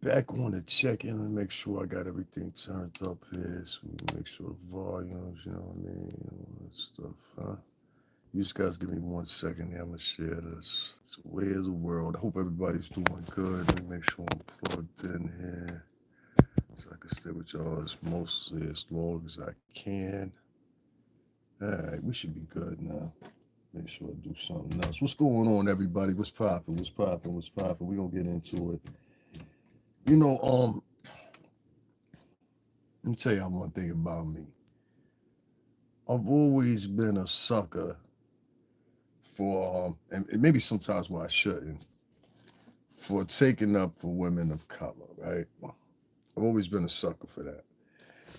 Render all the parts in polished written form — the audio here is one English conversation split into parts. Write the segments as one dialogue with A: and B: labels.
A: Back on the check-in and make sure I got everything turned up here. So we can make sure the volumes, you know what I mean, all that stuff, huh? You just guys give me 1 second here. I'm gonna share this. So where's the world? I hope everybody's doing good. Let me make sure I'm plugged in here so I can stay with y'all as long as I can. All right, we should be good now. Make sure I do something else. What's going on, everybody? What's popping? What's popping? What's popping? We gonna get into it. You know, let me tell y'all one thing about me. I've always been a sucker for, and maybe sometimes when I shouldn't, for taking up for women of color, right? I've always been a sucker for that.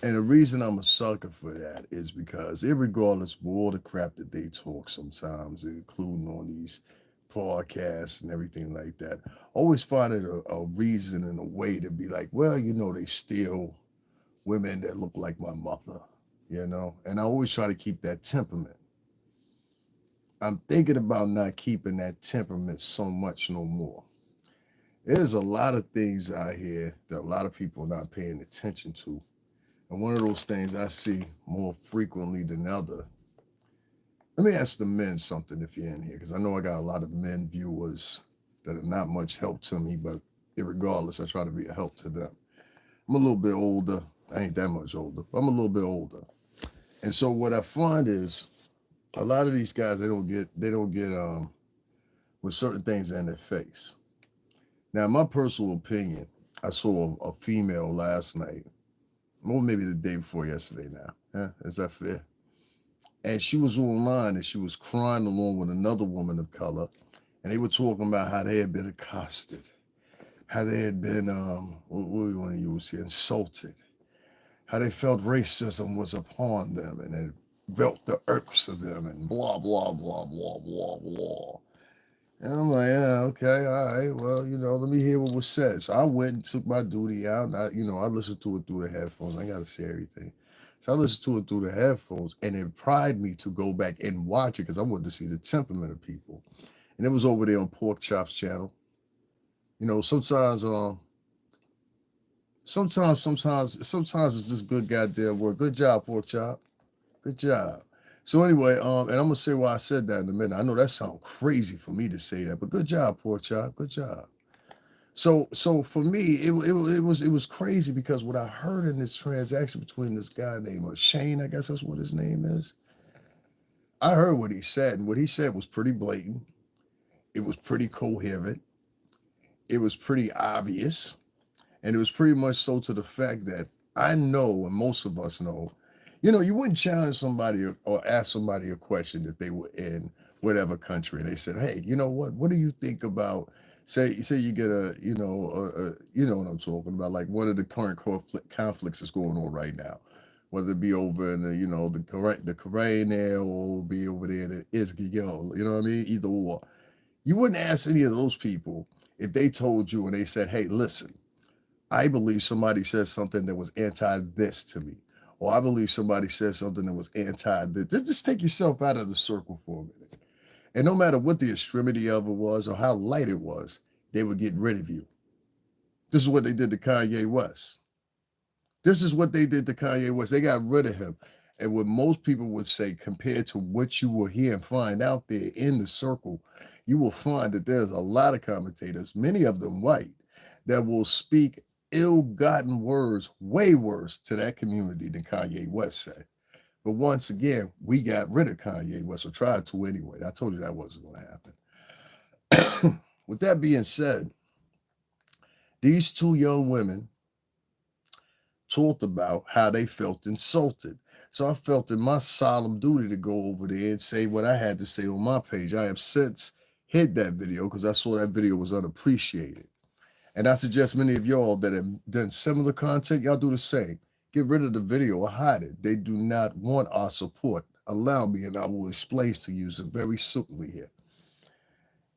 A: And the reason I'm a sucker for that is because, regardless of all the crap that they talk sometimes, including on these podcasts and everything like that, I always find it a reason and a way to be like, well, they still women that look like my mother, And I always try to keep that temperament. I'm thinking about not keeping that temperament so much no more. There's a lot of things out here that a lot of people are not paying attention to. And one of those things I see more frequently than other. Let me ask the men something if you're in here, because I know I got a lot of men viewers that are not much help to me, but regardless, I try to be a help to them. I'm a little bit older. I ain't that much older, but I'm a little bit older. And so what I find is a lot of these guys they don't get with certain things in their face. Now, in my personal opinion, I saw a female last night, or maybe the day before yesterday now. Is that fair? And she was online and she was crying along with another woman of color. And they were talking about how they had been accosted, how they had been, what do you want to use here, insulted, how they felt racism was upon them and it felt the irks of them and blah, blah, blah, blah, blah, blah. And I'm like, yeah, okay, all right. Well, let me hear what was said. So I went and took my duty out. And I listened to it through the headphones. I got to say everything. So I listened to it through the headphones, and it pried me to go back and watch it because I wanted to see the temperament of people. And it was over there on Pork Chop's channel. Sometimes, sometimes it's just good goddamn work. Good job, Pork Chop. Good job. So anyway, and I'm gonna say why I said that in a minute. I know that sounds crazy for me to say that, but good job, Pork Chop. Good job. So for me, it was crazy because what I heard in this transaction between this guy named Shane, I guess that's what his name is. I heard what he said, and what he said was pretty blatant. It was pretty coherent. It was pretty obvious, and it was pretty much so to the fact that I know, and most of us know, you wouldn't challenge somebody or ask somebody a question if they were in whatever country and they said, "Hey, you know what? What do you think about?" Say you get you know what I'm talking about, like one of the current conflicts that's going on right now, whether it be over in the Korean there or be over there in the Israel, you know what I mean? Either or. You wouldn't ask any of those people if they told you and they said, "Hey, listen, I believe somebody said something that was anti this to me," or I believe somebody said something that was anti this. Just take yourself out of the circle for a minute. And no matter what the extremity of it was or how light it was, they would get rid of you. This is what they did to Kanye West. This is what they did to Kanye West. They got rid of him. And what most people would say, compared to what you will hear and find out there in the circle, you will find that there's a lot of commentators, many of them white, that will speak ill-gotten words way worse to that community than Kanye West said. But once again, we got rid of Kanye West, or tried to anyway. I told you that wasn't going to happen. With that being said, these two young women talked about how they felt insulted. So I felt it my solemn duty to go over there and say what I had to say on my page. I have since hid that video because I saw that video was unappreciated. And I suggest many of y'all that have done similar content, y'all do the same. Get rid of the video or hide it. They do not want our support. Allow me, and I will explain to you very simply here.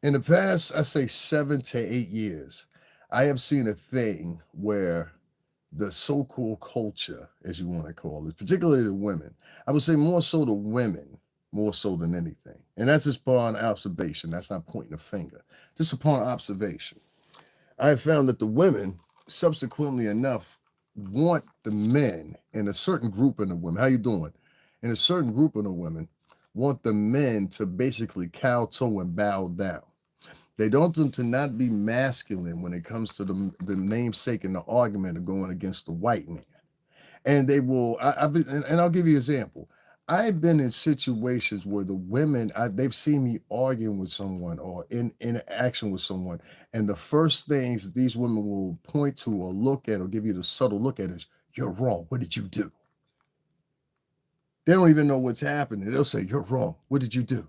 A: In the past, I say 7 to 8 years, I have seen a thing where the so-called culture, as you want to call it, particularly the women, I would say more so the women, more so than anything. And that's just upon observation. That's not pointing a finger. Just upon observation. I have found that the women subsequently enough, want the men in a certain group of the women. How you doing? In a certain group of the women, want the men to basically kowtow and bow down. They don't want them to not be masculine when it comes to the namesake and the argument of going against the white man. And they will, I've been, and I'll give you an example. I've been in situations where the women, they've seen me arguing with someone or in interaction with someone, and the first things that these women will point to or look at or give you the subtle look at is, "You're wrong. What did you do?" They don't even know what's happening. They'll say, "You're wrong. What did you do?"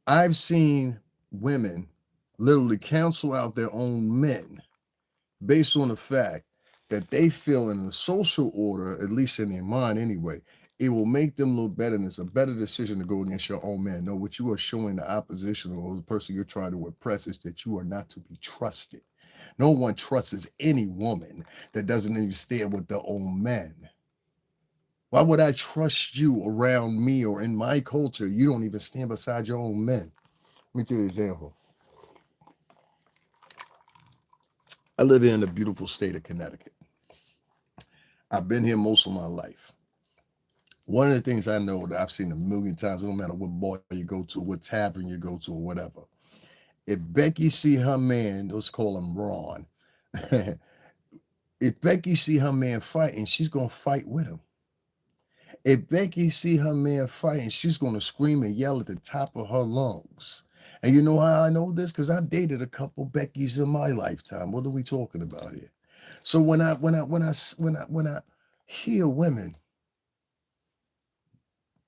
A: I've seen women literally cancel out their own men based on the fact that they feel in the social order, at least in their mind anyway, it will make them look better, and it's a better decision to go against your own man. No, what you are showing the opposition or the person you're trying to impress is that you are not to be trusted. No one trusts any woman that doesn't even stand with their own men. Why would I trust you around me or in my culture? You don't even stand beside your own men. Let me give you an example. I live here in the beautiful state of Connecticut. I've been here most of my life. One of the things I know that I've seen a million times, no matter what bar you go to, what tavern you go to, or whatever. If Becky see her man, let's call him Ron. If Becky see her man fighting, she's gonna fight with him. If Becky see her man fighting, she's gonna scream and yell at the top of her lungs. And you know how I know this? Because I've dated a couple Beckys in my lifetime. What are we talking about here? So when I hear women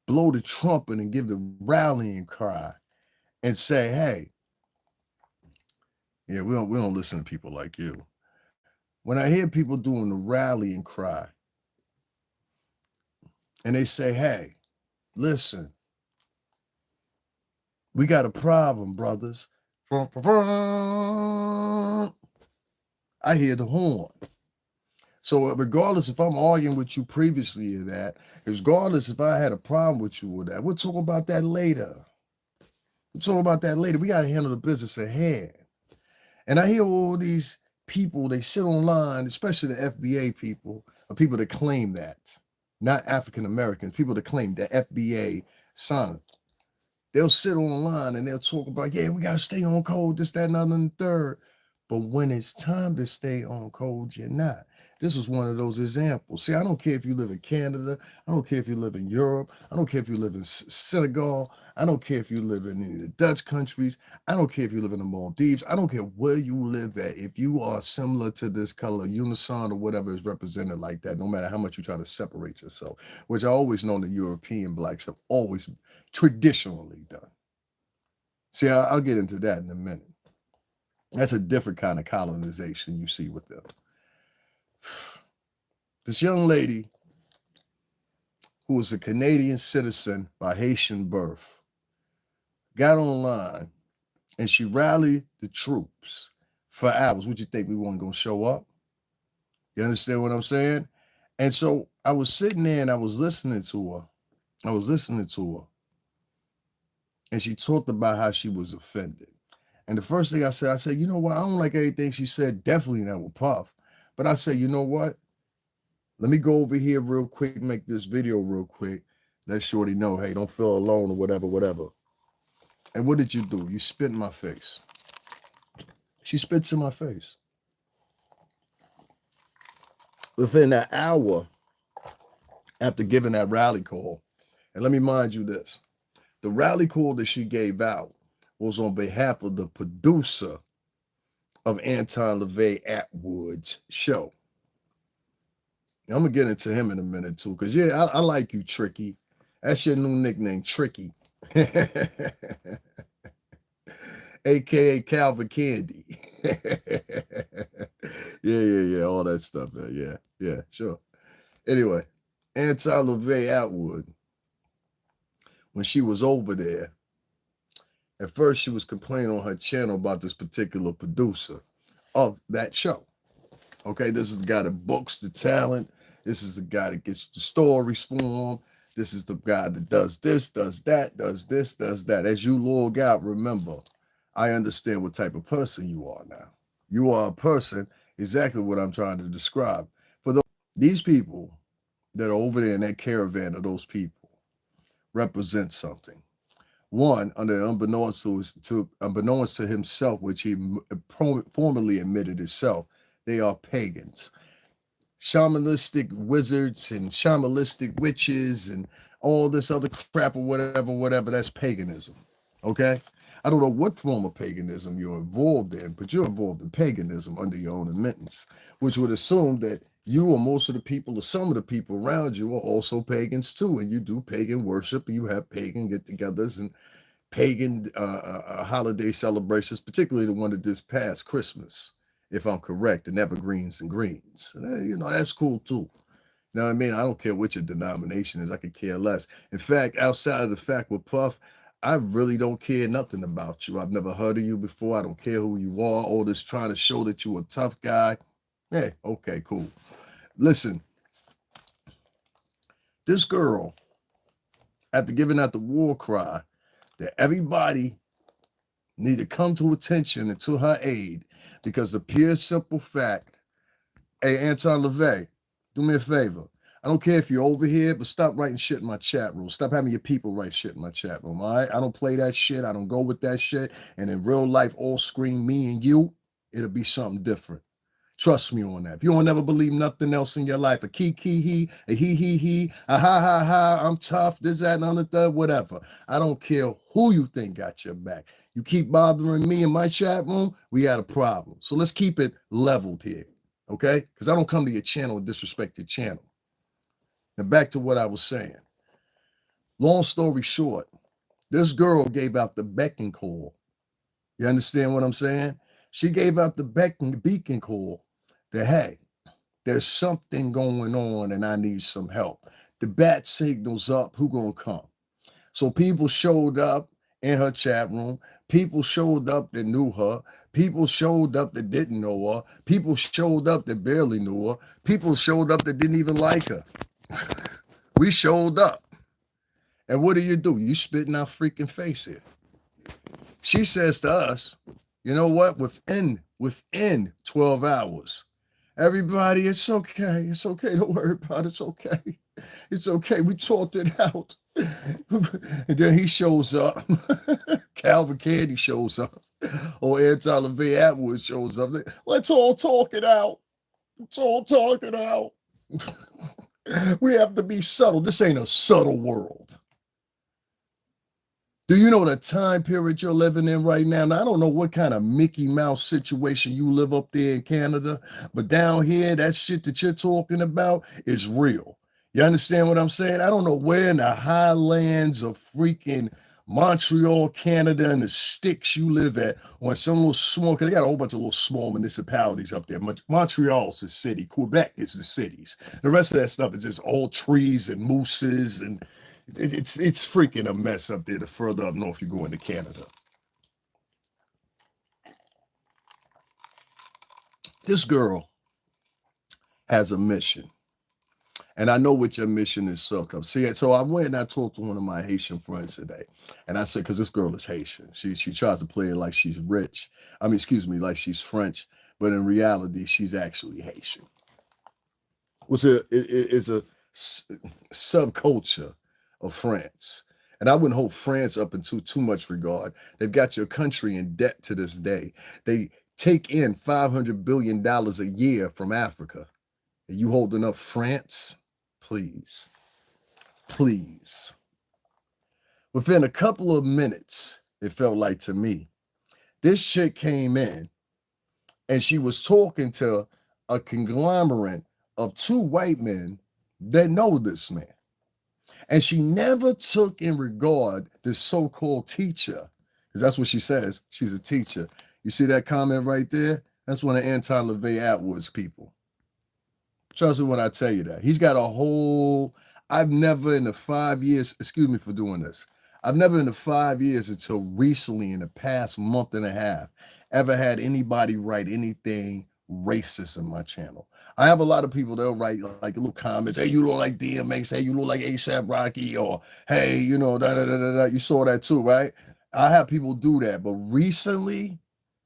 A: blow the trumpet and give the rallying cry and say, "Hey, yeah, we don't listen to people like you." When I hear people doing the rallying cry and they say, "Hey, listen, we got a problem, brothers." I hear the horn. So regardless if I'm arguing with you previously or that, regardless if I had a problem with you or that, we'll talk about that later. We'll talk about that later. We got to handle the business at hand. And I hear all these people, they sit online, especially the FBA people, or people that claim that, not African Americans, people that claim the FBA son. They'll sit online and they'll talk about, yeah, we got to stay on code, this, that, and other, and the third. But when it's time to stay on code, you're not. This was one of those examples. See, I don't care if you live in Canada. I don't care if you live in Europe. I don't care if you live in Senegal. I don't care if you live in any of the Dutch countries. I don't care if you live in the Maldives. I don't care where you live at. If you are similar to this color, unison or whatever is represented like that, no matter how much you try to separate yourself, which I always know the European blacks have always traditionally done. See, I'll get into that in a minute. That's a different kind of colonization you see with them. This young lady, who was a Canadian citizen by Haitian birth, got online and she rallied the troops for hours. What you think, we weren't going to show up? You understand what I'm saying? And so I was sitting there and I was listening to her. And she talked about how she was offended. And the first thing I said, you know what? I don't like anything she said, definitely not with Puff. But I said, you know what? Let me go over here real quick, make this video real quick. Let Shorty know, hey, don't feel alone or whatever. And what did you do? You spit in my face. She spits in my face. Within an hour after giving that rally call, and let me mind you this, the rally call that she gave out was on behalf of the producer of Anton Levay Attwood's show. Now, I'm going to get into him in a minute, too, because, yeah, I like you, Tricky. That's your new nickname, Tricky. A.K.A. Calvin Candy. Yeah, all that stuff. Yeah, sure. Anyway, Anton Levay Attwood, when she was over there, at first she was complaining on her channel about this particular producer of that show. Okay, this is the guy that books the talent. This is the guy that gets the stories for him. This is the guy that does this, does that, does this, does that. As you log out, remember, I understand what type of person you are now. You are a person, exactly what I'm trying to describe. For these people that are over there in that caravan of those people represent something. One, under unbeknownst to himself, which he formally admitted himself, they are pagans, shamanistic wizards and shamanistic witches and all this other crap or whatever. That's paganism. Okay? I don't know what form of paganism you're involved in, but you're involved in paganism under your own admittance, which would assume that you or most of the people or some of the people around you are also pagans too, and you do pagan worship and you have pagan get-togethers and pagan holiday celebrations, particularly the one that just passed, Christmas, if I'm correct, and evergreens and greens. And, that's cool too. You know what I mean? I don't care what your denomination is. I could care less. In fact, outside of the fact with Puff, I really don't care nothing about you. I've never heard of you before. I don't care who you are. All this trying to show that you're a tough guy. Hey, okay, cool. Listen, this girl, after giving out the war cry that everybody need to come to attention and to her aid, because the pure simple fact, hey, Anton Levay, do me a favor. I don't care if you're over here, but stop writing shit in my chat room. Stop having your people write shit in my chat room, all right? I don't play that shit. I don't go with that shit. And in real life, all screen me and you, it'll be something different. Trust me on that. If you don't ever believe nothing else in your life, a he, a he, a ha, I'm tough, this, that, and the third, whatever. I don't care who you think got your back. You keep bothering me in my chat room, we had a problem. So let's keep it leveled here, okay? Because I don't come to your channel and disrespect your channel. Now back to what I was saying. Long story short, this girl gave out the beacon call. You understand what I'm saying? She gave out the beacon call that, hey, there's something going on and I need some help. The bat signal's up, who gonna come? So people showed up in her chat room. People showed up that knew her. People showed up that didn't know her. People showed up that barely knew her. People showed up that didn't even like her. We showed up. And what do? You spit in our freaking face here. She says to us, you know what? Within 12 hours, everybody, it's okay. It's okay. Don't worry about it. It's okay. It's okay. We talked it out. And then he shows up. Calvin Candy shows up. Or Anton Levay Attwood shows up. Let's all talk it out. Let's all talk it out. We have to be subtle. This ain't a subtle world. Do you know the time period you're living in right now? Now, I don't know what kind of Mickey Mouse situation you live up there in Canada, but down here, that shit that you're talking about is real. You understand what I'm saying? I don't know where in the highlands of freaking Montreal, Canada, and the sticks you live at, or some little small, because they got a whole bunch of little small municipalities up there. Montreal's the city. Quebec is the cities. The rest of that stuff is just all trees and mooses, and it's freaking a mess up there the further up north you go into Canada. This girl has a mission. And I know what your mission is, Silk. See, so I went and I talked to one of my Haitian friends today. And I said, because this girl is Haitian. She tries to play it like she's rich. Like she's French. But in reality, she's actually Haitian. It's a subculture of France. And I wouldn't hold France up into too much regard. They've got your country in debt to this day. They take in $500 billion a year from Africa. Are you holding up France? Please. Within a couple of minutes, it felt like to me, this chick came in and she was talking to a conglomerate of two white men that know this man. And she never took in regard this so-called teacher, because that's what she says. She's a teacher. You see that comment right there? That's one of Anton Levay Attwood's people. Trust me when I tell you that. He's got a whole, I've never in the 5 years, excuse me for doing this, I've never in the 5 years until recently in the past month and a half ever had anybody write anything racist in my channel. I have a lot of people that'll write like little comments, hey, you look like DMX, hey, you look like ASAP Rocky, or hey, you saw that too, right? I have people do that, but recently,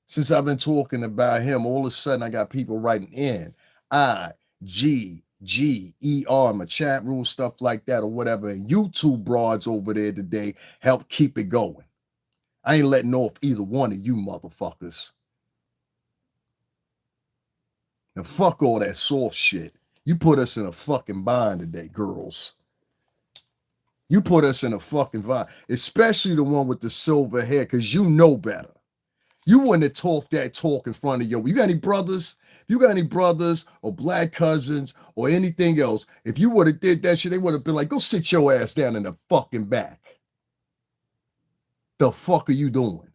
A: Since I've been talking about him, all of a sudden I got people writing in IGGER, my chat room, stuff like that, or whatever. And YouTube broads over there today help keep it going. I ain't letting off either one of you motherfuckers. Now fuck all that soft shit. You put us in a fucking bind today, girls. You put us in a fucking bind, especially the one with the silver hair, because you know better. You wouldn't have talked that talk in front of you got any brothers? If you got any brothers or black cousins or anything else, if you would have did that shit, they would have been like, go sit your ass down in the fucking back. The fuck are you doing?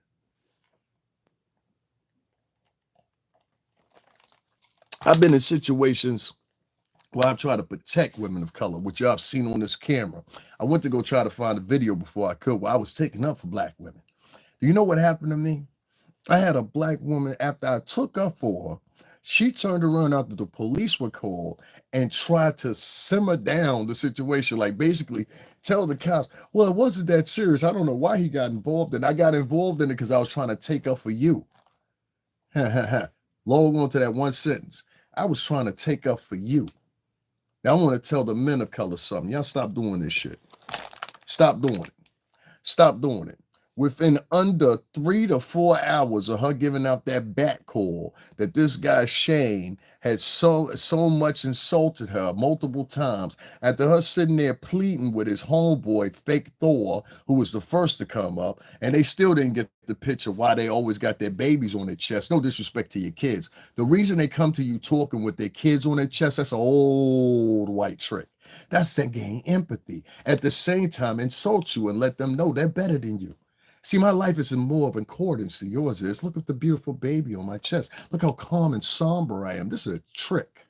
A: I've been in situations where I've tried to protect women of color, which y'all have seen on this camera. I went to go try to find a video before I could where I was taking up for black women. Do you know what happened to me? I had a black woman, after I took up for her, she turned around after the police were called and tried to simmer down the situation. Like basically tell the cops, well, it wasn't that serious. I don't know why he got involved. And I got involved in it because I was trying to take up for you. Log on to that one sentence. I was trying to take up for you. Now I want to tell the men of color something. Y'all stop doing this shit. Stop doing it. Stop doing it. Within under 3 to 4 hours of her giving out that bat call that this guy Shane had so much insulted her multiple times, after her sitting there pleading with his homeboy, fake Thor, who was the first to come up, and they still didn't get the picture why they always got their babies on their chest. No disrespect to your kids. The reason they come to you talking with their kids on their chest, that's an old white trick. That's to gain empathy. At the same time, insult you and let them know they're better than you. See, my life is in more of accordance than yours is. Look at the beautiful baby on my chest. Look how calm and somber I am. This is a trick.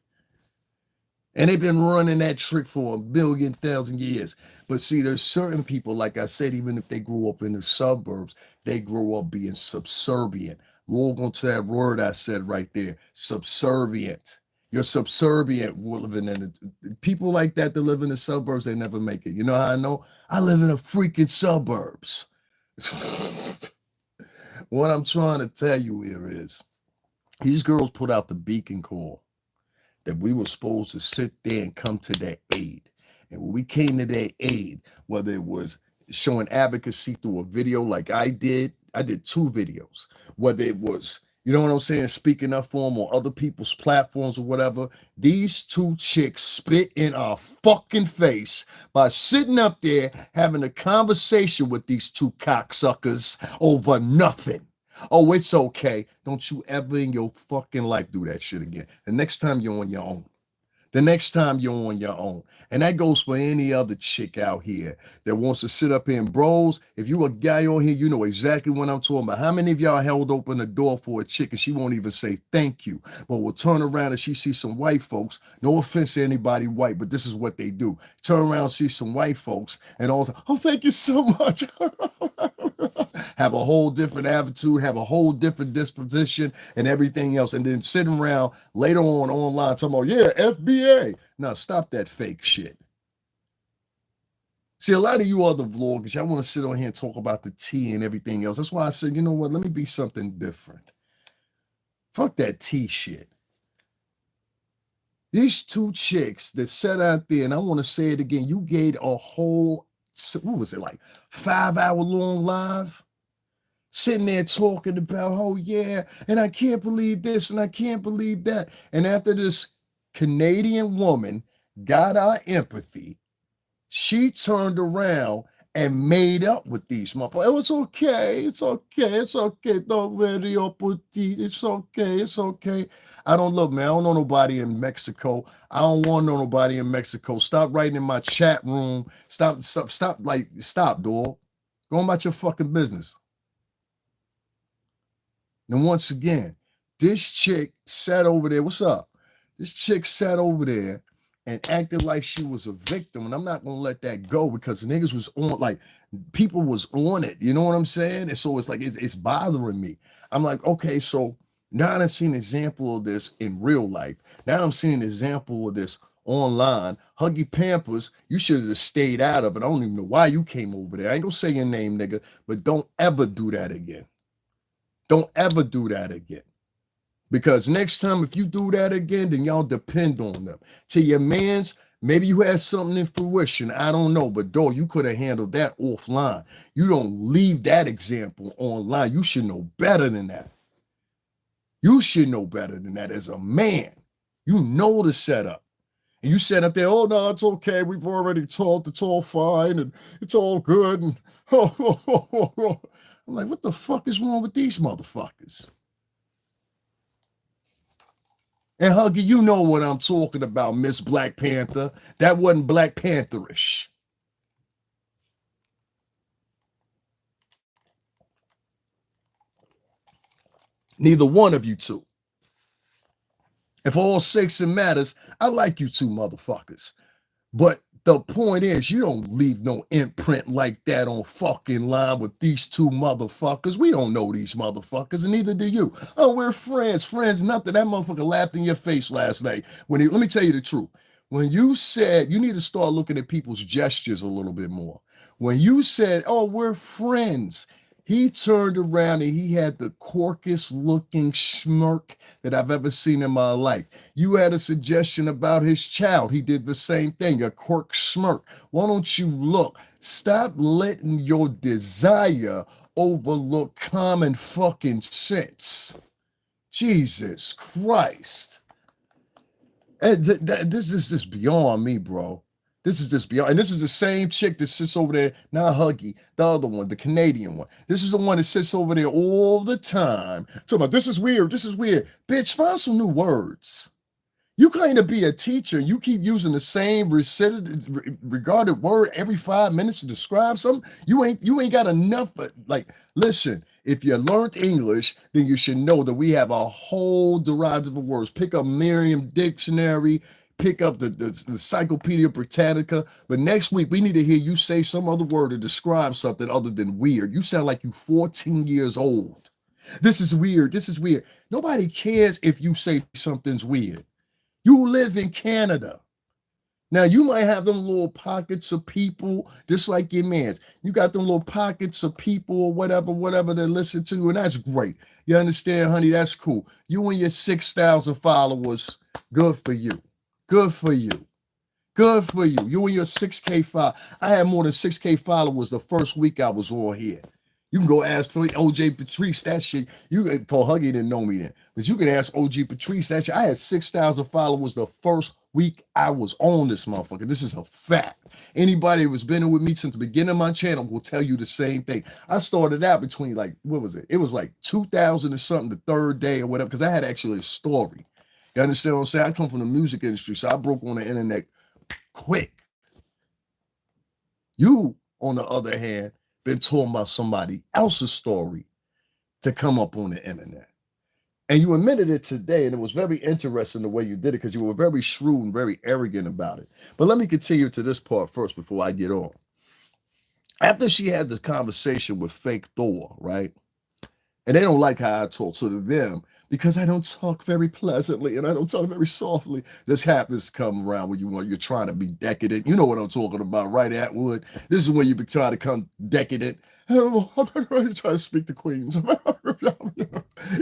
A: And they've been running that trick for 1,000,000 years. But see, there's certain people, like I said, even if they grew up in the suburbs, they grow up being subservient. Log on to that word I said right there, subservient. You're subservient living in the people like that live in the suburbs, they never make it. You know how I know? I live in the freaking suburbs. What I'm trying to tell you here is these girls put out the beacon call that we were supposed to sit there and come to their aid. And when we came to their aid, whether it was showing advocacy through a video like I did 2 videos, whether it was, you know what I'm saying, speaking up for them on other people's platforms or whatever, these 2 chicks spit in our fucking face by sitting up there having a conversation with these 2 cocksuckers over nothing. Oh, it's okay. Don't you ever in your fucking life do that shit again. The next time you're on your own. The next time you're on your own. And that goes for any other chick out here that wants to sit up here and bros. If you a guy on here, you know exactly what I'm talking about. How many of y'all held open the door for a chick and she won't even say thank you, but will turn around and she sees some white folks. No offense to anybody white, but this is what they do. Turn around, see some white folks, and all, oh, thank you so much. Have a whole different attitude, have a whole different disposition and everything else. And then sitting around later on online talking about, yeah, FBA. Now stop that fake shit. See, a lot of you other vloggers, y'all want to sit on here and talk about the tea and everything else. That's why I said, you know what, let me be something different. Fuck that tea shit. These 2 chicks that sat out there, and I want to say it again, you gave a whole, what was it, like 5-hour long live? Sitting there talking about, oh yeah, and I can't believe this and I can't believe that. And after this Canadian woman got our empathy, she turned around and made up with these motherfuckers. Oh, it's okay, it's okay, it's okay. Don't worry, it's okay, it's okay. I don't look, man. I don't know nobody in Mexico. I don't want to know nobody in Mexico. Stop writing in my chat room. Stop, dog. Go about your fucking business. And once again, this chick sat over there. What's up? This chick sat over there and acted like she was a victim. And I'm not going to let that go because niggas was on, like, people was on it. You know what I'm saying? And so it's like, it's bothering me. I'm like, okay, so now I've seen an example of this in real life. Now I'm seeing an example of this online. Huggy Pampers, you should have just stayed out of it. I don't even know why you came over there. I ain't going to say your name, nigga, but don't ever do that again. Don't ever do that again. Because next time, if you do that again, then y'all depend on them. To your mans, maybe you had something in fruition. I don't know. But dog, you could have handled that offline. You don't leave that example online. You should know better than that. You should know better than that as a man. You know the setup. And you set up there, oh, no, it's okay. We've already talked. It's all fine. And it's all good. And I'm like, what the fuck is wrong with these motherfuckers? And Huggy, you know what I'm talking about, Miss Black Panther. That wasn't Black Pantherish. Neither one of you two. If all sakes and matters, I like you two motherfuckers. But the point is, you don't leave no imprint like that on fucking line with these two motherfuckers. We don't know these motherfuckers, and neither do you. Oh, we're friends. Friends, nothing. That motherfucker laughed in your face last night. Let me tell you the truth. When you said, you need to start looking at people's gestures a little bit more. When you said, oh, we're friends, he turned around and he had the corkiest looking smirk that I've ever seen in my life. You had a suggestion about his child. He did the same thing, a cork smirk. Why don't you look? Stop letting your desire overlook common fucking sense. Jesus Christ. And this is just beyond me, bro. This is just beyond. And this is the same chick that sits over there, not Huggy, the other one, the Canadian one. This is the one that sits over there all the time. Talking about, this is weird, this is weird. Bitch, find some new words. You claim to be a teacher. You keep using the same regarded word every 5 minutes to describe something. You ain't got enough. But like, listen, if you learned English, then you should know that we have a whole derivative of words. Pick up Merriam Dictionary, pick up the Encyclopedia Britannica. But next week, we need to hear you say some other word to describe something other than weird. You sound like you 14 years old. This is weird. This is weird. Nobody cares if you say something's weird. You live in Canada. Now, you might have them little pockets of people, just like your man's. You got them little pockets of people or whatever they listen to, and that's great. You understand, honey? That's cool. You and your 6,000 followers, good for you. Good for you. Good for you. You and your 6K followers. I had more than 6K followers the first week I was on here. You can go ask for OJ Patrice, that shit. Paul Huggy didn't know me then, but you can ask OG Patrice, that shit. I had 6,000 followers the first week I was on this motherfucker. This is a fact. Anybody who's been with me since the beginning of my channel will tell you the same thing. I started out between like, what was it? It was like 2000 or something, the third day or whatever, because I had actually a story. You understand what I'm saying? I come from the music industry, so I broke on the internet quick. You, on the other hand, been talking about somebody else's story to come up on the internet. And you admitted it today, and it was very interesting the way you did it because you were very shrewd and very arrogant about it. But let me continue to this part first before I get on. After she had the conversation with fake Thor, right? And they don't like how I talk. So to them, because I don't talk very pleasantly and I don't talk very softly, this happens to come around when you're trying to be decadent. You know what I'm talking about, right, Attwood? This is when you be trying to come decadent. I'm trying to speak to queens.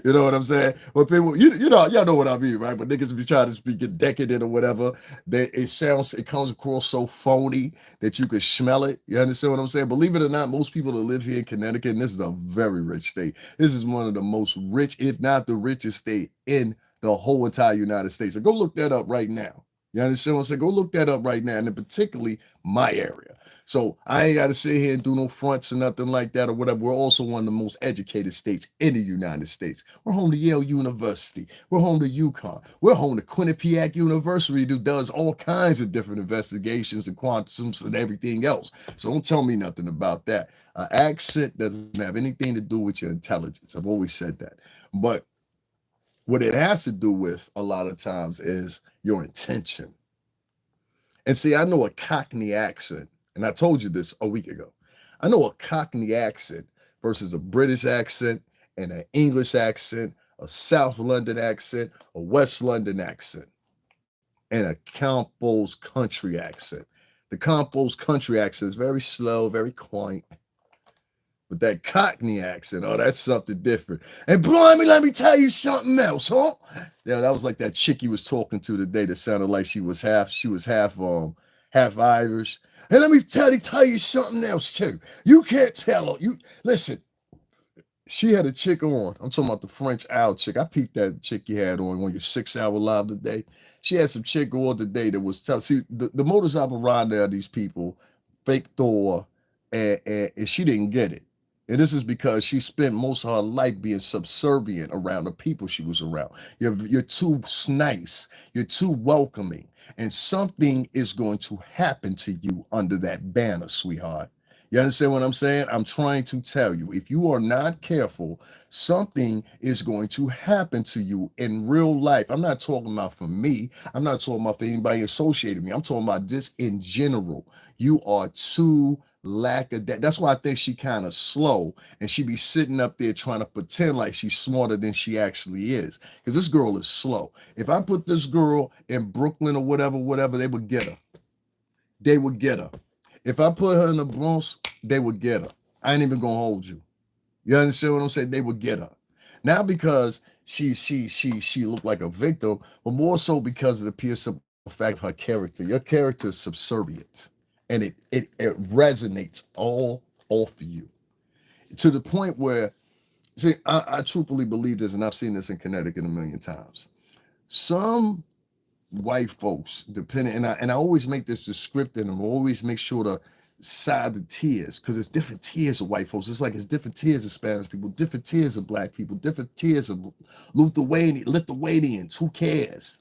A: You know what I'm saying? But people, y'all know what I mean, right? But niggas be trying to speak it decadent or whatever, it comes across so phony that you could smell it. You understand what I'm saying? Believe it or not, most people that live here in Connecticut, and this is a very rich state. This is one of the most rich, if not the richest state in the whole entire United States. So go look that up right now. You understand what I'm saying? Go look that up right now, and particularly my area. So I ain't got to sit here and do no fronts or nothing like that or whatever. We're also one of the most educated states in the United States. We're home to Yale University. We're home to UConn. We're home to Quinnipiac University, who does all kinds of different investigations and quantums and everything else. So don't tell me nothing about that. Accent doesn't have anything to do with your intelligence. I've always said that. But what it has to do with a lot of times is your intention. And see, I know a Cockney accent. And I told you this a week ago. I know a Cockney accent versus a British accent and an English accent, a South London accent, a West London accent, and a Campos country accent. The Campos country accent is very slow, very quaint. with that Cockney accent. Oh, that's something different. And blimey, let me tell you something else, huh? Yeah, that was like that chick he was talking to today that sounded like she was half Irish. And let me tell you something else too. You can't tell her. You listen. She had a chick on. I'm talking about the French owl chick. I peeped that chick you had on your 6 hour live today. She had some chick on today that was tough. See, the modus operandi of these people, fake Thor, and she didn't get it. And this is because she spent most of her life being subservient around the people she was around. You're too nice. You're too welcoming. And something is going to happen to you under that banner, sweetheart. You understand what I'm saying? I'm trying to tell you, if you are not careful, something is going to happen to you in real life. I'm not talking about for me. I'm not talking about for anybody associated with me. I'm talking about this in general. You are too lack of that. That's why I think she kind of slow and she be sitting up there trying to pretend like she's smarter than she actually is. Because this girl is slow. If I put this girl in Brooklyn or whatever, they would get her. They would get her. If I put her in the Bronx, they would get her. I ain't even gonna hold you. You understand what I'm saying? They would get her. Not because she looked like a victim, but more so because of the pure simple fact of her character. Your character is subservient, and it resonates all off of you to the point where, see, I truthfully believe this, and I've seen this in Connecticut a million times. Some white folks, depending, and I always make this descriptive, and I always make sure to side the tiers, because it's different tiers of white folks. It's like it's different tiers of Spanish people, different tiers of black people, different tiers of Lithuanians. Who cares?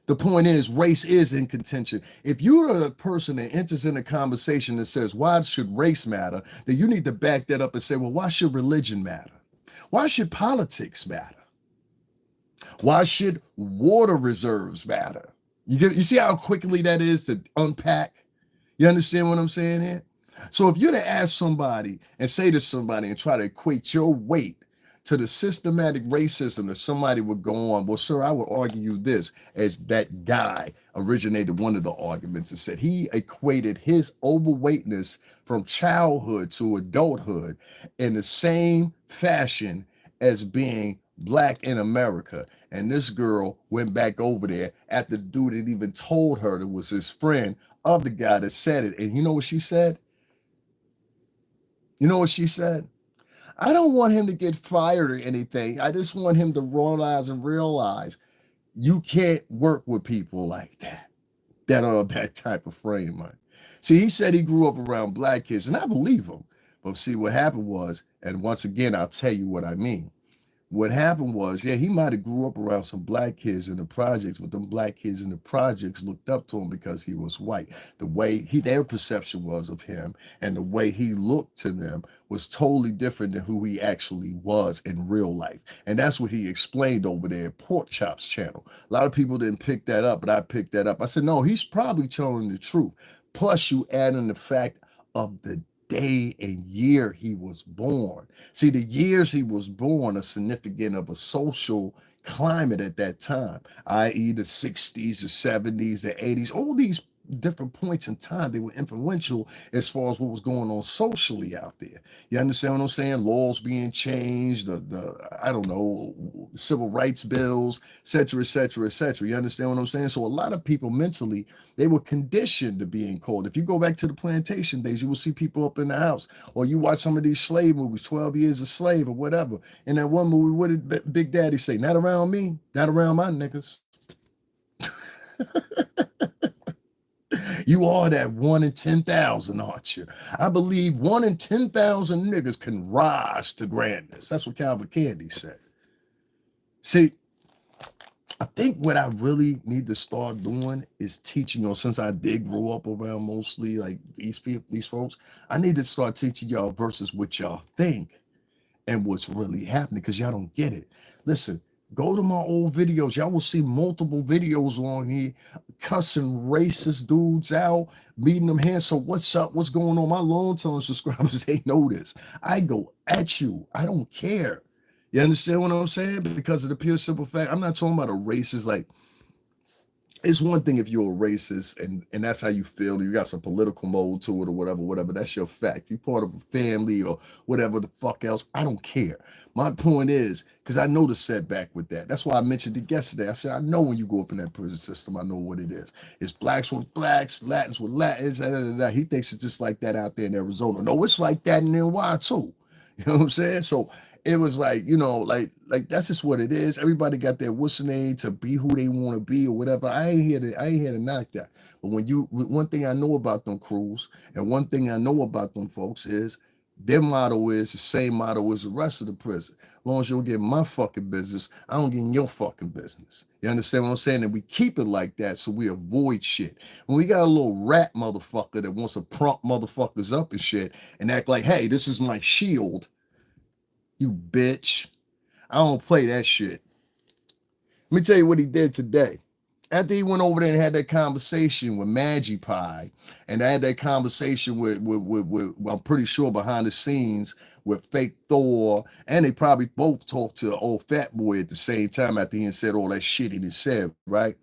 A: The point is, race is in contention. If you're a person that enters in a conversation that says, why should race matter? Then you need to back that up and say, well, why should religion matter? Why should politics matter? Why should water reserves matter? You see how quickly that is to unpack? You understand what I'm saying here? So if you're to ask somebody and say to somebody and try to equate your weight to the systematic racism that somebody would go on, well, sir, I would argue this, as that guy originated one of the arguments and said he equated his overweightness from childhood to adulthood in the same fashion as being black in America. And this girl went back over there after the dude had even told her that was his friend of the guy that said it. And you know what she said? You know what she said? I don't want him to get fired or anything. I just want him to realize you can't work with people like that are that type of frame, man. See, he said he grew up around black kids, and I believe him. But see, what happened was, and once again, I'll tell you what I mean. What happened was, yeah, he might have grew up around some black kids in the projects, but them black kids in the projects looked up to him because he was white. The way their perception was of him and the way he looked to them was totally different than who he actually was in real life. And that's what he explained over there at Pork Chop's channel. A lot of people didn't pick that up, but I picked that up. I said, no, he's probably telling the truth. Plus, you add in the fact of the day and year he was born. See, the years he was born are significant of a social climate at that time, i.e. the 60s, the 70s, the 80s, all these different points in time. They were influential as far as what was going on socially out there. You understand what I'm saying? Laws being changed, the I don't know, civil rights bills, et cetera, et cetera, et cetera. You understand what I'm saying? So a lot of people mentally, they were conditioned to being cold. If you go back to the plantation days, you will see people up in the house, or you watch some of these slave movies, 12 Years a Slave or whatever. In that one movie, what did Big Daddy say? Not around me, not around my niggas. You are that 1 in 10,000, aren't you? I believe 1 in 10,000 niggas can rise to grandness. That's what Calvin Candy said. See, I think what I really need to start doing is teaching y'all, since I did grow up around mostly like these people, these folks, I need to start teaching y'all versus what y'all think and what's really happening, because y'all don't get it. Listen, go to my old videos. Y'all will see multiple videos on here cussing racist dudes out, meeting them hands. So what's up? What's going on? My long-term subscribers, they know this. I go at you. I don't care. You understand what I'm saying? Because of the pure simple fact, I'm not talking about a racist, like it's one thing if you're a racist and that's how you feel, you got some political mode to it or whatever, that's your fact. You part of a family or whatever the fuck else, I don't care. My point is, because I know the setback with that. That's why I mentioned it yesterday. I said, I know when you go up in that prison system, I know what it is. It's blacks with blacks, Latins with Latins, da, da, da, da. He thinks it's just like that out there in Arizona. No, it's like that in NY too. You know what I'm saying? So it was like, like that's just what it is. Everybody got their what's the name to be who they want to be or whatever. I ain't here to knock that. But one thing I know about them crews and one thing I know about them folks is their motto is the same motto as the rest of the prison. As long as you don't get in my fucking business, I don't get in your fucking business. You understand what I'm saying? And we keep it like that so we avoid shit. When we got a little rat motherfucker that wants to prompt motherfuckers up and shit and act like, hey, this is my shield, you bitch. I don't play that shit. Let me tell you what he did today. After he went over there and had that conversation with Maggie Pie, and I had that conversation with I'm pretty sure behind the scenes with Fake Thor, and they probably both talked to old fat boy at the same time after he had said all that shit he said, right?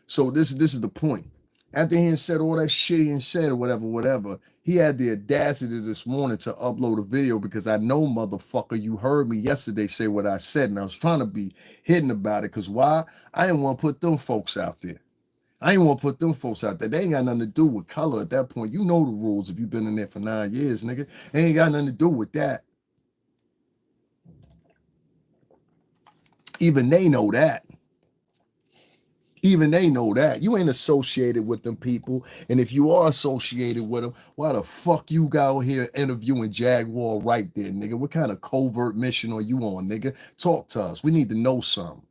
A: So this is the point. After he had said all that shit he said or whatever, he had the audacity this morning to upload a video because I know, motherfucker, you heard me yesterday say what I said, and I was trying to be hidden about it. Because why? I didn't want to put them folks out there. I ain't want to put them folks out there. They ain't got nothing to do with color at that point. You know the rules if you've been in there for 9 years, nigga. They ain't got nothing to do with that. Even they know that. Even they know that. You ain't associated with them people. And if you are associated with them, why the fuck you go out here interviewing Jaguar right there, nigga? What kind of covert mission are you on, nigga? Talk to us. We need to know something.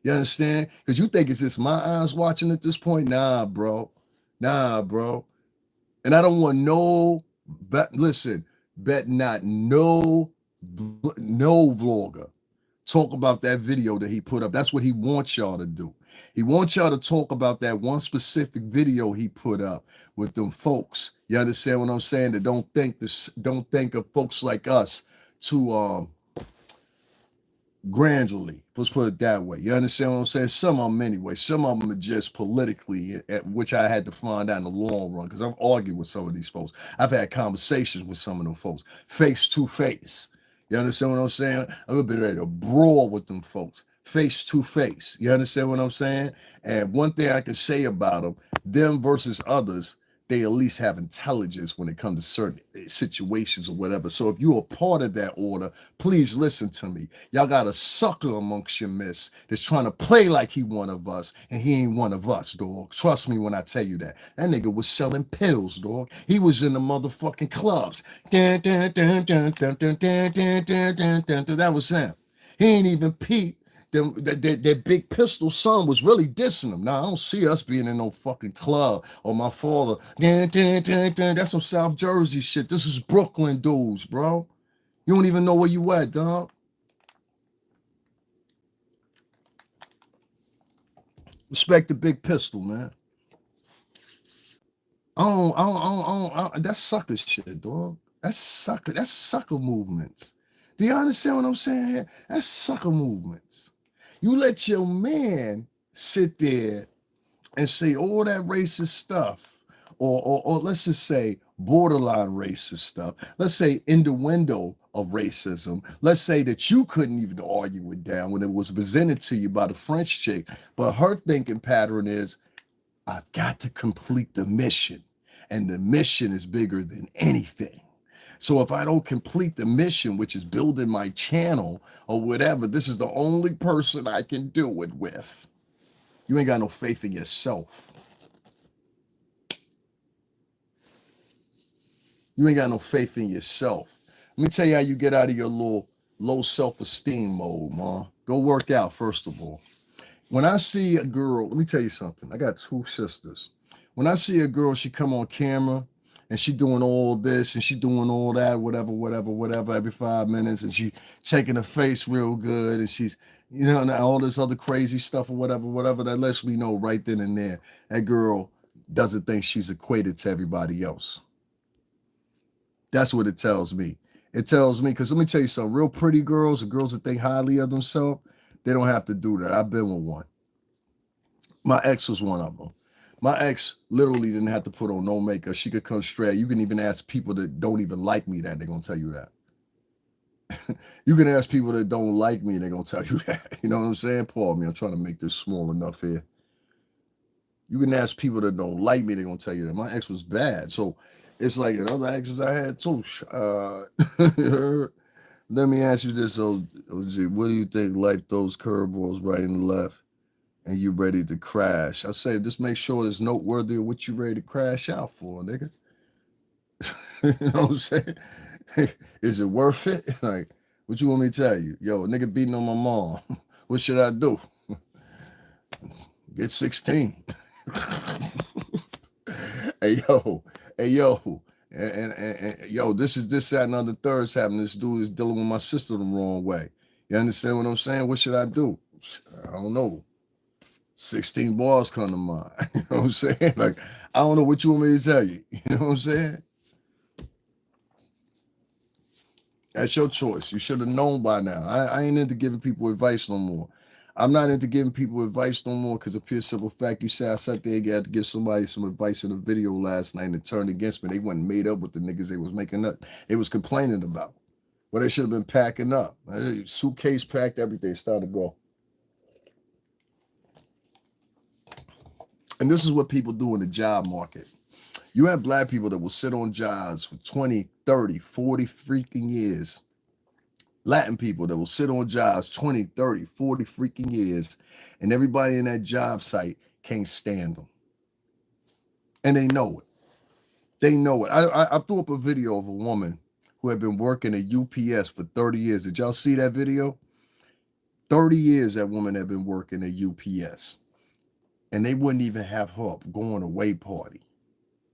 A: You understand? Because you think it's just my eyes watching at this point? Nah, bro. Nah, bro. And I don't want no, listen, bet not no vlogger talk about that video that he put up. That's what he wants y'all to do. He wants y'all to talk about that one specific video he put up with them folks. You understand what I'm saying? That don't think of folks like us too gradually. Let's put it that way. You understand what I'm saying? Some of them anyway. Some of them are just politically, which I had to find out in the long run because I've argued with some of these folks. I've had conversations with some of them folks, face to face. You understand what I'm saying? I've been ready to brawl with them folks, face to face. You understand what I'm saying? And one thing I can say about them versus others, they at least have intelligence when it comes to certain situations or whatever. So if you're a part of that order, please listen to me. Y'all got a sucker amongst your midst that's trying to play like he one of us, and he ain't one of us, dog. Trust me when I tell you that. That nigga was selling pills, dog. He was in the motherfucking clubs. That was him. He ain't even peep. That big pistol son was really dissing him. Now I don't see us being in no fucking club or my father. That's some South Jersey shit. This is Brooklyn dudes, bro. You don't even know where you at, dog. Respect the big pistol, man. That's sucker shit, dog. That's sucker movements. Do you understand what I'm saying here? That's sucker movements. You let your man sit there and say all that racist stuff, or let's just say borderline racist stuff. Let's say innuendo of racism. Let's say that you couldn't even argue it down when it was presented to you by the French chick, but her thinking pattern is, I've got to complete the mission, and the mission is bigger than anything. So if I don't complete the mission, which is building my channel or whatever, this is the only person I can do it with. You ain't got no faith in yourself. You ain't got no faith in yourself. Let me tell you how you get out of your little low self-esteem mode, man. Go work out, first of all. When I see a girl, let me tell you something. I got two sisters. When I see a girl, she come on camera and she doing all this and she doing all that, whatever, every 5 minutes, and she checking her face real good, and she's, all this other crazy stuff or whatever, that lets me know right then and there, that girl doesn't think she's equated to everybody else. That's what it tells me. It tells me, because let me tell you something, real pretty girls or girls that think highly of themselves, they don't have to do that. I've been with one. My ex was one of them. My ex literally didn't have to put on no makeup. She could come straight. You can even ask people that don't even like me that they're gonna tell you that. You can ask people that don't like me, they're gonna tell you that. You know what I'm saying? Pardon me, I'm trying to make this small enough here. You can ask people that don't like me, they're gonna tell you that. My ex was bad. So it's like in other exes I had too. Let me ask you this, OG. What do you think life throws curveballs right and left and you ready to crash? I say just make sure it's noteworthy of what you ready to crash out for, nigga. You know what I'm saying? Is it worth it? Like, what you want me to tell you? Yo, a nigga beating on my mom. What should I do? Get 16. Hey yo, and yo, this, that, and other thirds happening. This dude is dealing with my sister the wrong way. You understand what I'm saying? What should I do? I don't know. 16 bars come to mind. You know what I'm saying? Like, I don't know what you want me to tell you. You know what I'm saying? That's your choice. You should have known by now. I ain't into giving people advice no more. I'm not into giving people advice no more because of pure simple fact. You say I sat there and got to give somebody some advice in a video last night and it turned against me. They wasn't made up with the niggas they was making up. They was complaining about. Well, they should have been packing up. Suitcase packed, everything started to go. And this is what people do in the job market. You have black people that will sit on jobs for 20, 30, 40 freaking years. Latin people that will sit on jobs 20, 30, 40 freaking years, and everybody in that job site can't stand them. And they know it. They know it. I threw up a video of a woman who had been working at UPS for 30 years. Did y'all see that video? 30 years that woman had been working at UPS. And they wouldn't even have her going away party.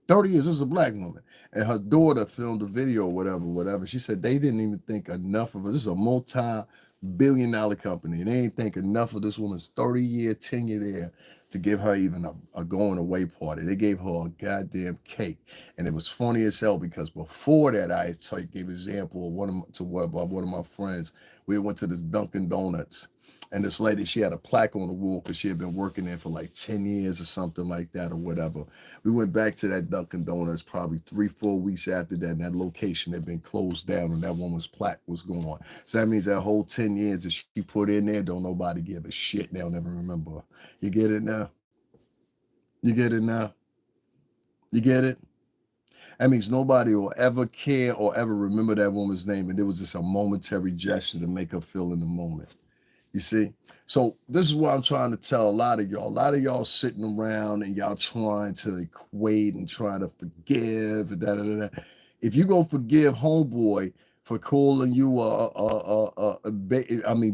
A: 30 years, this is a black woman. And her daughter filmed a video, whatever. She said they didn't even think enough of her. This is a multi-billion-dollar company. And they didn't think enough of this woman's 30-year tenure there to give her even a going away party. They gave her a goddamn cake. And it was funny as hell because before that, I gave an example of one of my friends. We went to this Dunkin' Donuts. And this lady, she had a plaque on the wall because she had been working there for like 10 years or something like that or whatever. We went back to that Dunkin' Donuts probably 3-4 weeks after that, and that location had been closed down and that woman's plaque was gone. So that means that whole 10 years that she put in there, don't nobody give a shit. They'll never remember her. You get it now? You get it now? You get it? That means nobody will ever care or ever remember that woman's name. And it was just a momentary gesture to make her feel in the moment. You see? So this is what I'm trying to tell a lot of y'all. A lot of y'all sitting around and y'all trying to equate and trying to forgive. If you go forgive homeboy for calling you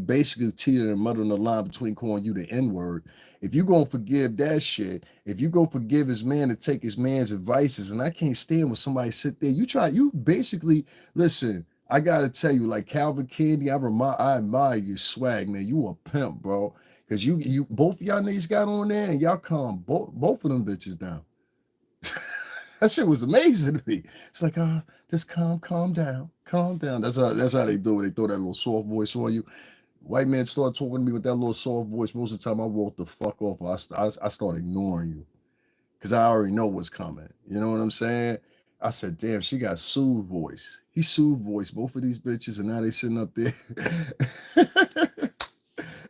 A: basically teetering and muddling the line between calling you the N-word, if you gonna forgive that shit, if you go forgive his man to take his man's advices, and I can't stand when somebody sit there, you basically, listen, I gotta tell you, like Calvin Candy, I admire your swag, man. You a pimp, bro. Cause you both y'all niggas got on there and y'all calm both of them bitches down. That shit was amazing to me. It's like, just calm down. That's how they do it. They throw that little soft voice on you. White man start talking to me with that little soft voice. Most of the time I walk the fuck off. I start ignoring you. Cause I already know what's coming. You know what I'm saying? I said, damn, she got soothe voice. He soothe voice, both of these bitches, and now they sitting up there.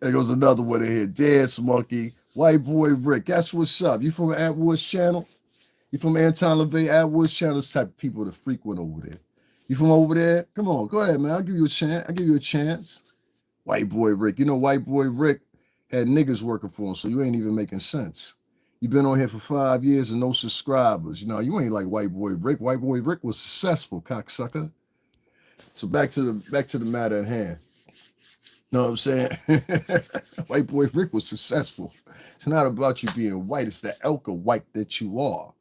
A: There goes another one in here. Dance monkey. White boy Rick. That's what's up. You from Attwood's channel? You from Anton, Levay, Attwood's channel? This type of people that frequent over there. You from over there? Come on, go ahead, man. I'll give you a chance. White boy Rick. You know, white boy Rick had niggas working for him, so you ain't even making sense. You've been on here for 5 years and no subscribers. You know, you ain't like white boy Rick. White boy Rick was successful, cocksucker. So back to the matter at hand. Know what I'm saying? White boy Rick was successful. It's not about you being white. It's the elk of white that you are.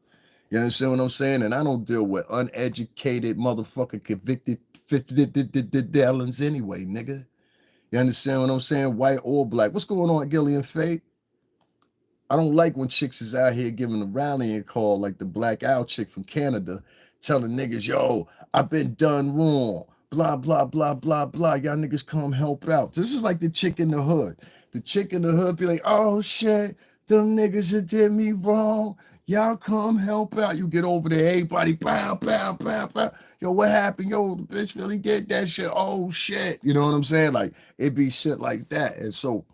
A: You understand what I'm saying? And I don't deal with uneducated motherfucker convicted Dallins anyway, nigga. You understand what I'm saying? White or black. What's going on, Gillian Faye? I don't like when chicks is out here giving a rallying call like the Black Owl chick from Canada, telling niggas, yo, I've been done wrong. Blah, blah, blah, blah, blah. Y'all niggas come help out. This is like the chick in the hood. The chick in the hood be like, oh shit, Them niggas that did me wrong. Y'all come help out. You get over there, everybody, pow, pow, pow, pow. Yo, what happened? Yo, the bitch really did that shit. Oh, shit. You know what I'm saying? Like, it be shit like that. And so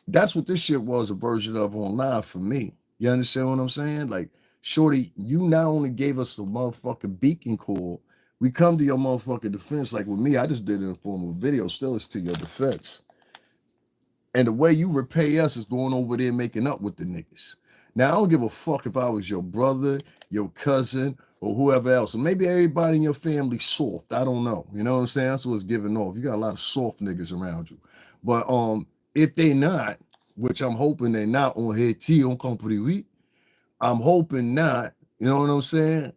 A: that's what this shit was a version of online for me. You understand what I'm saying? Like, shorty, you not only gave us the motherfucking beacon call, we come to your motherfucking defense. Like with me, I just did it in the form of a video. Still, it's to your defense. And the way you repay us is going over there making up with the niggas. Now, I don't give a fuck if I was your brother, your cousin, or whoever else. Or maybe everybody in your family soft. I don't know. You know what I'm saying? That's what's giving off. You got a lot of soft niggas around you. But if they not, which I'm hoping they're not on Haiti, on compris, oui. I'm hoping not. You know what I'm saying?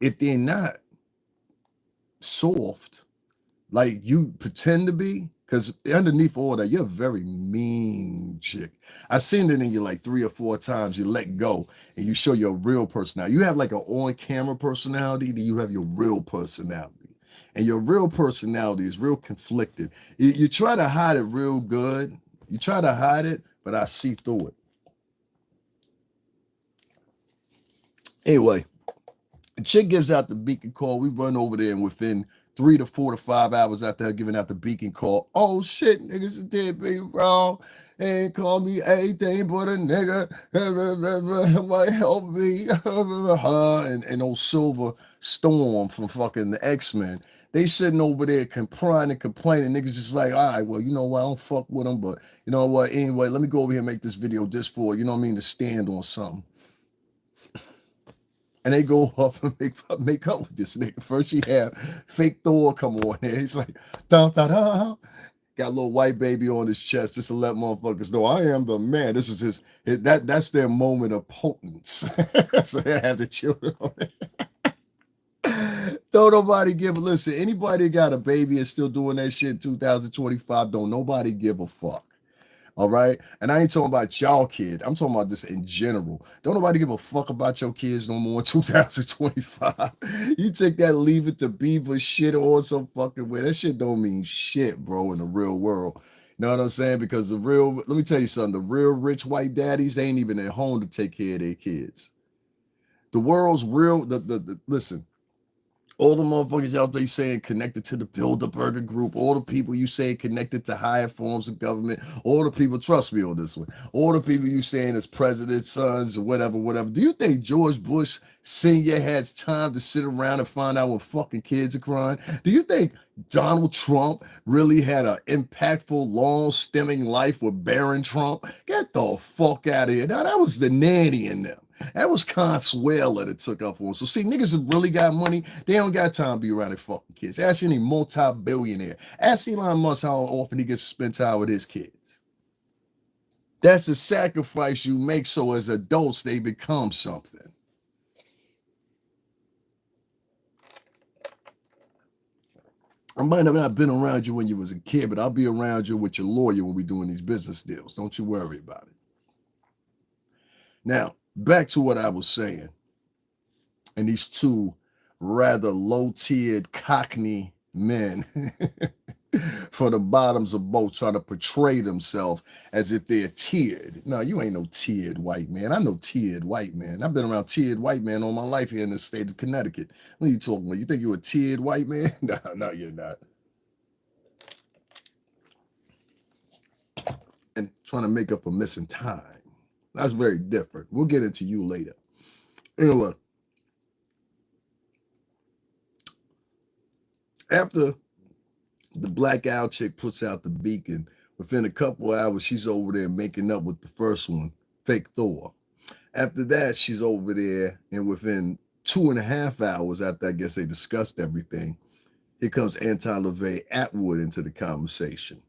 A: If they're not soft, like you pretend to be, because underneath all that, you're a very mean chick. I seen it in you like 3 or 4 times. You let go and you show your real personality. You have like an on-camera personality, then you have your real personality. And your real personality is real conflicted. You try to hide it real good. You try to hide it, but I see through it. Anyway, the chick gives out the beacon call. We run over there, and within 3 to 4 to 5 hours after her giving out the beacon call, oh shit, niggas did me wrong and call me anything but a nigga. What help me? and old Silver Storm from fucking the X-Men. They sitting over there crying and complaining. Niggas just like, all right, well, you know what? I don't fuck with them, but you know what? Anyway, let me go over here and make this video just for, you know what I mean, to stand on something. And they go up and make up with this nigga. First, he have fake Thor come on there. He's like, da da da. Got a little white baby on his chest just to let motherfuckers know I am the man. This is that's their moment of potence. So they have the children on it. Don't nobody listen, anybody got a baby and still doing that shit in 2025, don't nobody give a fuck. All right. And I ain't talking about y'all kid. I'm talking about this in general. Don't nobody give a fuck about your kids no more in 2025. You take that leave it to beaver shit or some fucking way. That shit don't mean shit, bro, in the real world. You know what I'm saying? Because let me tell you something, the real rich white daddies, they ain't even at home to take care of their kids. The world's real, listen, all the motherfuckers out there saying connected to the Bilderberger group, all the people you say connected to higher forms of government, all the people, trust me on this one, all the people you saying is president's sons or whatever. Do you think George Bush Sr. had time to sit around and find out what fucking kids are crying? Do you think Donald Trump really had an impactful, long-stemming life with Barron Trump? Get the fuck out of here. Now, that was the nanny in them. That was Consuela that took up for him. So see, niggas that really got money, they don't got time to be around their fucking kids. Ask any multi-billionaire. Ask Elon Musk how often he gets to spend time with his kids. That's a sacrifice you make so as adults they become something. I might have not been around you when you was a kid, but I'll be around you with your lawyer when we're doing these business deals. Don't you worry about it. Now, back to what I was saying. And these two rather low-tiered Cockney men from the bottoms of both trying to portray themselves as if they're tiered. No, you ain't no tiered white man. I know tiered white man. I've been around tiered white men all my life here in the state of Connecticut. What are you talking about? You think you're a tiered white man? No, you're not. And trying to make up a missing time. That's very different. We'll get into you later. Anyway, after the blackout chick puts out the beacon, within a couple of hours, she's over there making up with the first one, fake Thor. After that, she's over there, and within 2.5 hours after I guess they discussed everything, here comes Anton Levay Attwood into the conversation.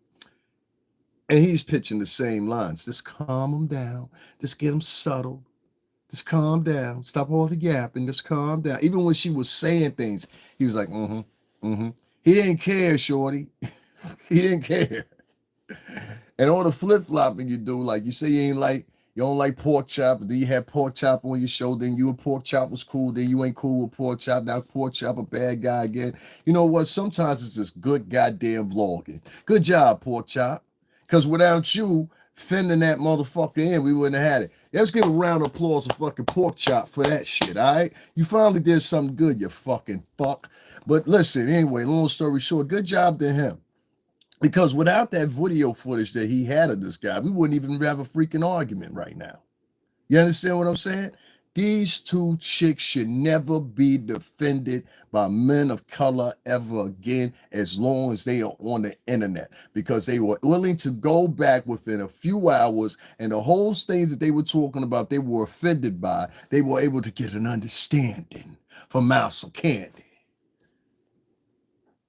A: And he's pitching the same lines. Just calm him down. Just get him subtle. Just calm down. Stop all the yapping. Just calm down. Even when she was saying things, he was like, He didn't care, shorty. He didn't care. And all the flip-flopping you do, like you say you don't like pork chop, but then you had pork chop on your show, then you and pork chop was cool, then you ain't cool with pork chop, now pork chop a bad guy again. You know what? Sometimes it's just good goddamn vlogging. Good job, pork chop. Because without you, fending that motherfucker in, we wouldn't have had it. Let's give a round of applause to fucking Pork Chop for that shit, all right? You finally did something good, you fucking fuck. But listen, anyway, long story short, good job to him. Because without that video footage that he had of this guy, we wouldn't even have a freaking argument right now. You understand what I'm saying? These two chicks should never be defended by men of color ever again, as long as they are on the internet, because they were willing to go back within a few hours, and the whole things that they were talking about, they were offended by, they were able to get an understanding from Mouse Candy.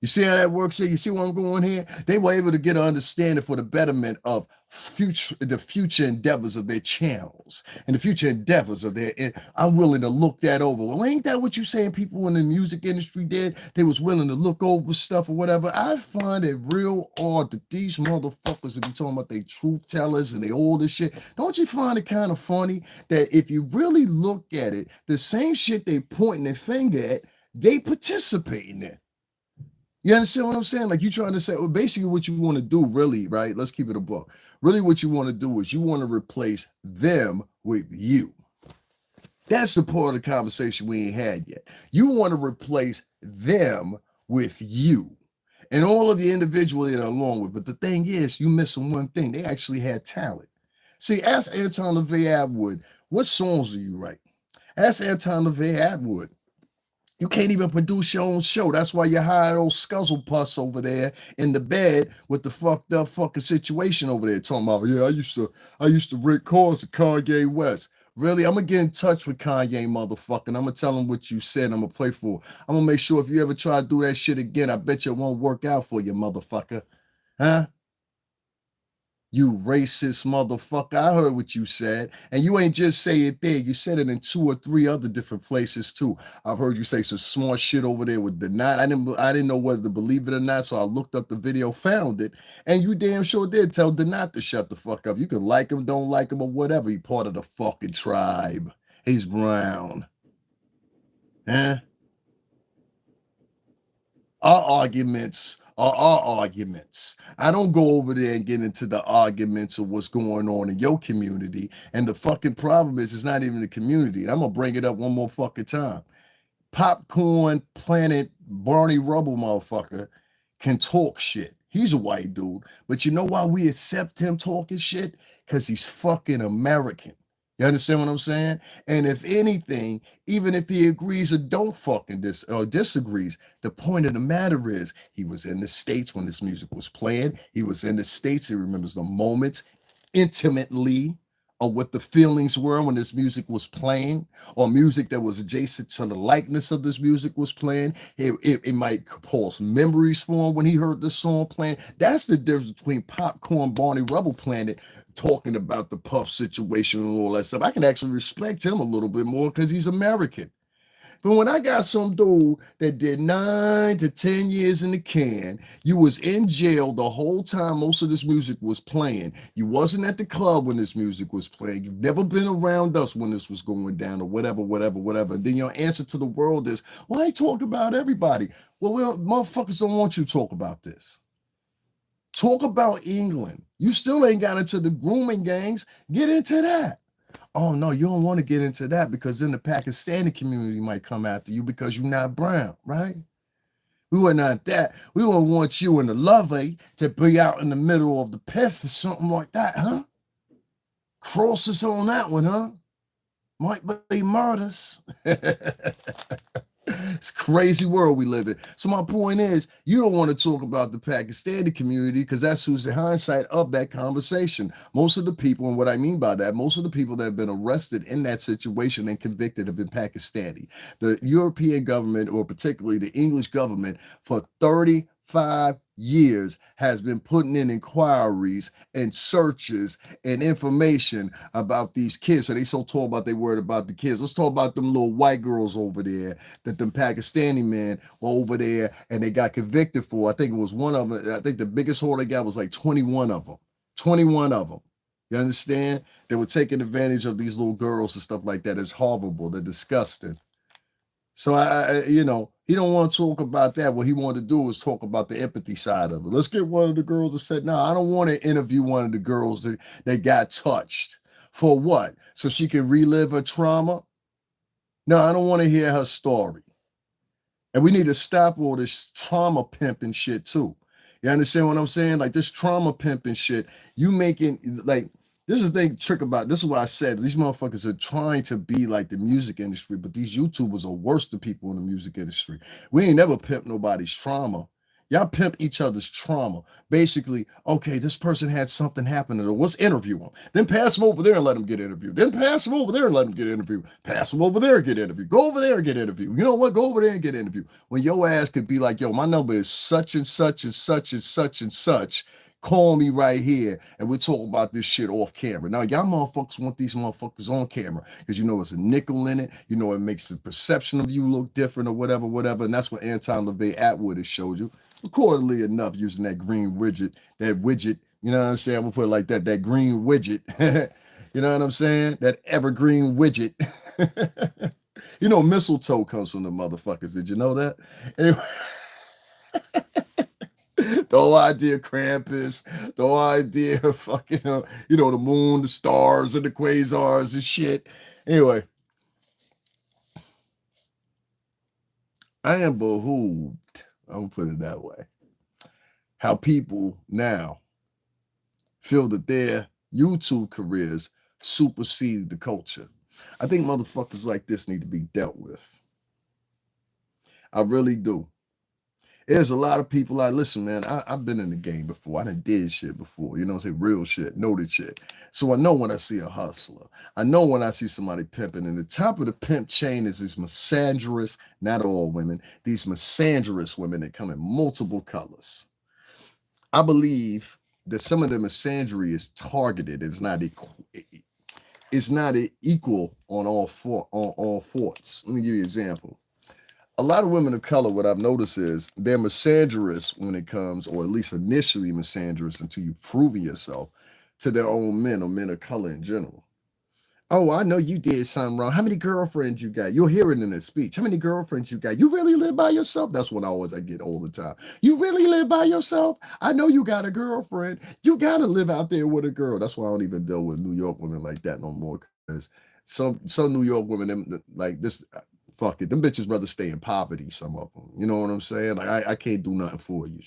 A: You see how that works here? You see where I'm going here? They were able to get an understanding for the betterment of the future endeavors of their channels and the future endeavors of their. I'm willing to look that over. Well, ain't that what you saying people in the music industry did? They was willing to look over stuff or whatever. I find it real odd that these motherfuckers that be talking about they truth tellers and they all this shit. Don't you find it kind of funny that if you really look at it, the same shit they pointing their finger at, they participate in it. You understand what I'm saying? Like you trying to say, well, basically what you want to do really, right? Let's keep it a book. Really what you want to do is you want to replace them with you. That's the part of the conversation we ain't had yet. You want to replace them with you and all of the individual that are along with. But the thing is, you missing one thing. They actually had talent. See, ask Anton Levay Attwood, what songs do you write? Ask Anton Levay Attwood. You can't even produce your own show. That's why you hired old Scuzzlepuss over there in the bed with the fucked up fucking situation over there talking about, yeah, I used to rent cars to Kanye West. Really? I'm gonna get in touch with Kanye, motherfucker, and I'm gonna tell him what you said. I'm gonna play for. I'm gonna make sure if you ever try to do that shit again, I bet you it won't work out for you, motherfucker. Huh? You racist motherfucker. I heard what you said. And you ain't just say it there. You said it in 2 or 3 other different places too. I've heard you say some smart shit over there with the knot. I didn't know whether to believe it or not. So I looked up the video, found it. And you damn sure did tell Denat to shut the fuck up. You can like him, don't like him, or whatever. He part of the fucking tribe. He's brown. Huh? Our arguments are our arguments. I don't go over there and get into the arguments of what's going on in your community. And the fucking problem is, it's not even the community. And I'm going to bring it up one more fucking time. Popcorn Planet Barney Rubble motherfucker can talk shit. He's a white dude. But you know why we accept him talking shit? Because he's fucking American. You understand what I'm saying? And if anything, even if he agrees or don't fucking disagrees, the point of the matter is he was in the States when this music was playing. He was in the States. He remembers the moments intimately of what the feelings were when this music was playing, or music that was adjacent to the likeness of this music was playing. It might cause memories for him when he heard this song playing. That's the difference between Popcorn Barney Rubble Planet talking about the Puff situation and all that stuff. I can actually respect him a little bit more because he's American. But when I got some dude that did 9 to 10 years in the can, you was in jail the whole time most of this music was playing. You wasn't at the club when this music was playing. You've never been around us when this was going down or whatever. And then your answer to the world is, well, I talk about everybody. Well, motherfuckers don't want you to talk about this. Talk about England. You still ain't got into the grooming gangs. Get into that. Oh, no, you don't want to get into that because then the Pakistani community might come after you because you're not brown, right? We were not that. We would want you in the Levay to be out in the middle of the pith or something like that, huh? Crosses on that one, huh? Might be murders. It's a crazy world we live in. So my point is, you don't want to talk about the Pakistani community because that's who's the hindsight of that conversation. Most of the people, and what I mean by that, most of the people that have been arrested in that situation and convicted have been Pakistani. The European government, or particularly the English government, for 35 years has been putting in inquiries and searches and information about these kids. So they so told about they worried about the kids. Let's talk about them little white girls over there that them Pakistani men were over there and they got convicted for. I think it was one of them. I think the biggest haul they got was like 21 of them. 21 of them. You understand? They were taking advantage of these little girls and stuff like that. It's horrible. They're disgusting. So you know, he don't want to talk about that. What he wanted to do was talk about the empathy side of it. Let's get one of the girls that said, "No, I don't want to interview one of the girls that got touched." For what? So she can relive her trauma? No, I don't want to hear her story. And we need to stop all this trauma pimping shit too. You understand what I'm saying? Like this trauma pimping shit, you making like this is the thing trick about this is what I said. These motherfuckers are trying to be like the music industry, but these YouTubers are worse than people in the music industry. We ain't never pimp nobody's trauma. Y'all pimp each other's trauma. Basically, okay, this person had something happen to them. Let's interview them. Then pass them over there and let them get interviewed. Then pass them over there and let them get interviewed. Pass them over there and get interviewed. Go over there and get interviewed. You know what? Go over there and get interviewed. When your ass could be like, yo, my number is such and such and such and such and such. Call me right here and we'll talk about this shit off camera. Now, y'all motherfuckers want these motherfuckers on camera because you know it's a nickel in it. You know it makes the perception of you look different or whatever, whatever. And that's what Anton Levay Attwood has showed you. Accordingly enough, using that green widget, you know what I'm saying? I'm gonna put it like that, that green widget. You know what I'm saying? That evergreen widget. You know, mistletoe comes from the motherfuckers. Did you know that? Anyway. The whole idea of Krampus, the whole idea of fucking, you know, the moon, the stars, and the quasars and shit. Anyway, I am behooved, I'm gonna put it that way, how people now feel that their YouTube careers supersede the culture. I think motherfuckers like this need to be dealt with. I really do. There's a lot of people like, listen, man, I've been in the game before. I done did shit before, you know what I'm saying? Real shit, noted shit. So I know when I see a hustler. I know when I see somebody pimping. And the top of the pimp chain is these misandrist, not all women, these misandrist women that come in multiple colors. I believe that some of the misandry is targeted. It's not equal. It's not equal on all forts. Let me give you an example. A lot of women of color, what I've noticed is they're misandrous when it comes, or at least initially misandrous until you prove yourself to their own men or men of color in general. Oh, I know you did something wrong. How many girlfriends you got? You'll hear it in a speech. How many girlfriends you got? You really live by yourself? That's what I get all the time. You really live by yourself? I know you got a girlfriend. You got to live out there with a girl. That's why I don't even deal with New York women like that no more. Because some New York women, them, like this, fuck it. Them bitches rather stay in poverty, some of them. You know what I'm saying? Like, I can't do nothing for you.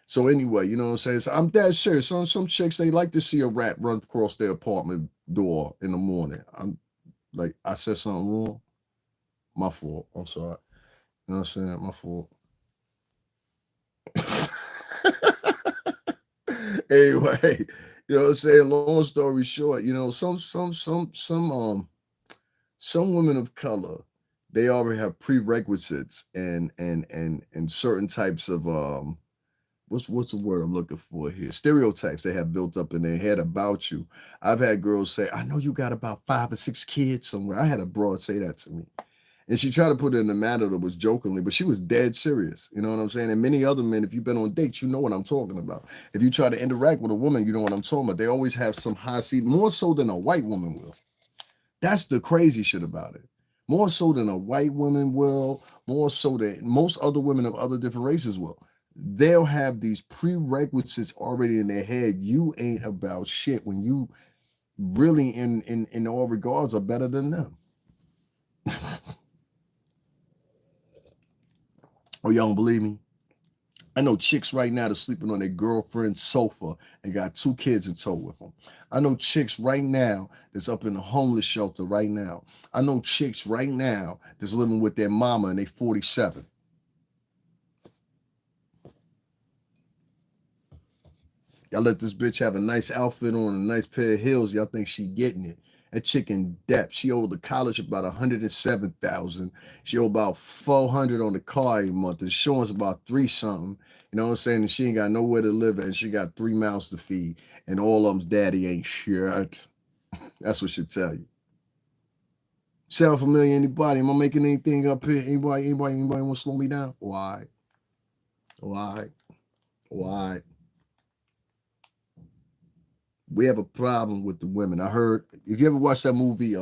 A: So anyway, you know what I'm saying? So I'm dead serious. Some chicks, they like to see a rat run across their apartment door in the morning. I'm like, I said something wrong. My fault. I'm sorry. You know what I'm saying? My fault. Anyway, you know what I'm saying? Long story short, you know, some women of color, they already have prerequisites and certain types of what's the word I'm looking for here? Stereotypes they have built up in their head about you. I've had girls say, I know you got about 5 or 6 kids somewhere. I had a broad say that to me. And she tried to put it in a manner that was jokingly, but she was dead serious. You know what I'm saying? And many other men, if you've been on dates, you know what I'm talking about. If you try to interact with a woman, you know what I'm talking about. They always have some high seat, more so than a white woman will. That's the crazy shit about it. More so than a white woman will, more so than most other women of other different races will. They'll have these prerequisites already in their head. You ain't about shit when you really in all regards are better than them. Oh, y'all don't believe me? I know chicks right now that's sleeping on their girlfriend's sofa and got 2 kids in tow with them. I know chicks right now that's up in a homeless shelter right now. I know chicks right now that's living with their mama and they 47. Y'all let this bitch have a nice outfit on, a nice pair of heels. Y'all think she getting it. That chick in debt. She owed the college about 107,000. She owed about 400 on the car a month. Insurance about 3 something. You know what I'm saying? And she ain't got nowhere to live at. And she got 3 mouths to feed. And all of them's daddy ain't shit. That's what she'll tell you. Sound familiar? Anybody? Am I making anything up here? Anybody want to slow me down? Why? We have a problem with the women. I heard, if you ever watched that movie,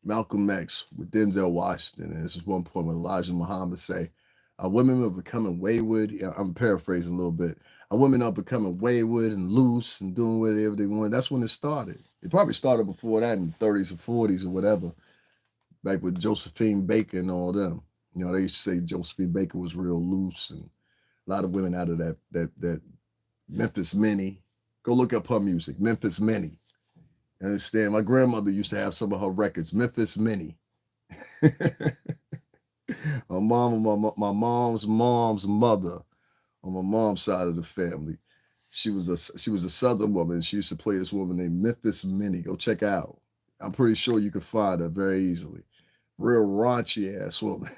A: Malcolm X with Denzel Washington. And this is one point when Elijah Muhammad say, women are becoming wayward. Yeah, I'm paraphrasing a little bit. Women are becoming wayward and loose and doing whatever they want. That's when it started. It probably started before that in the 30s or 40s or whatever, back with Josephine Baker and all them. You know, they used to say Josephine Baker was real loose, and a lot of women out of that Memphis Minnie. Go look up her music, Memphis Minnie. You understand? My grandmother used to have some of her records, Memphis Minnie. My mom, my mom's mother, on my mom's side of the family, she was a Southern woman. She used to play this woman named Memphis Minnie. Go check out. I'm pretty sure you can find her very easily. Real raunchy ass woman.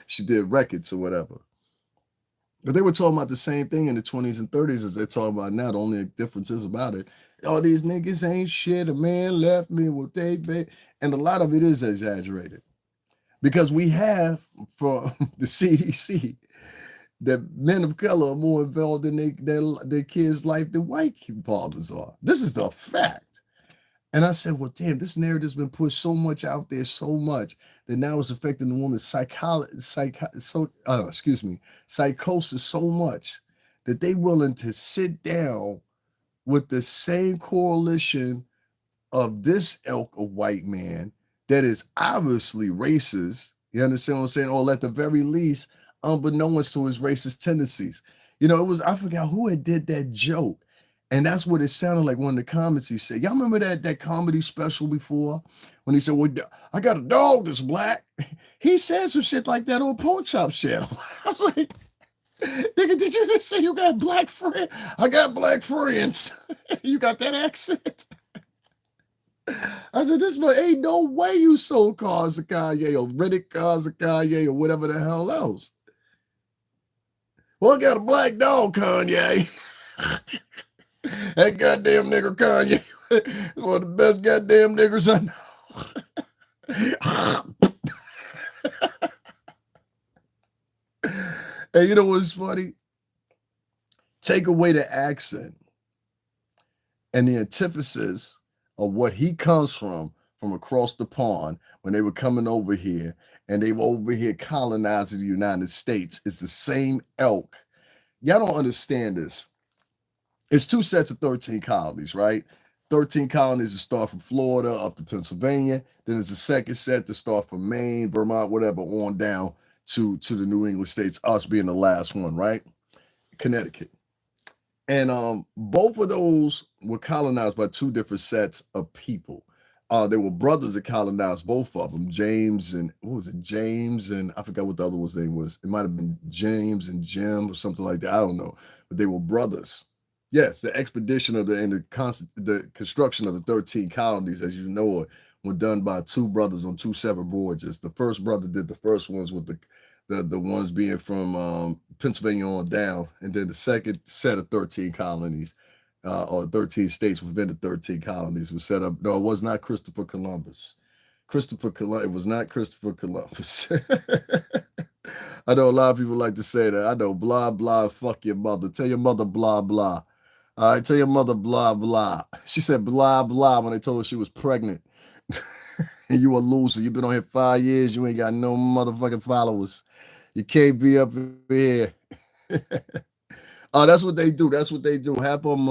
A: She did records or whatever. But they were talking about the same thing in the 20s and 30s as they're talking about now. The only difference is about it. All these niggas ain't shit. A man left me with they baby. And a lot of it is exaggerated. Because we have from the CDC that men of color are more involved in their kids' life than white fathers are. This is the fact. And I said, well, damn, this narrative's been pushed so much out there, so much that now it's affecting the woman's psychosis so much that they willing to sit down with the same coalition of this ilk of white man that is obviously racist. You understand what I'm saying? Or at the very least, unbeknownst to his racist tendencies. You know, I forgot who had did that joke. And that's what it sounded like one of the comments he said. Y'all remember that comedy special before? When he said, well, I got a dog that's black. He said some shit like that on Pork Chop channel. I was like, nigga, did you just say you got black friends? I got black friends. You got that accent? I said, this man, ain't no way you sold cars to Kanye or rented cars to Kanye or whatever the hell else. Well, I got a black dog, Kanye. That goddamn nigger Kanye is one of the best goddamn niggers I know. And you know what's funny? Take away the accent and the antithesis of what he comes from across the pond when they were coming over here and they were over here colonizing the United States. It's the same elk. Y'all don't understand this. It's two sets of 13 colonies, right? 13 colonies that start from Florida up to Pennsylvania. Then there's a second set that start from Maine, Vermont, whatever, on down to the New England states, us being the last one, right? Connecticut. And both of those were colonized by two different sets of people. They were brothers that colonized both of them, James and, what was it, James and, I forgot what the other one's name was. It might have been James and Jim or something like that. I don't know. But they were brothers. Yes, the expedition of the construction of the 13 colonies, as you know, were done by two brothers on two separate voyages. The first brother did the first ones with the ones being from Pennsylvania on down, and then the second set of 13 colonies or 13 states within the 13 colonies was set up. No, it was not Christopher Columbus. It was not Christopher Columbus. I know a lot of people like to say that. I know, blah, blah, fuck your mother. Tell your mother, blah, blah. All right, tell your mother, blah, blah. She said, blah, blah, when they told her she was pregnant. And you a loser. You've been on here 5 years. You ain't got no motherfucking followers. You can't be up here. Oh, that's what they do. That's what they do. Half of them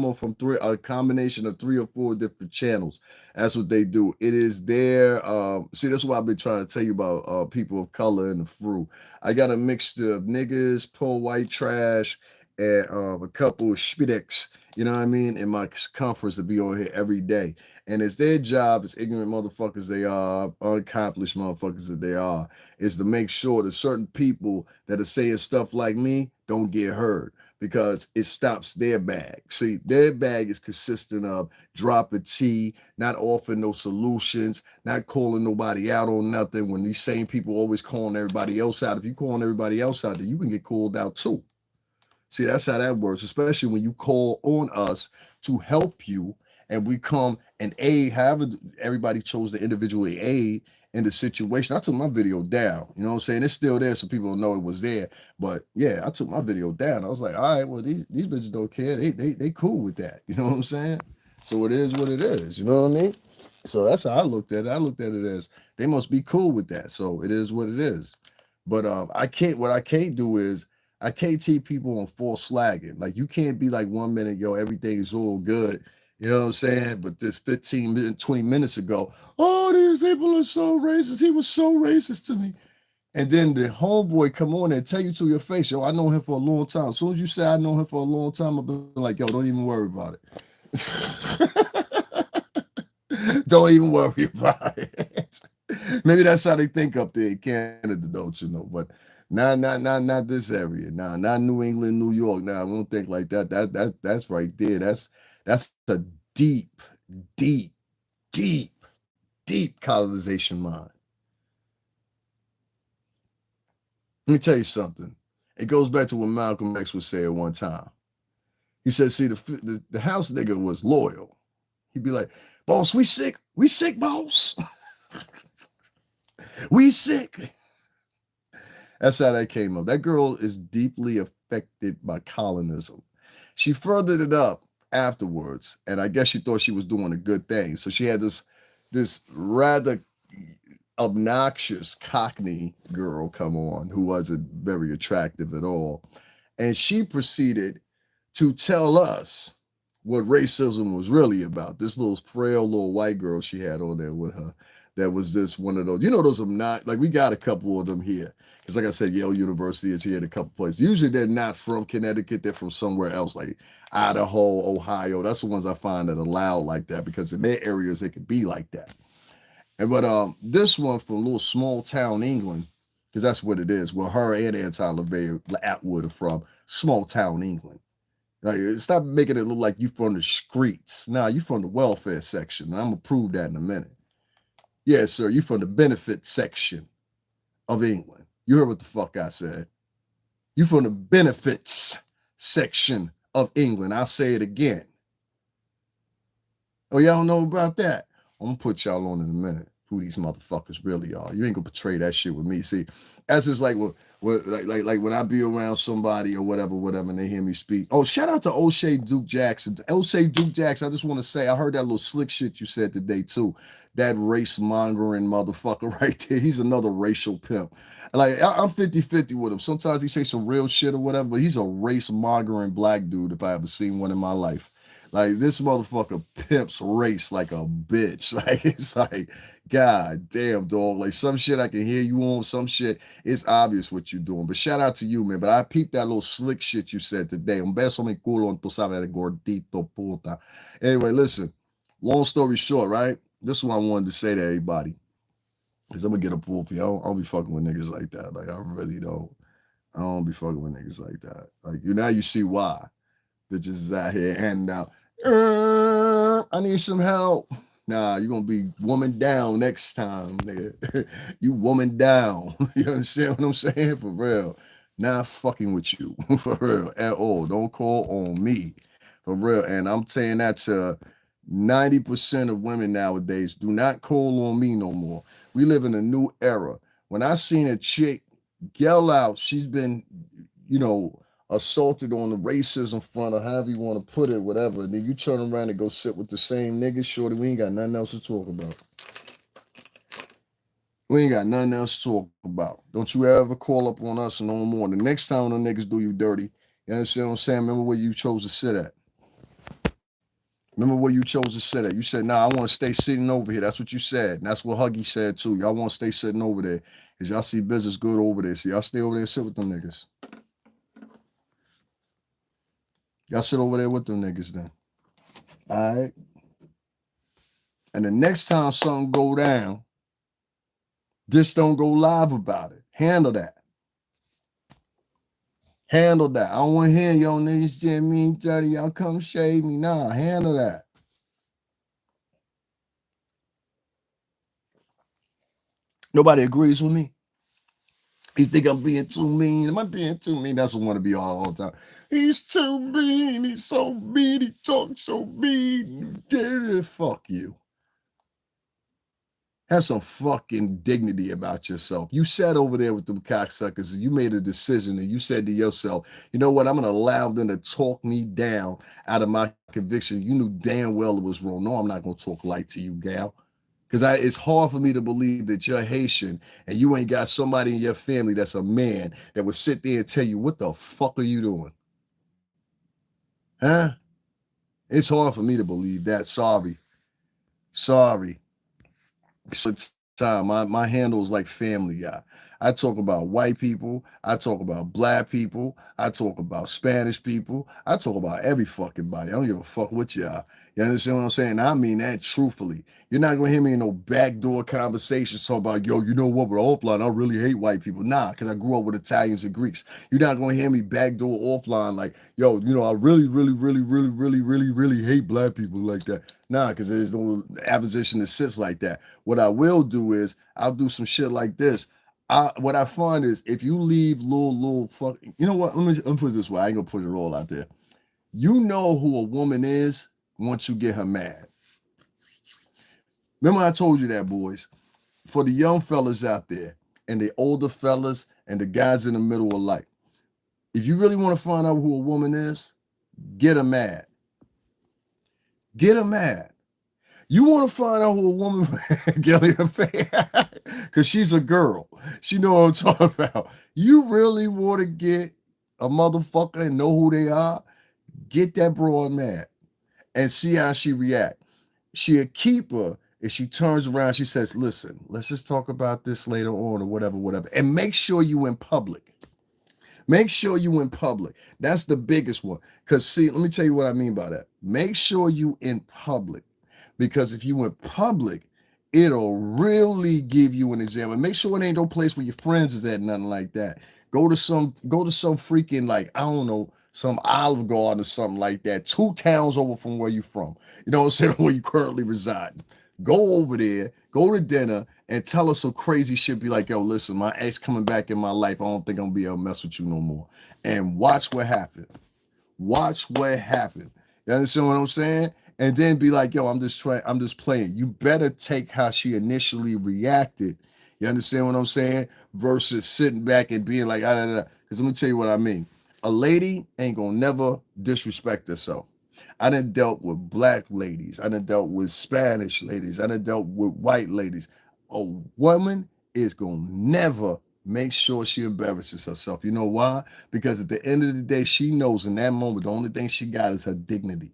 A: are from a combination of 3 or 4 different channels. That's what they do. It is their see, that's why I've been trying to tell you about people of color in the fruit. I got a mixture of niggas, poor white trash, and a couple of spideks, you know what I mean, in my conference to be on here every day. And it's their job, as ignorant motherfuckers they are, unaccomplished motherfuckers that they are, is to make sure that certain people that are saying stuff like me don't get heard, because it stops their bag. See, their bag is consistent of dropping tea, not offering no solutions, not calling nobody out on nothing. When these same people always calling everybody else out, if you calling everybody else out, then you can get called out too. See, that's how that works, especially when you call on us to help you and we come and aid, however everybody chose to individually aid in the situation. I took my video down, you know what I'm saying? It's still there so people don't know it was there. But yeah, I took my video down. I was like, all right, well, these bitches don't care. They cool with that. You know what I'm saying? So it is what it is. You know what I mean? So that's how I looked at it. I looked at it as they must be cool with that. So it is what it is. But I can't. What I can't do is I can't take people on false flagging. Like you can't be like 1 minute, yo, everything is all good. You know what I'm saying? But this 15 minutes, 20 minutes ago, oh, these people are so racist. He was so racist to me. And then the homeboy come on and tell you to your face, yo, I know him for a long time. As soon as you say I know him for a long time, I'll be like, yo, don't even worry about it. Don't even worry about it. Maybe that's how they think up there in Canada, don't you know? But not this area. Nah, not New England, New York. Nah, we don't think like that. That's right there. That's a deep, deep, deep, deep colonization mind. Let me tell you something. It goes back to what Malcolm X would say at one time. He said, see, the house nigga was loyal. He'd be like, boss, we sick, boss. We sick. That's how that came up. That girl is deeply affected by colonism. She furthered it up afterwards, and I guess she thought she was doing a good thing. So she had this rather obnoxious Cockney girl come on who wasn't very attractive at all. And she proceeded to tell us what racism was really about. This little frail little white girl she had on there with her that was just one of those, those are not, like we got a couple of them here. Because like I said, Yale University is here in a couple places. Usually they're not from Connecticut, they're from somewhere else, like Idaho, Ohio. That's the ones I find that are loud like that because in their areas they could be like that. But this one from little small town England, because that's what it is. Well, her and Anton Levay Attwood are from small town England. Like, stop making it look like you from the streets. Nah, you from the welfare section. I'm gonna prove that in a minute. Yes, sir. You from the benefit section of England. You heard what the fuck I said. You from the benefits section of England. I'll say it again. Oh, y'all don't know about that? I'm gonna put y'all on in a minute who these motherfuckers really are. You ain't gonna portray that shit with me. See, that's just like like when I be around somebody or whatever, and they hear me speak. Oh, shout out to O'Shea Duke Jackson. O'Shea Duke Jackson, I just want to say, I heard that little slick shit you said today too. That race mongering motherfucker right there. He's another racial pimp. Like I'm 50-50 with him. Sometimes he say some real shit or whatever, but he's a race mongering black dude if I ever seen one in my life. Like this motherfucker pimps race like a bitch. Like it's like, God damn, dog. Like some shit I can hear you on, some shit, it's obvious what you're doing. But shout out to you, man. But I peeped that little slick shit you said today. Un beso mi culo, tú sabes, gordito puta. Anyway, listen, long story short, right? This is what I wanted to say to everybody. Because I'm gonna get a pool for you. I don't be fucking with niggas like that. Like I really don't. I don't be fucking with niggas like that. Like now you see why. Bitches is out here handing out. I need some help. Nah, you're gonna be woman down next time, nigga. You woman down. You understand what I'm saying? For real. Not fucking with you. For real. At all. Don't call on me. For real. And I'm saying that to 90% of women nowadays. Do not call on me no more. We live in a new era. When I seen a chick yell out, she's been, assaulted on the racism front or however you want to put it, whatever. And then you turn around and go sit with the same niggas, shorty. We ain't got nothing else to talk about. We ain't got nothing else to talk about. Don't you ever call up on us no more. The next time the niggas do you dirty, you understand what I'm saying? Remember where you chose to sit at. Remember where you chose to sit at. You said, nah, I want to stay sitting over here. That's what you said. And that's what Huggy said too. Y'all want to stay sitting over there because y'all see business good over there. So y'all stay over there and sit with them niggas. Y'all sit over there with them niggas then. All right. And the next time something go down, just don't go live about it. Handle that. Handle that. I don't want to hear yo niggas just mean dirty. Y'all come shade me. Nah, handle that. Nobody agrees with me. You think I'm being too mean? Am I being too mean? That's what I want to be all the time. He's too mean. He's so mean. He talks so mean. Fuck you. Have some fucking dignity about yourself. You sat over there with them cocksuckers and you made a decision and you said to yourself, you know what? I'm going to allow them to talk me down out of my conviction. You knew damn well it was wrong. No, I'm not going to talk light to you, gal. Because it's hard for me to believe that you're Haitian and you ain't got somebody in your family that's a man that would sit there and tell you, what the fuck are you doing? Huh? It's hard for me to believe that. Sorry. So time. My handle is like Family Guy. I talk about white people. I talk about black people. I talk about Spanish people. I talk about every fucking body. I don't give a fuck what you are. You understand what I'm saying? I mean that truthfully. You're not gonna hear me in no backdoor conversations talking about, yo, you know what, but offline, I really hate white people. Nah, because I grew up with Italians and Greeks. You're not gonna hear me backdoor offline like, yo, you know, I really hate black people like that. Nah, because there's no opposition that sits like that. What I will do is I'll do some shit like this. What I find is if you leave little fuck, you know what? Let me put it this way. I ain't gonna put it all out there. You know who a woman is once you get her mad. Remember I told you that, boys. For the young fellas out there and the older fellas and the guys in the middle of life, if you really want to find out who a woman is, get her mad. Get her mad. You want to find out who a woman get her face because she's a girl. She know what I'm talking about. You really want to get a motherfucker and know who they are? Get that broad mad and see how she react. She a keeper if she turns around, she says, listen, let's just talk about this later on or whatever. And make sure you in public. Make sure you in public. That's the biggest one. Because see, let me tell you what I mean by that. Make sure you in public. Because if you in public, it'll really give you an example. Make sure it ain't no place where your friends is at, nothing like that. Go to some freaking, like, I don't know, some Olive Garden or something like that, 2 towns over from where you from. You know what I'm saying? Where you currently reside. Go over there, go to dinner, and tell us some crazy shit. Be like, yo, listen, my ex coming back in my life. I don't think I'm gonna be able to mess with you no more. And watch what happened. Watch what happened. You understand what I'm saying? And then be like, yo, I'm just playing. You better take how she initially reacted. You understand what I'm saying? Versus sitting back and being like, Because let me tell you what I mean. A lady ain't gonna never disrespect herself. I done dealt with black ladies. I done dealt with Spanish ladies. I done dealt with white ladies. A woman is gonna never make sure she embarrasses herself. You know why? Because at the end of the day, she knows in that moment, the only thing she got is her dignity.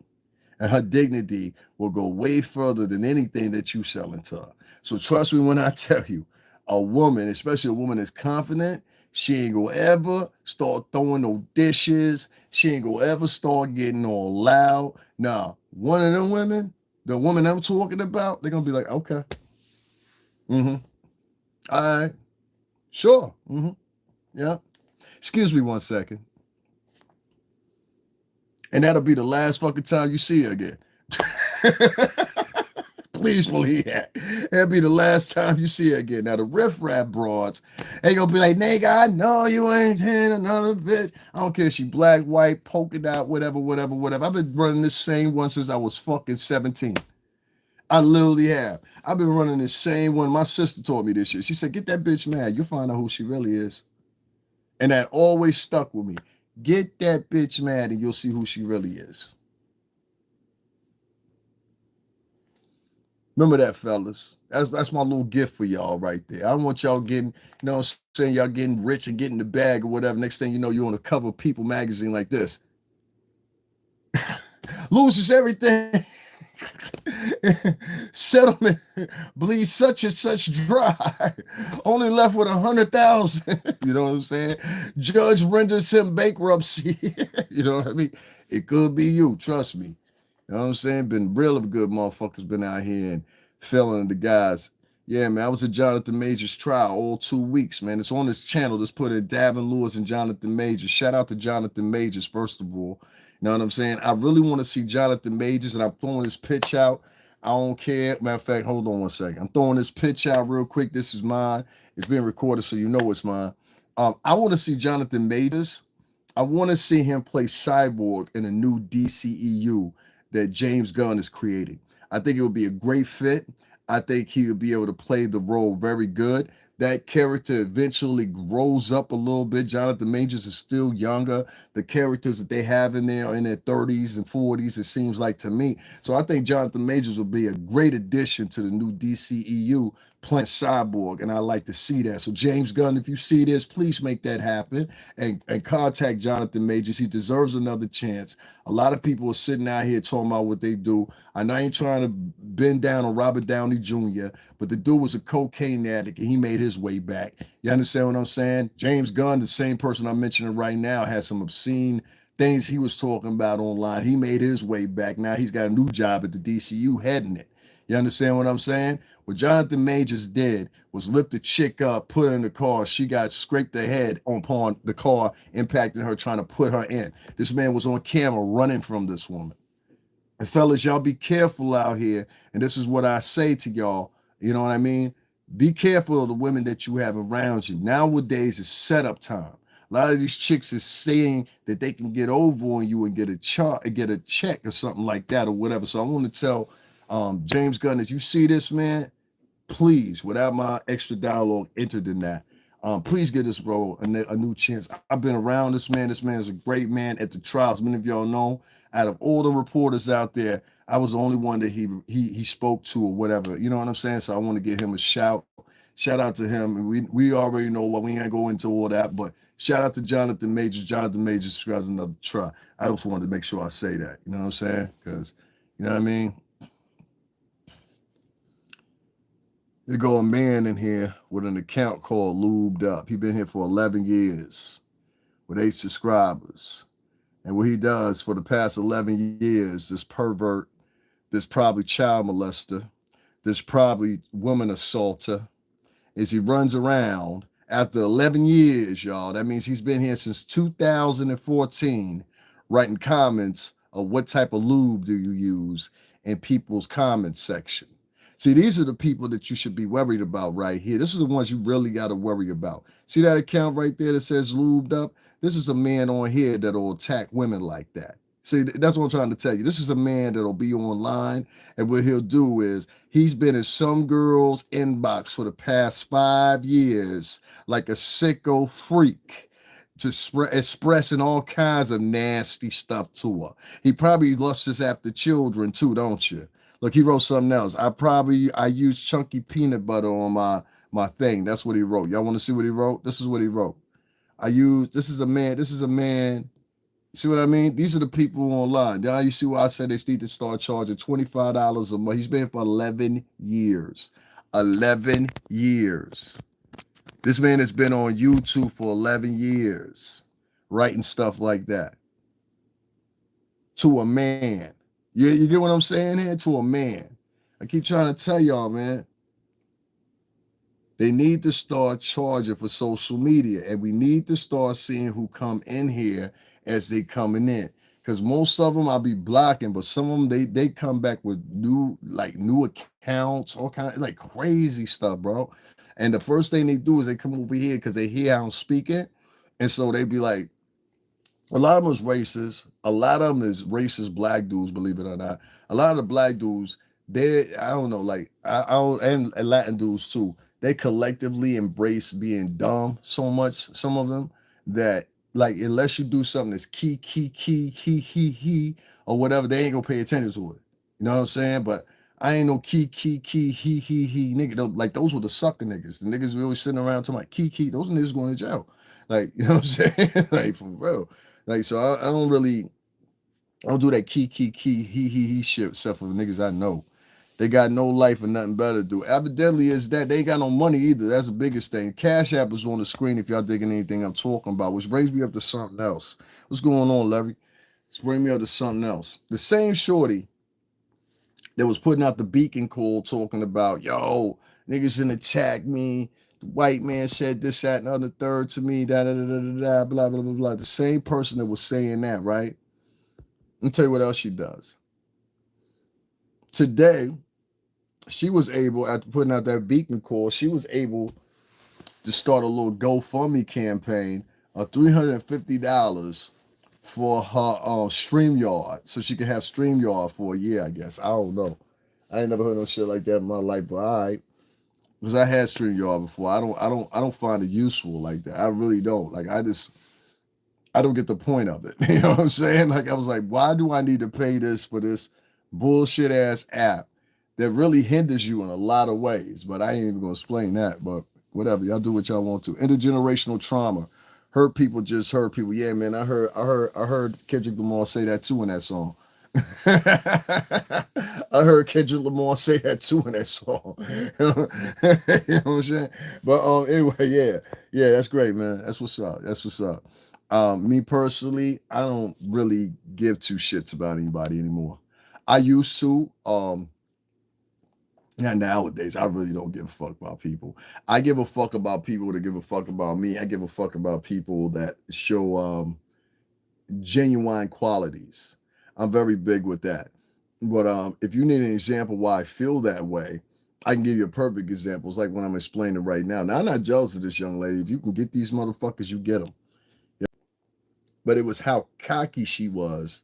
A: And her dignity will go way further than anything that you selling to her. So trust me when I tell you, a woman, especially a woman that's confident, she ain't gonna ever start throwing no dishes. She ain't gonna ever start getting all loud. Now, one of them women, the woman I'm talking about, they're gonna be like, okay. All right. Sure. Yeah. Excuse me 1 second. And that'll be the last fucking time you see her again. Please believe that. That'll be the last time you see her again. Now, the riff-raff broads ain't gonna be like, nigga, I know you ain't hitting another bitch. I don't care if she black, white, polka dot, whatever. I've been running this same one since I was fucking 17. I literally have. I've been running this same one. My sister taught me this shit. She said, get that bitch mad. You'll find out who she really is. And that always stuck with me. Get that bitch mad and you'll see who she really is. Remember that, fellas. That's my little gift for y'all right there. I don't want y'all getting, you know what I'm saying, y'all getting rich and getting the bag or whatever. Next thing you know, you're on the cover of People magazine like this. Loses everything. Settlement bleeds such and such dry. Only left with 100,000. You know what I'm saying? Judge renders him bankruptcy. You know what I mean? It could be you. Trust me. You know what I'm saying? Been real of good motherfuckers been out here and felling the guys. Yeah, man. I was at Jonathan Major's trial all 2 weeks, man. It's on his channel. Just put in Davin Lewis and Jonathan Majors. Shout out to Jonathan Majors, first of all. You know what I'm saying? I really want to see Jonathan Majors, and I'm throwing this pitch out. I don't care. Matter of fact, hold on 1 second. I'm throwing this pitch out real quick. This is mine. It's being recorded, so you know it's mine. I want to see Jonathan Majors. I want to see him play Cyborg in a new DCEU that James Gunn is creating. I think it would be a great fit. I think he would be able to play the role very good. That character eventually grows up a little bit. Jonathan Majors is still younger. The characters that they have in there are in their 30s and 40s, it seems like to me. So I think Jonathan Majors will be a great addition to the new DCEU playing Cyborg, and I like to see that. So James Gunn, if you see this, please make that happen and contact Jonathan Majors. He deserves another chance. A lot of people are sitting out here talking about what they do. I know I ain't trying to bend down on Robert Downey Jr., but the dude was a cocaine addict and he made his way back. You understand what I'm saying? James Gunn, the same person I'm mentioning right now, has some obscene things he was talking about online. He made his way back. Now he's got a new job at the DCU heading it. You understand what I'm saying? What Jonathan Majors did was lift the chick up, put her in the car. She got scraped her head upon the car, impacting her, trying to put her in. This man was on camera running from this woman. And fellas, y'all be careful out here. And this is what I say to y'all. You know what I mean? Be careful of the women that you have around you. Nowadays, it's setup time. A lot of these chicks is saying that they can get over on you and get a check or something like that or whatever. So I want to tell James Gunn, if you see this, man, please, without my extra dialogue entered in that, please give this bro a new chance. I've been around this man. This man is a great man at the trials. Many of y'all know, out of all the reporters out there, I was the only one that he spoke to or whatever. You know what I'm saying? So I want to give him a shout. Shout out to him. We already know what we ain't gonna go into all that, but shout out to Jonathan Majors. Jonathan Majors subscribes another try. I just wanted to make sure I say that. You know what I'm saying? Because you know what I mean. There go a man in here with an account called Lubed Up. He's been here for 11 years with 8 subscribers. And what he does for the past 11 years, this pervert, this probably child molester, this probably woman assaulter, is he runs around after 11 years, y'all. That means he's been here since 2014, writing comments of what type of lube do you use in people's comment section. See, these are the people that you should be worried about right here. This is the ones you really got to worry about. See that account right there that says lubed up? This is a man on here that'll attack women like that. See, that's what I'm trying to tell you. This is a man that'll be online, and what he'll do is he's been in some girl's inbox for the past 5 years like a sicko freak, just expressing all kinds of nasty stuff to her. He probably lusts after children too, don't you? Look, he wrote something else. I use chunky peanut butter on my thing. That's what he wrote. Y'all want to see what he wrote? This is what he wrote. This is a man. See what I mean? These are the people online. Now you see why I said they need to start charging $25 a month. He's been for 11 years. 11 years. This man has been on YouTube for 11 years, writing stuff like that. To a man. You get what I'm saying here? To a man. I keep trying to tell y'all, man. They need to start charging for social media, and we need to start seeing who come in here as they coming in. Because most of them I'll be blocking, but some of them they come back with new accounts, all kind of like crazy stuff, bro. And the first thing they do is they come over here because they hear how I'm speaking, and so they be like, a lot of them is racist. A lot of them is racist black dudes, believe it or not. A lot of the black dudes, I don't know, like I don't, and Latin dudes too. They collectively embrace being dumb so much, some of them, that like unless you do something that's he, or whatever, they ain't gonna pay attention to it. You know what I'm saying? But I ain't no he nigga. Like those were the sucker niggas. The niggas really sitting around talking about key. Those niggas going to jail. Like, you know what I'm saying? Like for real. Like, so I don't do that he shit except for niggas I know. They got no life and nothing better to do. Evidently is that they ain't got no money either. That's the biggest thing. Cash App is on the screen if y'all digging anything I'm talking about, which brings me up to something else. What's going on, Levy? Let's bring me up to something else. The same shorty that was putting out the beacon call talking about, yo, niggas didn't attack me. The white man said this, that, and other third to me, blah, blah, blah, blah. The same person that was saying that, right? Let me tell you what else she does. Today, she was able, after putting out that beacon call, she was able to start a little GoFundMe campaign of $350 for her StreamYard, so she could have StreamYard for a year, I guess. I don't know. I ain't never heard no shit like that in my life, but all right. Because I had StreamYard before. I don't find it useful like that. I really don't. Like I don't get the point of it. You know what I'm saying? Like I was like, why do I need to pay this for this bullshit ass app that really hinders you in a lot of ways? But I ain't even gonna explain that. But whatever, y'all do what y'all want to. Intergenerational trauma. Hurt people just hurt people. Yeah, man. I heard Kendrick Lamar say that too in that song. I heard Kendrick Lamar say that too in that song. You know what I'm saying? But anyway, yeah, that's great, man. That's what's up. That's what's up. Me personally, I don't really give two shits about anybody anymore. I used to. Not nowadays. I really don't give a fuck about people. I give a fuck about people that give a fuck about me. I give a fuck about people that show genuine qualities. I'm very big with that. But if you need an example why I feel that way, I can give you a perfect example. It's like when I'm explaining right now. Now I'm not jealous of this young lady. If you can get these motherfuckers, you get them. But it was how cocky she was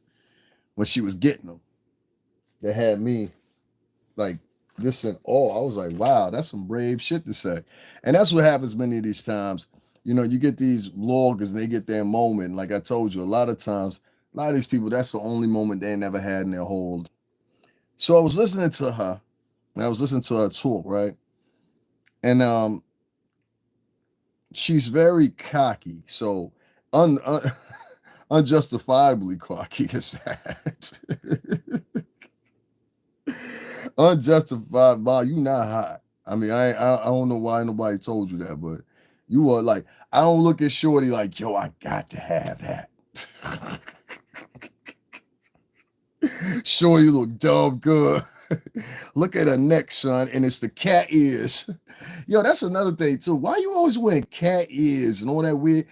A: when she was getting them that had me like this and all. I was like, wow, that's some brave shit to say. And that's what happens many of these times. You know, you get these vloggers and they get their moment. Like I told you, a lot of times, a lot of these people, that's the only moment they never had in their whole. So I was listening to her, and I was listening to her talk, right? And she's very cocky. So unjustifiably cocky is that. Unjustified, Bob. You not hot. I mean, I don't know why nobody told you that, but you are like, I don't look at Shorty like, yo, I got to have that. Shorty look dumb good. Look at her neck, son, and it's the cat ears. Yo, that's another thing too. Why you always wearing cat ears and all that weird?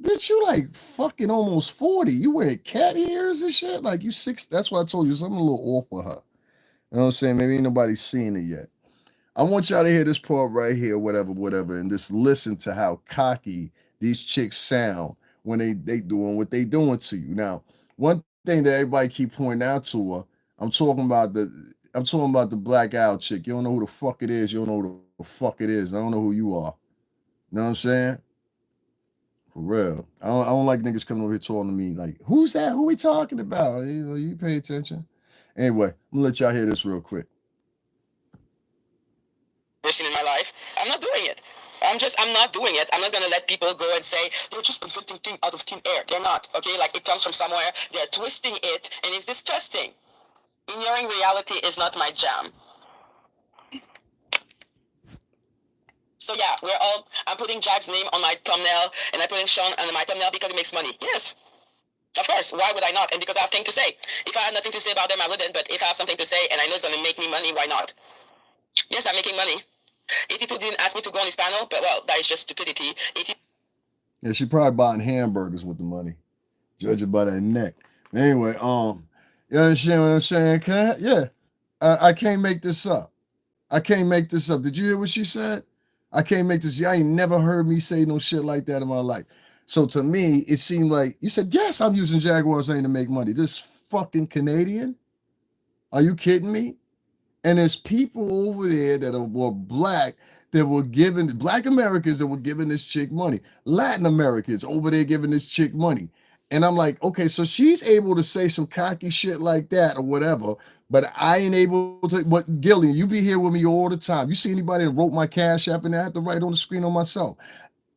A: Bitch, you like fucking almost 40. You wearing cat ears and shit? Like you six. That's why I told you something a little off with her. You know what I'm saying? Maybe ain't nobody seen it yet. I want y'all to hear this part right here, whatever, and just listen to how cocky these chicks sound when they doing what they doing to you. Now, one thing that everybody keep pointing out to her, I'm talking about the blackout chick. You don't know who the fuck it is. You don't know who the fuck it is. I don't know who you are. You know what I'm saying? For real. I don't like niggas coming over here talking to me like, who's that? Who we talking about? You know, you pay attention. Anyway, I'm gonna let y'all hear this real quick.
B: Person in my life, I'm not doing it. I'm not doing it. I'm not gonna let people go and say they're just inventing things out of thin air. They're not, okay? Like it comes from somewhere. They're twisting it, and it's disgusting. Ignoring reality is not my jam. So yeah, I'm putting Jack's name on my thumbnail, and I'm putting Sean on my thumbnail because it makes money. Yes. Of course, why would I not? And because I have things to say. If I had nothing to say about them, I wouldn't. But if I have something to say and I know it's going to make me money, why not? Yes, I'm making money. 82 didn't ask me to go on his panel, but well, that is just stupidity.
A: Yeah, she probably buying hamburgers with the money. Judging by that neck. Anyway, you understand what I'm saying? Yeah, I can't make this up. I can't make this up. Did you hear what she said? I can't make this. Y'all ain't never heard me say no shit like that in my life. So to me, it seemed like you said, yes, I'm using Jaguar's name to make money. This fucking Canadian? Are you kidding me? And there's people over there were black that were giving black Americans that were giving this chick money. Latin Americans over there giving this chick money. And I'm like, okay, so she's able to say some cocky shit like that or whatever, but I ain't able to. But Gillian, you be here with me all the time. You see anybody that wrote my cash app and I have to write on the screen on myself.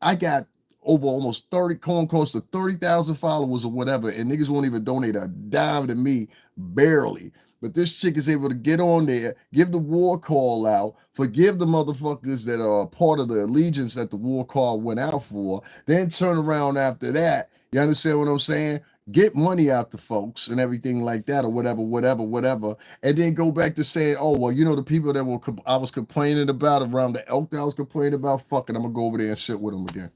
A: I got over almost 30, close to 30,000 followers or whatever, and niggas won't even donate a dime to me, barely. But this chick is able to get on there, give the war call out, forgive the motherfuckers that are part of the allegiance that the war call went out for, then turn around after that. You understand what I'm saying? Get money out to folks and everything like that, or whatever, and then go back to saying, "Oh well, you know the people that I was complaining about around the elk that I was complaining about. Fucking, I'm gonna go over there and sit with them again."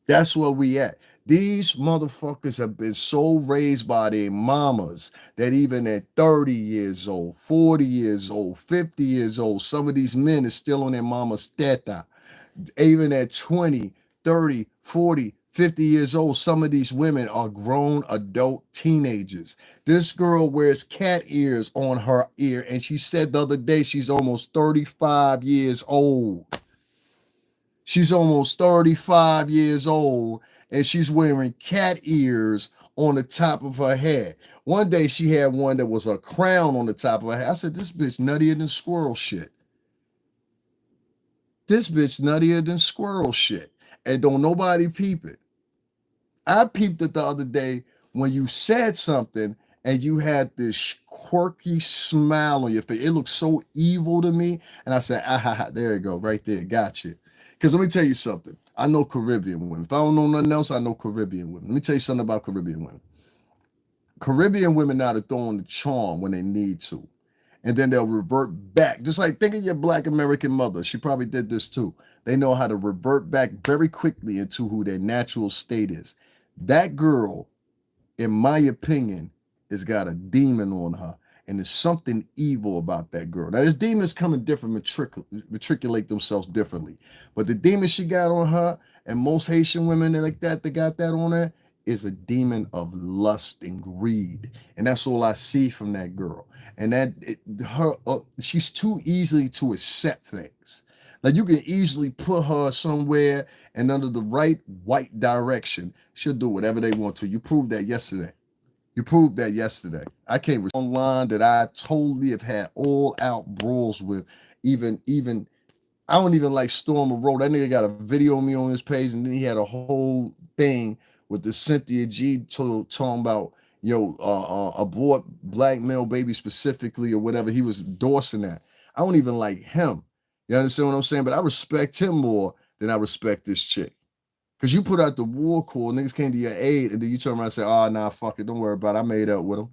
A: That's where we at. These motherfuckers have been so raised by their mamas that even at 30 years old, 40 years old, 50 years old, some of these men is still on their mama's teta. Even at 20, 30, 40, 50 years old. Some of these women are grown adult teenagers. This girl wears cat ears on her ear, and she said the other day she's almost 35 years old. She's almost 35 years old, and she's wearing cat ears on the top of her head. One day she had one that was a crown on the top of her head. I said, this bitch nuttier than squirrel shit. This bitch nuttier than squirrel shit. And don't nobody peep it. I peeped it the other day when you said something and you had this quirky smile on your face. It looked so evil to me. And I said, there you go, right there. Got you. Because let me tell you something. I know Caribbean women. If I don't know nothing else, I know Caribbean women. Let me tell you something about Caribbean women. Caribbean women now to throw on the charm when they need to. And then they'll revert back. Just like think of your Black American mother. She probably did this too. They know how to revert back very quickly into who their natural state is. That girl, in my opinion, has got a demon on her. And there's something evil about that girl. Now, there's demons come in different, matriculate themselves differently. But the demon she got on her, and most Haitian women like that got that on her, is a demon of lust and greed. And that's all I see from that girl. And she's too easily to accept things. Like you can easily put her somewhere and under the right white direction, she'll do whatever they want to. You proved that yesterday. You proved that yesterday. I came online that I totally have had all out brawls with. Even I don't even like Storm of Road. That nigga got a video of me on his page, and then he had a whole thing with the Cynthia G talking about abort black male baby specifically or whatever. He was endorsing that. I don't even like him. You understand what I'm saying? But I respect him more than I respect this chick. Because you put out the war call, niggas came to your aid, and then you turn around and say, oh, nah, fuck it, don't worry about it. I made up with him.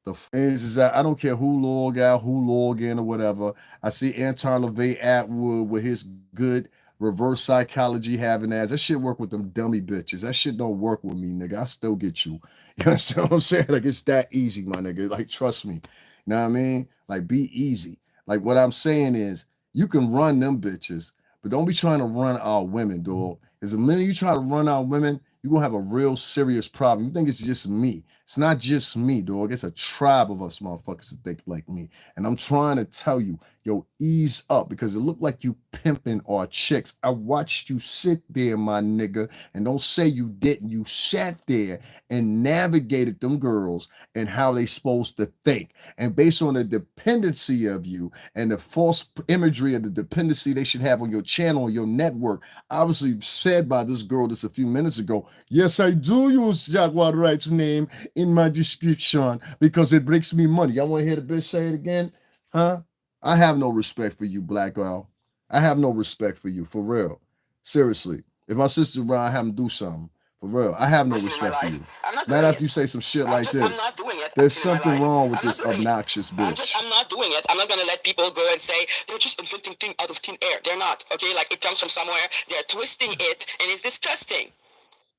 A: The is that I don't care who log out, who log in, or whatever. I see Anton Levay Attwood with his good reverse psychology having ass. That shit work with them dummy bitches. That shit don't work with me, nigga. I still get you. You understand what I'm saying? Like, it's that easy, my nigga. Like, trust me. You know what I mean? Like, be easy. Like, what I'm saying is, you can run them bitches, but don't be trying to run our women, dog. Because the minute you try to run our women, you're going to have a real serious problem. You think it's just me. It's not just me, dog. It's a tribe of us motherfuckers that think like me. And I'm trying to tell you, yo, ease up because it looked like you pimping our chicks. I watched you sit there, my nigga, and don't say you didn't. You sat there and navigated them girls and how they supposed to think. And based on the dependency of you and the false imagery of the dependency they should have on your channel, your network, obviously said by this girl just a few minutes ago, yes, I do use Jaguar Wright's name in my description because it brings me money. Y'all want to hear the bitch say it again? Huh? I have no respect for you, black girl. I have no respect for you, for real. Seriously. If my sister's around, I have them do something. For real. I have no respect for you. Not after you say some shit like this.
B: I'm not doing it.
A: There's something wrong with this obnoxious bitch.
B: I'm not doing it. I'm not going to let people go and say they're just inventing things out of thin air. They're not. Okay? Like it comes from somewhere. They're twisting it and it's disgusting.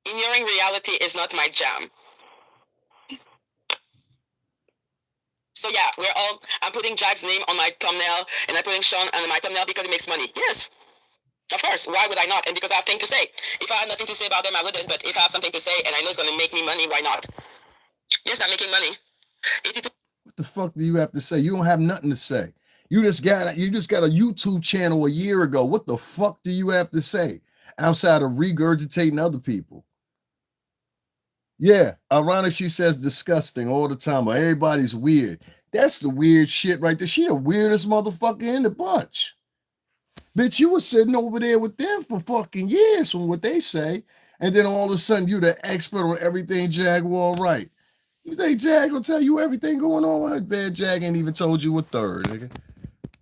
B: Ignoring reality is not my jam. So yeah, I'm putting Jack's name on my thumbnail and I'm putting Sean on my thumbnail because it makes money. Yes. Of course. Why would I not? And because I have things to say. If I had nothing to say about them, I wouldn't. But if I have something to say and I know it's going to make me money, why not? Yes, I'm making money.
A: What the fuck do you have to say? You don't have nothing to say. You just got a YouTube channel a year ago. What the fuck do you have to say outside of regurgitating other people? Yeah, ironic she says disgusting all the time. Or everybody's weird. That's the weird shit right there. She the weirdest motherfucker in the bunch. Bitch, you was sitting over there with them for fucking years from what they say. And then all of a sudden you the expert on everything Jaguar right. You think Jag will tell you everything going on? Her bad Jag ain't even told you a third, nigga.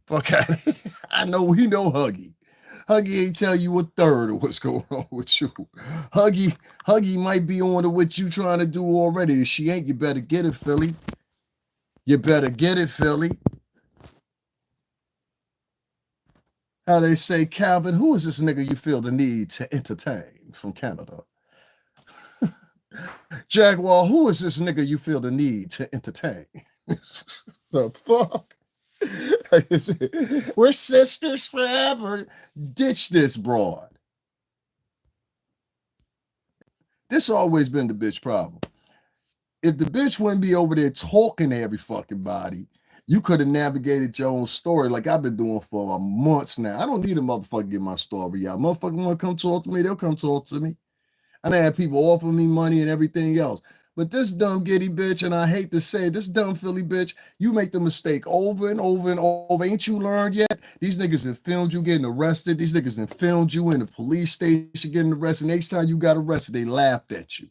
A: Fuck out of here. I know we know Huggy. Huggy ain't tell you a third of what's going on with you. Huggy might be on to what you trying to do already. If she ain't, you better get it, Philly. You better get it, Philly. How they say, Calvin, who is this nigga you feel the need to entertain from Canada? Jaguar, who is this nigga you feel the need to entertain? The fuck? We're sisters forever. Ditch this broad. This always been the bitch problem. If the bitch wouldn't be over there talking to every fucking body, you could have navigated your own story like I've been doing for months now. I don't need a motherfucker get my story out. Motherfucker want to come talk to me, they'll come talk to me. I done had people offer me money and everything else. But this dumb giddy bitch, and I hate to say it, this dumb Philly bitch, you make the mistake over and over and over. Ain't you learned yet? These niggas have filmed you getting arrested. These niggas have filmed you in the police station getting arrested. Next time you got arrested, they laughed at you.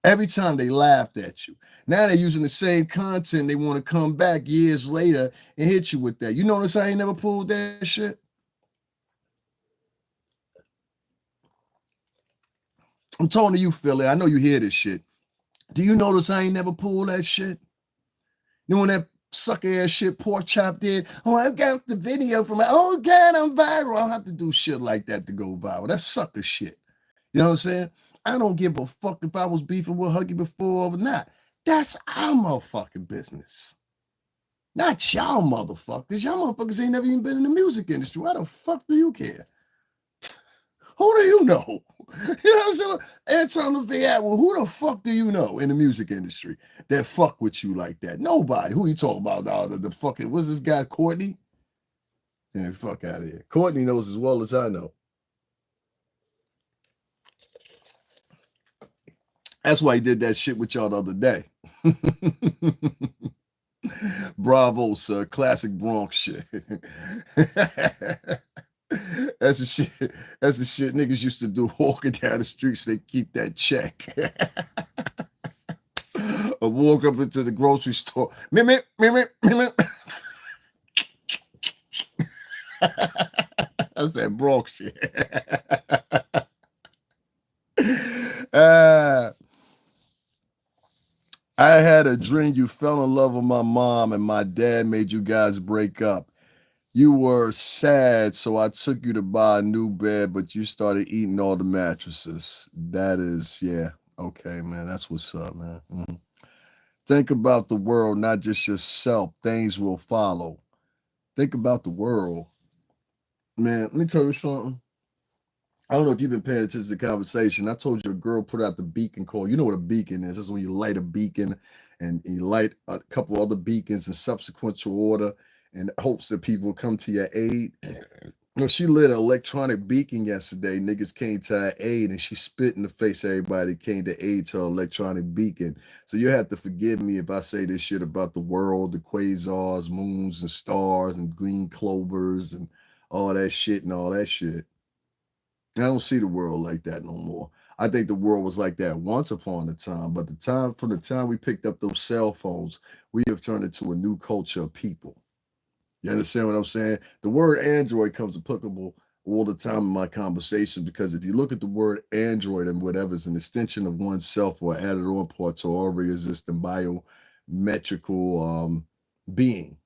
A: Every time they laughed at you. Now they're using the same content. They want to come back years later and hit you with that. You notice I ain't never pulled that shit? I'm talking to you, Philly. I know you hear this shit. Do you notice I ain't never pulled that shit? You know when that sucker ass shit Pork Chop did? Oh, I got the video from oh God, I'm viral. I don't have to do shit like that to go viral. That's sucker shit. You know what I'm saying? I don't give a fuck if I was beefing with Huggy before or not. That's our motherfucking business. Not y'all motherfuckers. Y'all motherfuckers ain't never even been in the music industry. Why the fuck do you care? Who do you know? You know what I'm saying? Anton Levay, well, who the fuck do you know in the music industry that fuck with you like that? Nobody. Who you talking about? The fucking, what's this guy, Courtney? Yeah, fuck out of here. Courtney knows as well as I know. That's why he did that shit with y'all the other day. Bravo, sir. Classic Bronx shit. That's the shit. That's the shit niggas used to do walking down the streets. They keep that check. Or walk up into the grocery store. Mimit. That's that Bronx shit. I had a dream you fell in love with my mom and my dad made you guys break up. You were sad, so I took you to buy a new bed, but you started eating all the mattresses. That is, yeah, okay, man. That's what's up, man. Mm-hmm. Think about the world, not just yourself. Things will follow. Think about the world. Man, let me tell you something. I don't know if you've been paying attention to the conversation. I told you a girl put out the beacon call. You know what a beacon is. This is when you light a beacon and you light a couple other beacons in subsequent order in hopes that people come to your aid. No, she lit an electronic beacon yesterday. Niggas came to her aid and she spit in the face of everybody that came to aid to her electronic beacon. So you have to forgive me if I say this shit about the world, the quasars, moons, and stars, and green clovers, and all that shit and all that shit. I don't see the world like that no more. I think the world was like that once upon a time, but from the time we picked up those cell phones, we have turned into a new culture of people. You understand what I'm saying? The word Android comes applicable all the time in my conversation because if you look at the word Android and whatever is an extension of oneself or added on part to already existing biometrical being,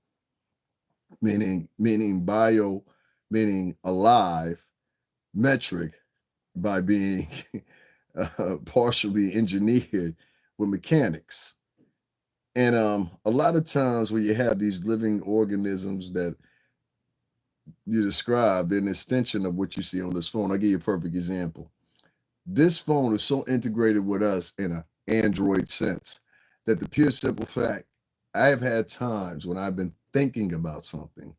A: meaning bio, meaning alive, metric by being partially engineered with mechanics. And a lot of times when you have these living organisms that you describe, they're an extension of what you see on this phone. I'll give you a perfect example. This phone is so integrated with us in an Android sense that the pure simple fact, I have had times when I've been thinking about something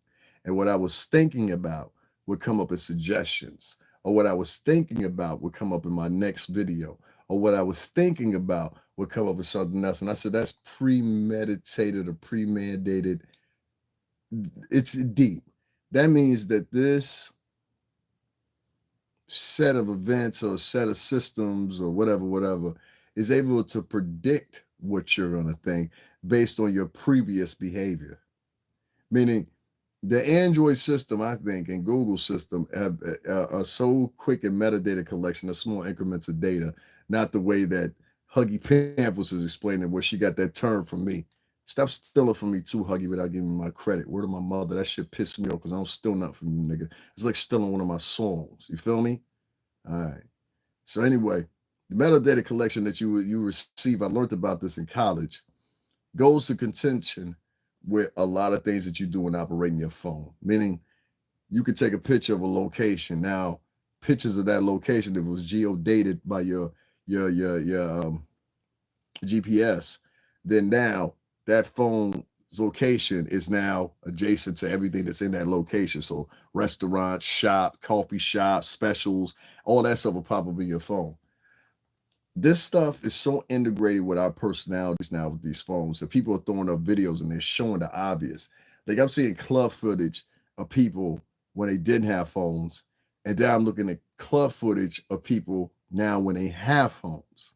A: and what I was thinking about would come up as suggestions, or what I was thinking about would come up in my next video, or what I was thinking about would come up with something else. And I said, that's premeditated or premeditated. It's deep. That means that this set of events or set of systems or whatever is able to predict what you're going to think based on your previous behavior. Meaning the Android system, I think, and Google system have are so quick in metadata collection of small increments of data, not the way that Huggy Pampers is explaining where she got that term from me. Stop stealing from me too, Huggy, without giving me my credit. Word of my mother, that shit pissed me off because I don't steal nothing from you, nigga. It's like stealing one of my songs. You feel me? All right. So anyway, the metadata collection that you receive, I learned about this in college, goes to contention with a lot of things that you do in operating your phone. Meaning, you could take a picture of a location. Now, pictures of that location that was geodated by your GPS, then now that phone's location is now adjacent to everything that's in that location. So restaurants, shop, coffee shop, specials, all that stuff will pop up in your phone. This stuff is so integrated with our personalities now with these phones that people are throwing up videos and they're showing the obvious. Like I'm seeing club footage of people when they didn't have phones, and then I'm looking at club footage of people now when they have phones.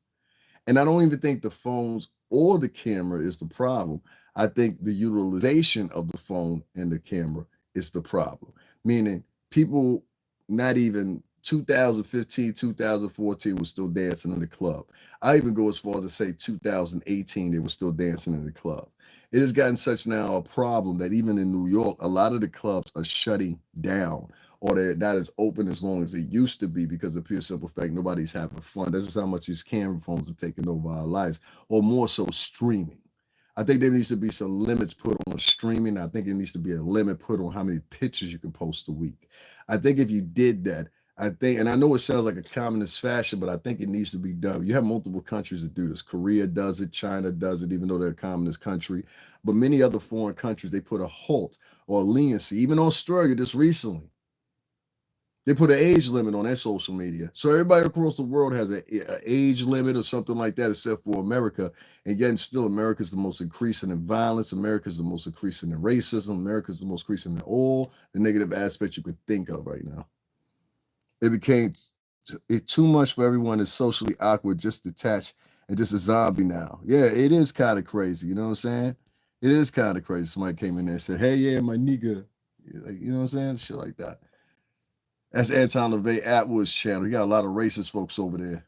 A: And I don't even think the phones or the camera is the problem. I think the utilization of the phone and the camera is the problem. Meaning people not even 2015, 2014 was still dancing in the club. I even go as far as to say 2018, they were still dancing in the club. It has gotten such now a problem that even in New York, a lot of the clubs are shutting down or they're not as open as long as they used to be because of pure simple fact nobody's having fun. This is how much these camera phones have taken over our lives, or more so streaming. I think there needs to be some limits put on streaming. I think there needs to be a limit put on how many pictures you can post a week. I think if you did that, I think, and I know it sounds like a communist fashion, but I think it needs to be done. You have multiple countries that do this. Korea does it, China does it, even though they're a communist country. But many other foreign countries, they put a halt or leniency. Even Australia just recently, they put an age limit on their social media. So everybody across the world has an age limit or something like that, except for America. And yet still America's the most increasing in violence. America's the most increasing in racism. America's the most increasing in all the negative aspects you could think of right now. It became too much for everyone. Is socially awkward, just detached, and just a zombie now. Yeah, it is kind of crazy. You know what I'm saying? It is kind of crazy. Somebody came in there and said, "Hey, yeah, my nigga," like, you know what I'm saying? Shit like that. That's Anton Levay Attwood's channel. He got a lot of racist folks over there.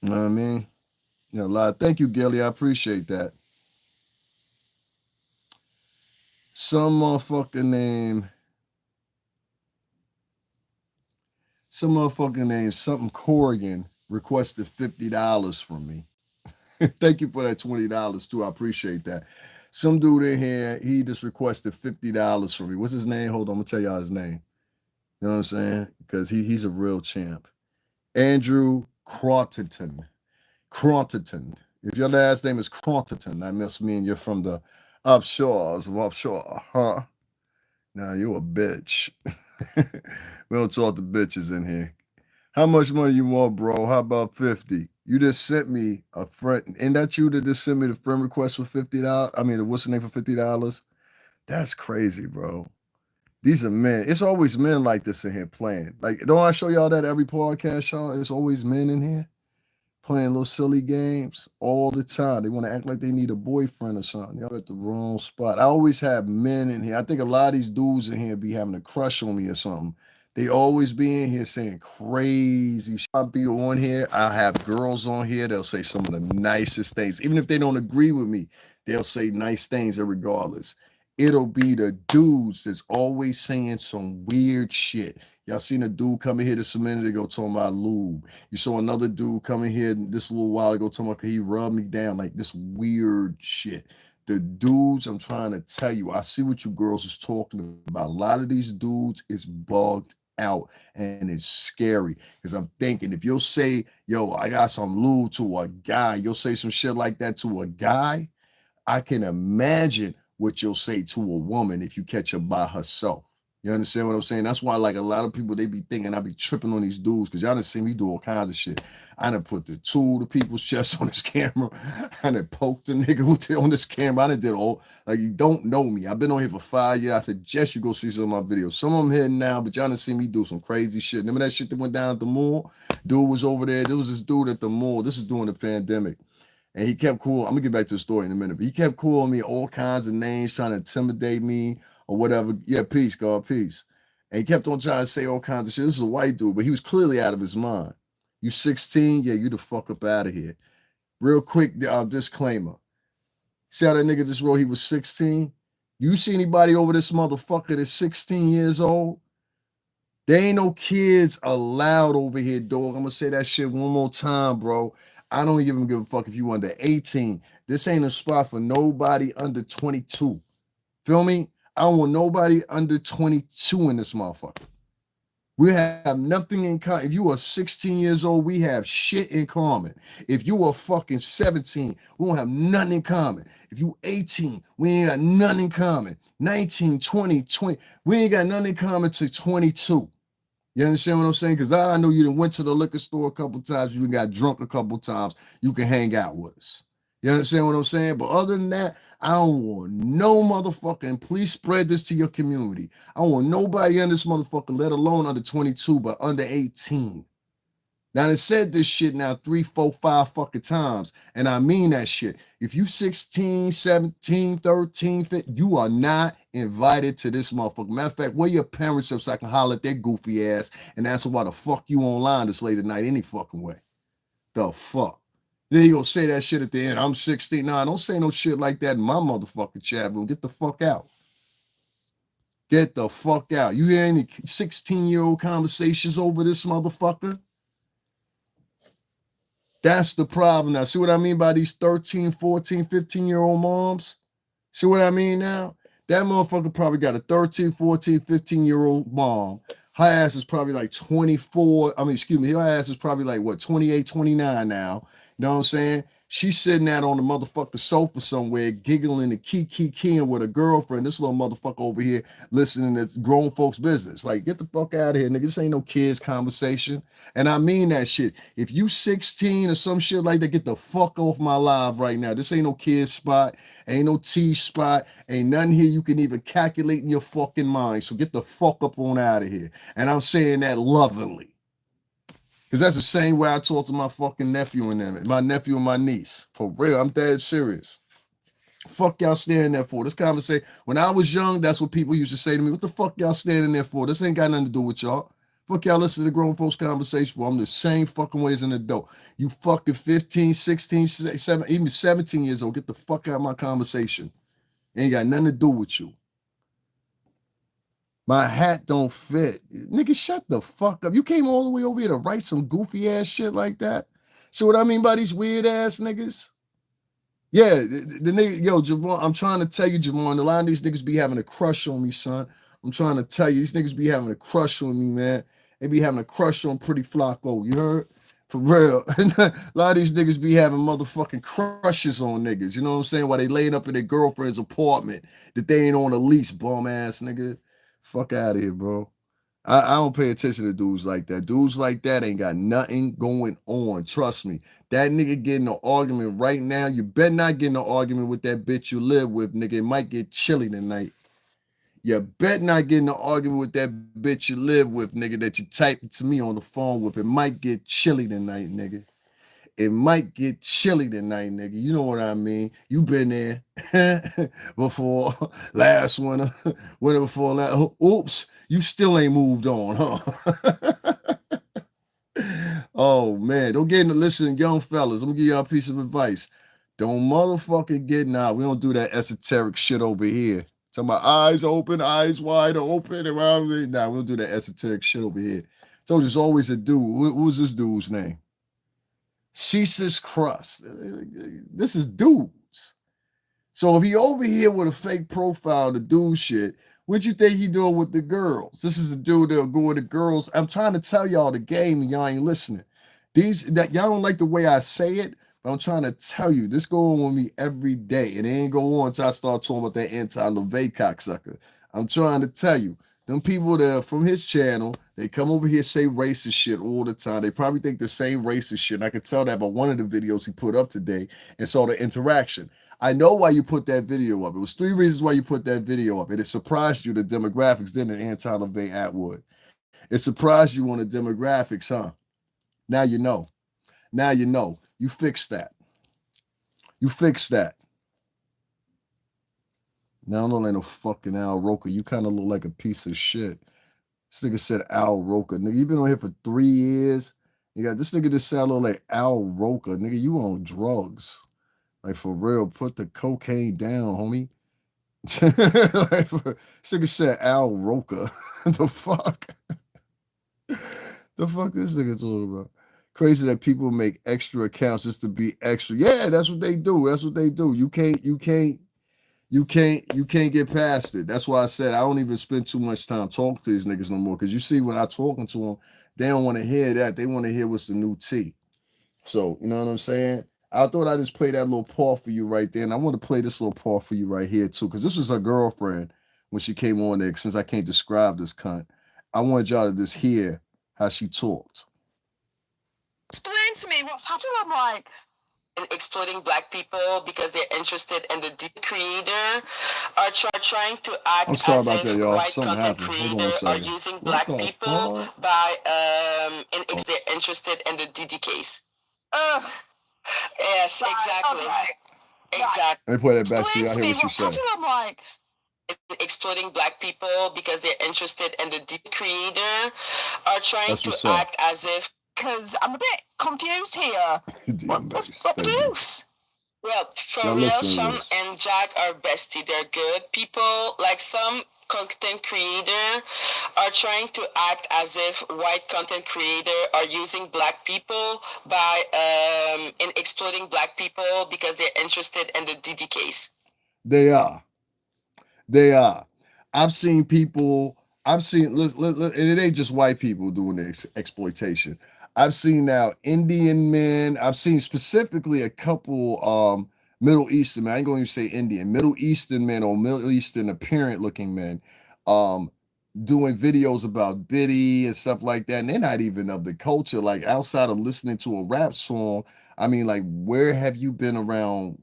A: You know what I mean? Yeah, a lot. Thank you, Gilly. I appreciate that. Some motherfucker named something Corrigan requested $50 from me. Thank you for that $20 too. I appreciate that. Some dude in here, he just requested $50 from me. What's his name? Hold on, I'm gonna tell y'all his name. You know what I'm saying? Because he's a real champ. Andrew Cronterton. Cronterton. If your last name is Cronterton, that must mean you're from the upshores of offshore, huh? Nah, you a bitch. We don't talk to bitches in here. How much money you want, bro? How about 50? You just sent me a friend. Ain't that you that just sent me the friend request for $50? I mean, what's the name for $50? That's crazy, bro. These are men. It's always men like this in here playing. Like, don't I show y'all that every podcast, y'all? It's always men in here playing little silly games all the time. They want to act like they need a boyfriend or something. Y'all at the wrong spot. I always have men in here. I think a lot of these dudes in here be having a crush on me or something. They always be in here saying crazy shit. I'll be on here. I'll have girls on here. They'll say some of the nicest things. Even if they don't agree with me, they'll say nice things regardless. It'll be the dudes that's always saying some weird shit. Y'all seen a dude come in here just a minute ago talking about lube. You saw another dude come in here this little while ago talking about he rubbed me down, like this weird shit. The dudes, I'm trying to tell you, I see what you girls is talking about. A lot of these dudes is bugged out and it's scary because I'm thinking if you'll say, yo, I got some lube to a guy, you'll say some shit like that to a guy, I can imagine what you'll say to a woman if you catch her by herself. You understand what I'm saying? That's why, like, a lot of people, they be thinking I be tripping on these dudes because y'all done see me do all kinds of shit. I done put the tool to people's chest on this camera. I done poked the nigga on this camera. I done did all, like, you don't know me. I've been on here for 5 years. I suggest you go see some of my videos. Some of them here now, but y'all done see me do some crazy shit. Remember that shit that went down at the mall? Dude was over there. There was this dude at the mall. This was during the pandemic. And he kept cool. I'm gonna get back to the story in a minute, but he kept calling me all kinds of names, trying to intimidate me or whatever. Yeah, peace, God, peace. And he kept on trying to say all kinds of shit. This is a white dude, but he was clearly out of his mind. You 16? Yeah, you the fuck up out of here. Real quick, disclaimer. See how that nigga just wrote he was 16? You see anybody over this motherfucker that's 16 years old? There ain't no kids allowed over here, dog. I'm gonna say that shit one more time, bro. I don't even give a fuck if you under 18. This ain't a spot for nobody under 22. Feel me? I don't want nobody under 22 in this motherfucker. We have nothing in common. If you are 16 years old, we have shit in common. If you are fucking 17, we don't have nothing in common. If you 18, we ain't got nothing in common. 19, 20, we ain't got nothing in common to 22. You understand what I'm saying? Because I know you done went to the liquor store a couple times, you done got drunk a couple times, you can hang out with us. You understand what I'm saying? But other than that, I don't want no motherfucker, please spread this to your community. I don't want nobody in this motherfucker, let alone under 22, but under 18. Now, they said this shit now 3, 4, 5 fucking times, and I mean that shit. If you 16, 17, 13, 15, you are not invited to this motherfucker. Matter of fact, where your parents up so I can holler at their goofy ass and ask them why the fuck you online this late at night any fucking way. The fuck? Then you gonna say that shit at the end. I'm 16. Nah, don't say no shit like that in my motherfucking chat room. Get the fuck out. Get the fuck out. You hear any 16-year-old conversations over this motherfucker? That's the problem now. See what I mean by these 13, 14, 15-year-old moms? See what I mean now? That motherfucker probably got a 13, 14, 15-year-old mom. Her ass is probably like 24. Her ass is probably like, what, 28, 29 now. You know what I'm saying? She's sitting out on the motherfucking sofa somewhere, giggling and keying with a girlfriend. This little motherfucker over here listening to grown folks' business. Like, get the fuck out of here, nigga. This ain't no kids conversation. And I mean that shit. If you 16 or some shit like that, get the fuck off my live right now. This ain't no kids spot. Ain't no T spot. Ain't nothing here you can even calculate in your fucking mind. So get the fuck up on out of here. And I'm saying that lovingly. Because that's the same way I talk to my fucking nephew and them, my nephew and my niece. For real, I'm dead serious. Fuck y'all standing there for? This conversation, when I was young, that's what people used to say to me. What the fuck y'all standing there for? This ain't got nothing to do with y'all. Fuck y'all listen to the grown folks conversation for. I'm the same fucking way as an adult. You fucking 15, 16, 17, even 17 years old, get the fuck out of my conversation. Ain't got nothing to do with you. My hat don't fit. Nigga, shut the fuck up. You came all the way over here to write some goofy ass shit like that? See what I mean by these weird ass niggas? Yeah, the nigga, yo, Javon, I'm trying to tell you, Javon, a lot of these niggas be having a crush on me, son. I'm trying to tell you, these niggas be having a crush on me, man. They be having a crush on Pretty Flacco, you heard? For real. A lot of these niggas be having motherfucking crushes on niggas, you know what I'm saying? While they laying up in their girlfriend's apartment that they ain't on a lease, bum ass nigga. Fuck out of here, bro. I don't pay attention to dudes like that. Dudes like that ain't got nothing going on. Trust me. That nigga getting an argument right now. You better not get in an argument with that bitch you live with, nigga. It might get chilly tonight. You better not get in an argument with that bitch you live with, nigga, that you typed to me on the phone with. It might get chilly tonight, nigga. It might get chilly tonight, nigga. You know what I mean. You been there before last winter, winter before last. Oops, you still ain't moved on, huh? Oh, man. Don't get into listen, young fellas. I'm going to give y'all a piece of advice. Don't motherfucking get now. We don't do that esoteric shit over here. Talking about eyes open, eyes wide open. Nah, we don't do that esoteric shit over here. So there's always a dude. Who's this dude's name? Ceases crust. This is dudes. So if he over here with a fake profile to do shit, what you think he doing with the girls? This is the dude that'll go with the girls. I'm trying to tell y'all the game and y'all ain't listening. That y'all don't like the way I say it, but I'm trying to tell you, this go on with me every day. And it ain't go on until I start talking about that anti-Levay cocksucker. I'm trying to tell you, them people that are from his channel, they come over here say racist shit all the time. They probably think the same racist shit. And I could tell that by one of the videos he put up today and saw the interaction. I know why you put that video up. It was 3 reasons why you put that video up. And it surprised you the demographics didn't anti-Levay Attwood. It surprised you on the demographics, huh? Now you know. Now you know. You fixed that. You fixed that. Now I don't look like no fucking Al Roker. You kind of look like a piece of shit. This nigga said Al Roker. Nigga, you been on here for 3 years. You got this nigga just sound like Al Roker. Nigga, you on drugs. Like, for real, put the cocaine down, homie. Like, this nigga said Al Roker. The fuck? The fuck this nigga talking about? Crazy that people make extra accounts just to be extra. Yeah, that's what they do. That's what they do. You can't You can't get past it. That's why I said I don't even spend too much time talking to these niggas no more. Because you see, when I talking to them, they don't want to hear that. They want to hear what's the new T. So you know what I'm saying. I thought I just play that little part for you right there, and I want to play this little part for you right here too, because this was her girlfriend when she came on there. Since I can't describe this cunt, I wanted y'all to just hear how she talked.
C: Explain to me what's happening. I'm like,
B: and exploiting black people because they're interested in the creator are trying to act
A: I'm sorry
B: as
A: about that,
B: if
A: y'all.
B: white
A: Something
B: content
A: happened. Hold on a
B: creator are
A: second.
B: using
A: What
B: black
A: the
B: people
A: fuck?
B: by they're interested in the Diddy case.
C: ugh.
B: Yes,
C: Right,
B: exactly.
C: okay.
B: Exactly.
A: Let me play that back so
C: Explain
A: y'all
C: to
A: hear
C: me
A: what she
C: what's
A: said.
C: happening. I'm like,
B: Exploiting black people because they're interested in the creator are trying
A: That's
B: to
A: what's up.
B: act as if.
C: because I'm a bit confused here. What's the
A: Thank you.
C: deuce?
B: Well, for
A: Now
B: real,
A: listen to
B: Sean
A: this.
B: and Jack are bestie. They're good people. Like some content creator are trying to act as if white content creator are using black people by in exploiting black people because they're interested in the Diddy case.
A: They are. They are. I've seen people. I've seen, and it ain't just white people doing the exploitation. I've seen now Indian men. I've seen specifically a couple Middle Eastern men. I ain't going to say Indian, Middle Eastern men or Middle Eastern apparent looking men um doing videos about Diddy and stuff like that. And they're not even of the culture. Like outside of listening to a rap song, I mean, like, where have you been around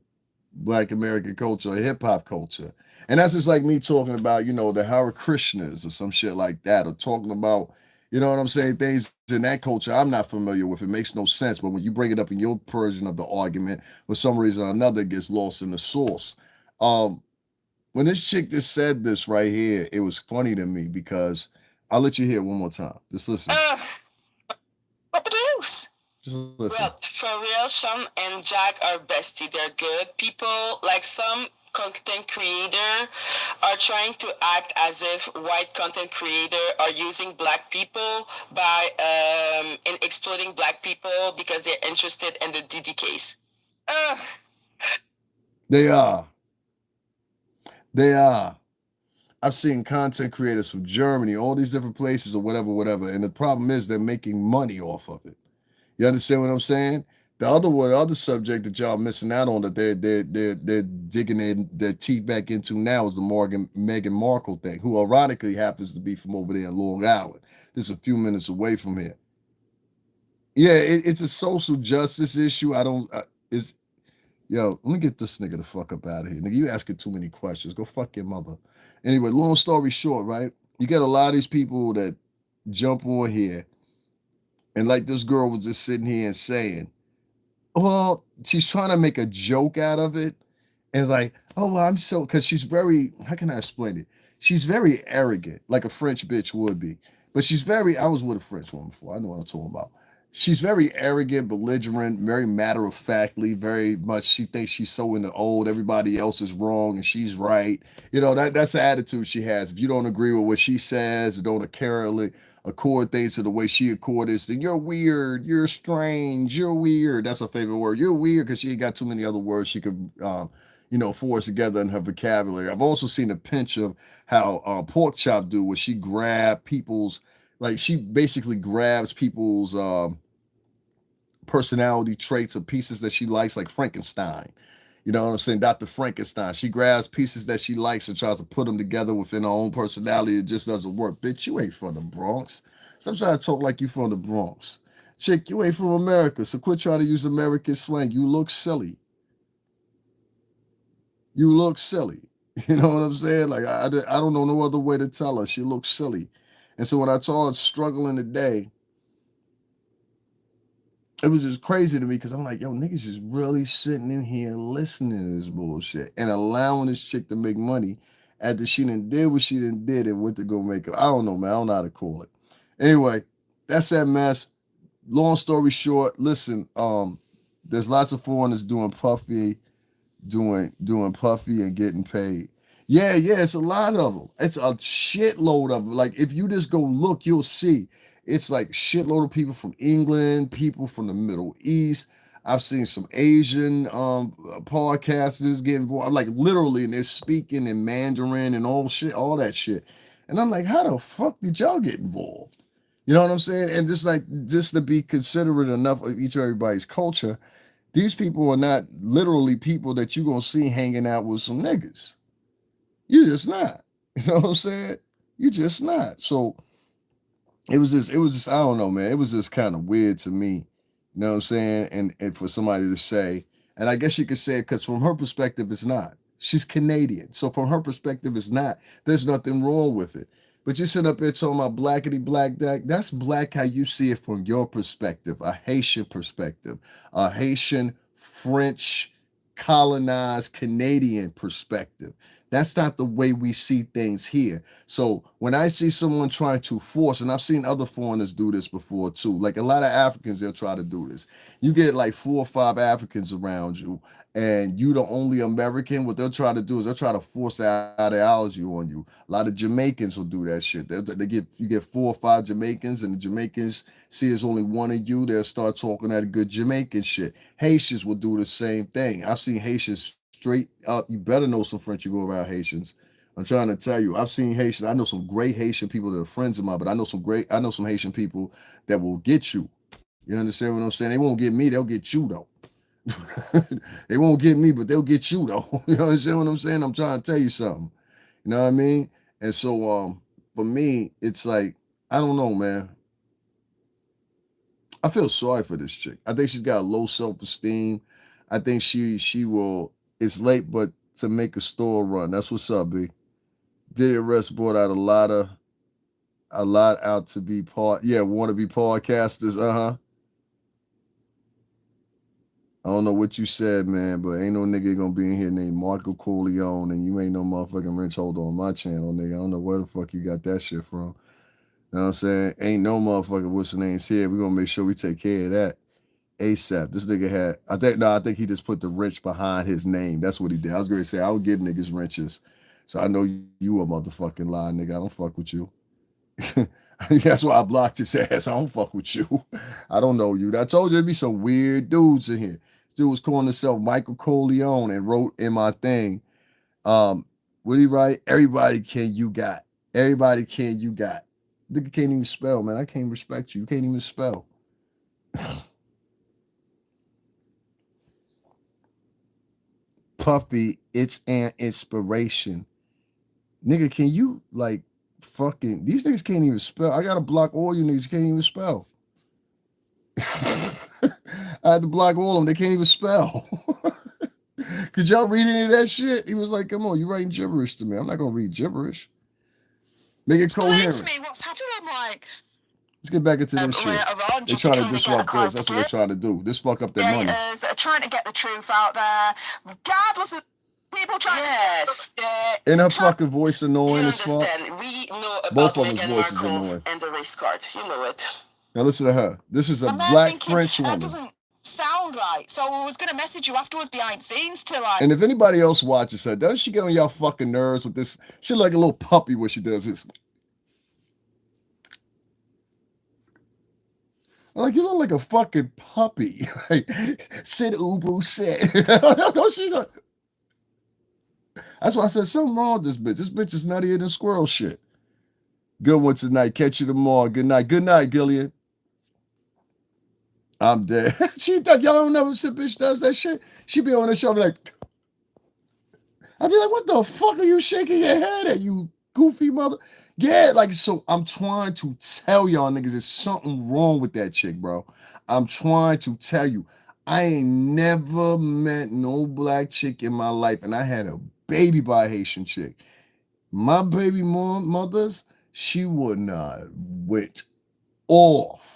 A: Black American culture or hip hop culture? And that's just like me talking about, the Hare Krishnas or some shit like that, or talking about, you know what I'm saying, things in that culture I'm not familiar with. It makes no sense. But when you bring it up in your version of the argument, for some reason or another, it gets lost in the source. Um, when this chick just said this right here, it was funny to me because I'll let you hear it one more time. Just listen.
C: What the deuce?
A: Just listen.
B: Well, for real, Sean and Jack are bestie. They're good people. Like some content creator are trying to act as if white content creator are using black people by in exploiting black people because they're interested in the Diddy case.
A: They are. They are. I've seen content creators from Germany, all these different places or whatever. And the problem is they're making money off of it. You understand what I'm saying? The other subject that y'all missing out on that they're digging their teeth back into now is the Meghan Markle thing, who ironically happens to be from over there in Long Island. This is a few minutes away from here. Yeah, it's a social justice issue. I don't. It's Yo, let me get this nigga the fuck up out of here. Nigga, you asking too many questions. Go fuck your mother. Anyway, long story short, right? You get a lot of these people that jump on here, and like this girl was just sitting here and saying, well, she's trying to make a joke out of it. And like, oh, well, I'm so, because she's very, how can I explain it? She's very arrogant, like a French bitch would be. But I was with a French woman before. I know what I'm talking about. She's very arrogant, belligerent, very matter of factly, very much. She thinks she's so in the old, everybody else is wrong and she's right. That's the attitude she has. If you don't agree with what she says, or don't accord things to the way she accords, then you're weird, you're strange, you're weird. That's her favorite word. You're weird because she ain't got too many other words she could, force together in her vocabulary. I've also seen a pinch of how Pork Chop do, where she she basically grabs people's personality traits or pieces that she likes, like Frankenstein. You know what I'm saying? Dr. Frankenstein. She grabs pieces that she likes and tries to put them together within her own personality. It just doesn't work. Bitch, you ain't from the Bronx. Stop trying to talk like you from the Bronx. Chick, you ain't from America, so quit trying to use American slang. You look silly. You look silly. You know what I'm saying? Like, I don't know no other way to tell her. She looks silly. And so when I saw her struggling today, it was just crazy to me because I'm like, yo, niggas is really sitting in here listening to this bullshit and allowing this chick to make money after she done did what she done did and went to go make it. I don't know, man. I don't know how to call it. Anyway, that's that mess. Long story short, listen, there's lots of foreigners doing puffy and getting paid. Yeah, it's a lot of them. It's a shitload of them. Like, if you just go look, you'll see. It's like shitload of people from England, people from the Middle East. I've seen some Asian podcasters getting involved, like literally, and they're speaking in Mandarin and all that shit. And I'm like, how the fuck did y'all get involved? You know what I'm saying? And just to be considerate enough of each of everybody's culture, these people are not literally people that you're gonna see hanging out with some niggas. You're just not. You know what I'm saying? You're just not. So it was just I don't know, man. It was just kind of weird to me. You know what I'm saying? And for somebody to say, and I guess you could say it because from her perspective, it's not. She's Canadian. So from her perspective, it's not. There's nothing wrong with it. But you sit up there talking about blackity black that that's black how you see it from your perspective, a Haitian perspective, a Haitian French colonized Canadian perspective. That's not the way we see things here. So when I see someone trying to force, and I've seen other foreigners do this before too, like a lot of Africans, they'll try to do this. You get like 4 or 5 Africans around you, and you the only American. What they'll try to do is they'll try to force ideology on you. A lot of Jamaicans will do that shit. They get you get 4 or 5 Jamaicans, and the Jamaicans see there's only one of you. They'll start talking that good Jamaican shit. Haitians will do the same thing. I've seen Haitians straight up. You better know some French. You go around Haitians. I'm trying to tell you. I've seen Haitians. I know some great Haitian people that are friends of mine, but I know some Haitian people that will get you. You understand what I'm saying? They won't get me. They'll get you though. They won't get me, but they'll get you though. You understand what I'm saying? I'm trying to tell you something. You know what I mean? And so for me, it's like, I don't know, man. I feel sorry for this chick. I think she's got low self-esteem. I think she will, it's late, but to make a store run. That's what's up, B. Diddy arrest brought out a lot out to be want to be podcasters. I don't know what you said, man, but ain't no nigga gonna be in here named Marco Corleone, and you ain't no motherfucking rich holder on my channel, nigga. I don't know where the fuck you got that shit from. You know what I'm saying? Ain't no motherfucking what's the name's here. We're gonna make sure we take care of that ASAP. This nigga had, I think he just put the wrench behind his name. That's what he did. I was gonna say I would give niggas wrenches. So I know you a motherfucking lie, nigga. I don't fuck with you. That's why I blocked his ass. I don't fuck with you. I don't know you. I told you there'd be some weird dudes in here. This dude was calling himself Michael Corleone and wrote in my thing, what did he write? Everybody can you got. Everybody can you got. Nigga can't even spell, man. I can't respect you. You can't even spell. Puffy, it's an inspiration. Nigga, can you like fucking these niggas can't even spell. I gotta block all you niggas can't even spell. I had to block all of them. They can't even spell. Could y'all read any of that shit? He was like, come on, you writing gibberish to me. I'm not gonna read gibberish. Make it coherent.
C: To me, what's happening? I'm like,
A: let's get back into this shit. They're trying to disrupt us. That's what they're trying to do. This fuck up their money.
C: They're trying to get the truth out there, regardless of people trying to.
A: In her fucking voice annoying as fuck.
B: We know about
A: Both of us
B: Meghan
A: voices
B: Markle
A: annoying.
B: and the race card. You know it.
A: Now listen to her. This is a black French woman.
C: That doesn't sound right. So I was gonna message you afterwards behind scenes to like.
A: And if anybody else watches her, doesn't she get on y'all fucking nerves with this? She's like a little puppy when she does this. Like, you look like a fucking puppy. Like, sit, ubu, sit. She's like, that's why I said something wrong with this bitch. This bitch is nuttier than squirrel shit. Good one tonight. Catch you tomorrow. Good night. Good night, Gillian. I'm dead. Y'all don't know this bitch does that shit. She be on the show like, I'd be like, what the fuck are you shaking your head at, you goofy mother? Yeah, like, so I'm trying to tell y'all niggas there's something wrong with that chick, bro. I'm trying to tell you. I ain't never met no black chick in my life, and I had a baby by a Haitian chick. My baby mothers, she would not went off.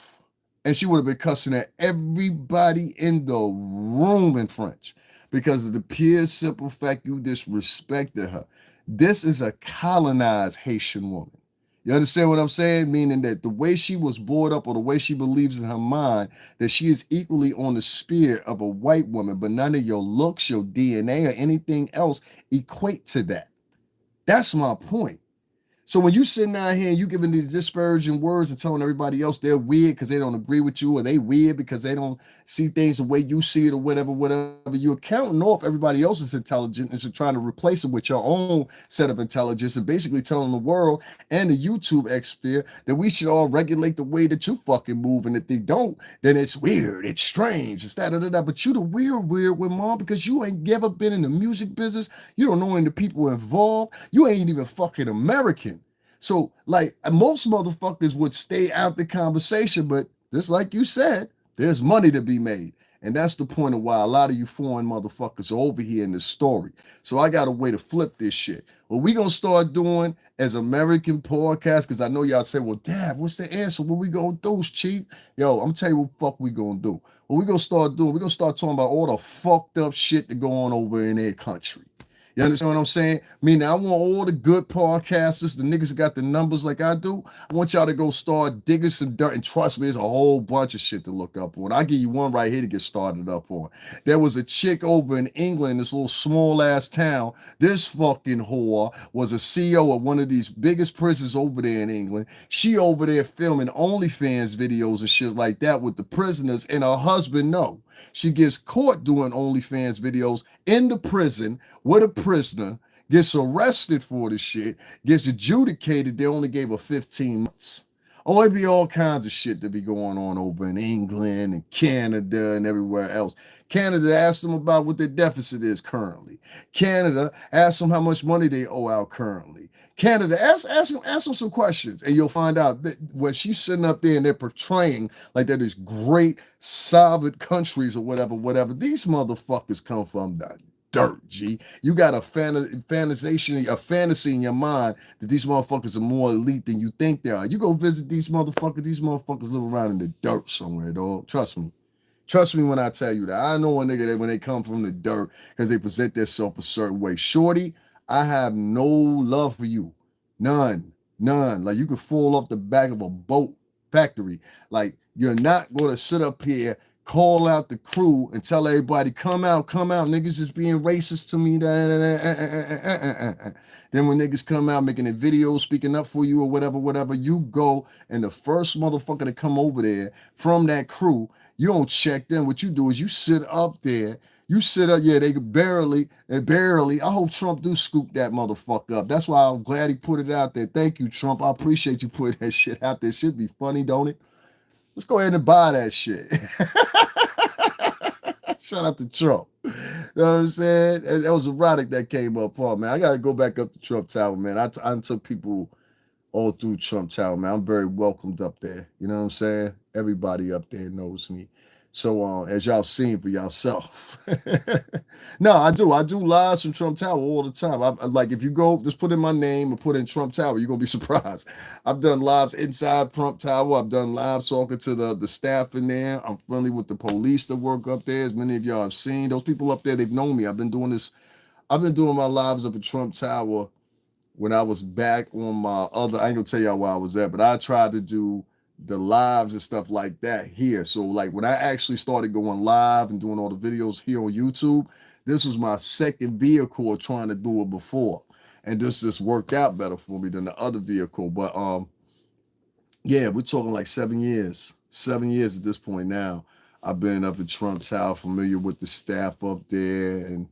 A: And she would have been cussing at everybody in the room in French because of the pure simple fact you disrespected her. This is a colonized Haitian woman. You understand what I'm saying? Meaning that the way she was brought up or the way she believes in her mind, that she is equally on the spear of a white woman, but none of your looks, your DNA, or anything else equate to that. That's my point. So when you sitting down here and you giving these disparaging words and telling everybody else they're weird because they don't agree with you, or they weird because they don't see things the way you see it, or whatever, you're counting off everybody else's intelligence and trying to replace it with your own set of intelligence, and basically telling the world and the YouTube expert that we should all regulate the way that you fucking move. And if they don't, then it's weird, it's strange, it's that. But you the weird with mom, because you ain't ever been in the music business. You don't know any of the people involved. You ain't even fucking American. So, like, most motherfuckers would stay out the conversation, but just like you said, there's money to be made. And that's the point of why a lot of you foreign motherfuckers are over here in this story. So I got a way to flip this shit. What we gonna start doing as American podcasts, because I know y'all say, well, Dad, what's the answer? What we gonna do, Chief? Yo, I'm gonna tell you what the fuck we gonna do. What we gonna start doing, we gonna start talking about all the fucked up shit that go on over in their country. You understand what I'm saying? Meaning, I want all the good podcasters, the niggas that got the numbers like I do. I want y'all to go start digging some dirt. And trust me, there's a whole bunch of shit to look up on. I'll give you one right here to get started up on. There was a chick over in England, this little small ass town. This fucking whore was a CEO of one of these biggest prisons over there in England. She over there filming OnlyFans videos and shit like that with the prisoners, and her husband no. She gets caught doing OnlyFans videos in the prison with a prisoner, gets arrested for the shit, gets adjudicated. They only gave her 15 months. Oh, it'd be all kinds of shit to be going on over in England and Canada and everywhere else. Canada, asked them about what their deficit is currently. Canada, asked them how much money they owe out currently. Canada, ask them some questions, and you'll find out that when she's sitting up there and they're portraying like they're these great, solid countries or whatever, these motherfuckers come from the dirt, G. You got a fantasy in your mind that these motherfuckers are more elite than you think they are. You go visit these motherfuckers live around in the dirt somewhere, dog. Trust me. Trust me when I tell you that. I know a nigga that when they come from the dirt because they present themselves a certain way. Shorty, I have no love for you. None. Like, you could fall off the back of a boat factory. Like, you're not going to sit up here, call out the crew, and tell everybody, come out, niggas is being racist to me. Then when niggas come out making a video, speaking up for you or whatever, you go, and the first motherfucker to come over there from that crew, you don't check them. What you do is you sit up there. You sit up, yeah, they barely. I hope Trump do scoop that motherfucker up. That's why I'm glad he put it out there. Thank you, Trump. I appreciate you putting that shit out there. Should be funny, don't it? Let's go ahead and buy that shit. Shout out to Trump. You know what I'm saying? That was erotic that came up, Paul, man. I got to go back up to Trump Tower, man. I took people all through Trump Tower, man. I'm very welcomed up there. You know what I'm saying? Everybody up there knows me. So as y'all seen for yourself. No, I do lives from Trump Tower all the time. I like, if you go, just put in my name and put in Trump Tower, you're gonna be surprised. I've done lives inside Trump Tower. I've done lives talking to the staff in there. I'm friendly with the police that work up there. As many of y'all have seen, those people up there, they've known me. I've been doing my lives up at Trump Tower when I was back on my other, I ain't gonna tell y'all where I was at, but I tried to do the lives and stuff like that here. So like when I actually started going live and doing all the videos here on YouTube, this was my second vehicle of trying to do it before. And this just worked out better for me than the other vehicle. But yeah, we're talking like 7 years. 7 years at this point now. I've been up at Trump Tower, familiar with the staff up there and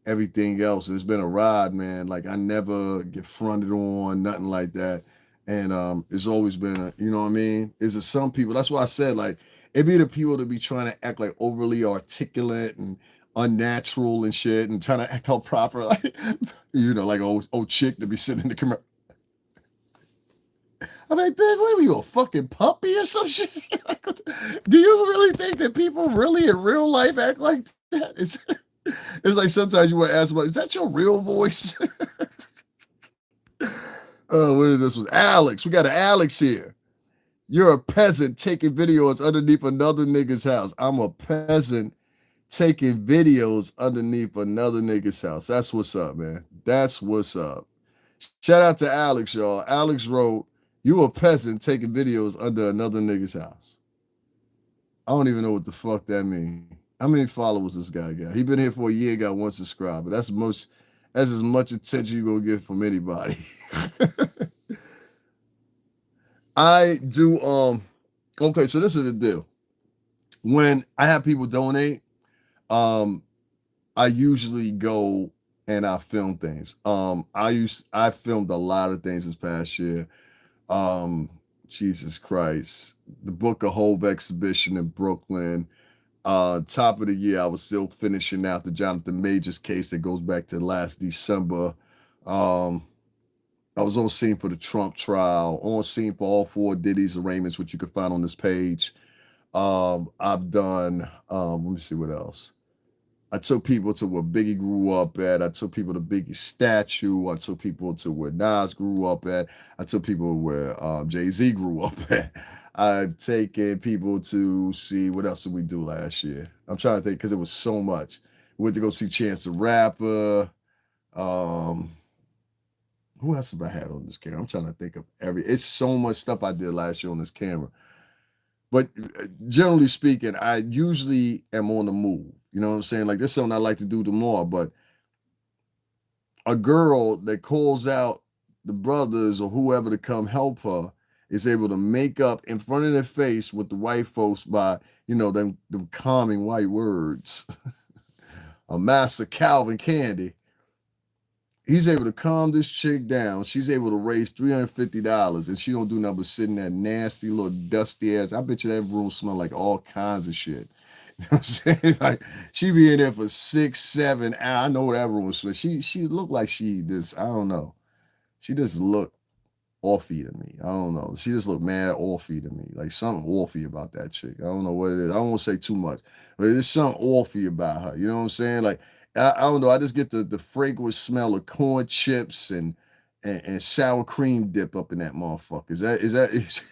A: everything else. And it's been a ride, man. Like, I never get fronted on, nothing like that. And it's always been you know what I mean? Is it some people, that's why I said, like, it be the people that be trying to act like overly articulate and unnatural and shit and trying to act all proper, like, you know, like old chick to be sitting in the camera. I'm like, bitch, what are you, a fucking puppy or some shit? Like, do you really think that people really in real life act like that? It's like sometimes you want to ask them, is that your real voice? Oh, what is this? Was Alex? We got an Alex here. You're a peasant taking videos underneath another nigga's house. I'm a peasant taking videos underneath another nigga's house. That's what's up, man. That's what's up. Shout out to Alex, y'all. Alex wrote, you a peasant taking videos under another nigga's house. I don't even know what the fuck that means. How many followers this guy got? He been here for a year, got 1 subscriber. That's as much attention you gonna get from anybody. I do. Okay, so this is the deal. When I have people donate, I usually go and I film things. I filmed a lot of things this past year. Um, Jesus Christ, the Book of Hove exhibition in Brooklyn. Top of the year, I was still finishing out the Jonathan Majors case that goes back to last December. Um, I was on scene for the Trump trial, on scene for all 4 Diddy's arraignments, which you can find on this page. I've done, let me see what else. I took people to where Biggie grew up at. I took people to Biggie's statue. I took people to where Nas grew up at. I took people where Jay-Z grew up at. I've taken people to see, what else did we do last year? I'm trying to think because it was so much. We went to go see Chance the Rapper. Who else have I had on this camera? I'm trying to think of it's so much stuff I did last year on this camera. But generally speaking, I usually am on the move. You know what I'm saying? Like, this is something I like to do tomorrow. But a girl that calls out the brothers or whoever to come help her is able to make up in front of their face with the white folks by, them calming white words. A master Calvin Candy. He's able to calm this chick down. She's able to raise $350, and she don't do nothing but sit in that nasty little dusty ass. I bet you that room smell like all kinds of shit. You know what I'm saying? Like, she be in there for 6, 7 hours. I know that room smells. She looked like she just, I don't know. She just looked offy to me. I don't know. She just looked mad offy to me. Like, something offy about that chick. I don't know what it is. I don't want to say too much, but there's something offy about her. You know what I'm saying? Like, I don't know. I just get the fragrant smell of corn chips and sour cream dip up in that motherfucker. Is that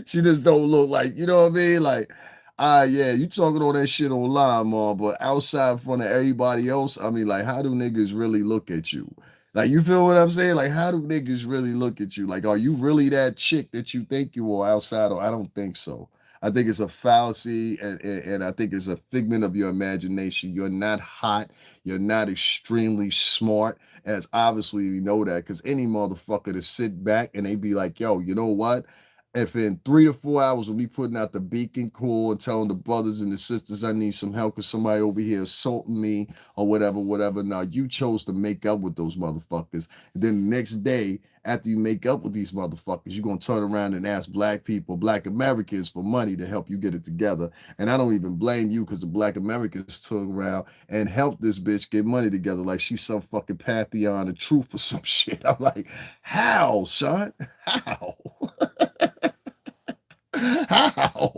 A: she just don't look like, you know what I mean? Like, yeah, you talking all that shit online, Mom, but outside in front of everybody else, I mean, like, how do niggas really look at you? Like, you feel what I'm saying? Like, how do niggas really look at you? Like, are you really that chick that you think you are outside? Or I don't think so. I think it's a fallacy, and I think it's a figment of your imagination. You're not hot. You're not extremely smart. As obviously we know that, because any motherfucker to sit back and they be like, yo, you know what? If in 3 to 4 hours of me putting out the beacon call and telling the brothers and the sisters I need some help because somebody over here assaulting me or whatever. Now you chose to make up with those motherfuckers. And then the next day, after you make up with these motherfuckers, you're going to turn around and ask black people, black Americans for money to help you get it together. And I don't even blame you because the black Americans turned around and helped this bitch get money together like she's some fucking pantheon of truth or some shit. I'm like, how, son? How? How?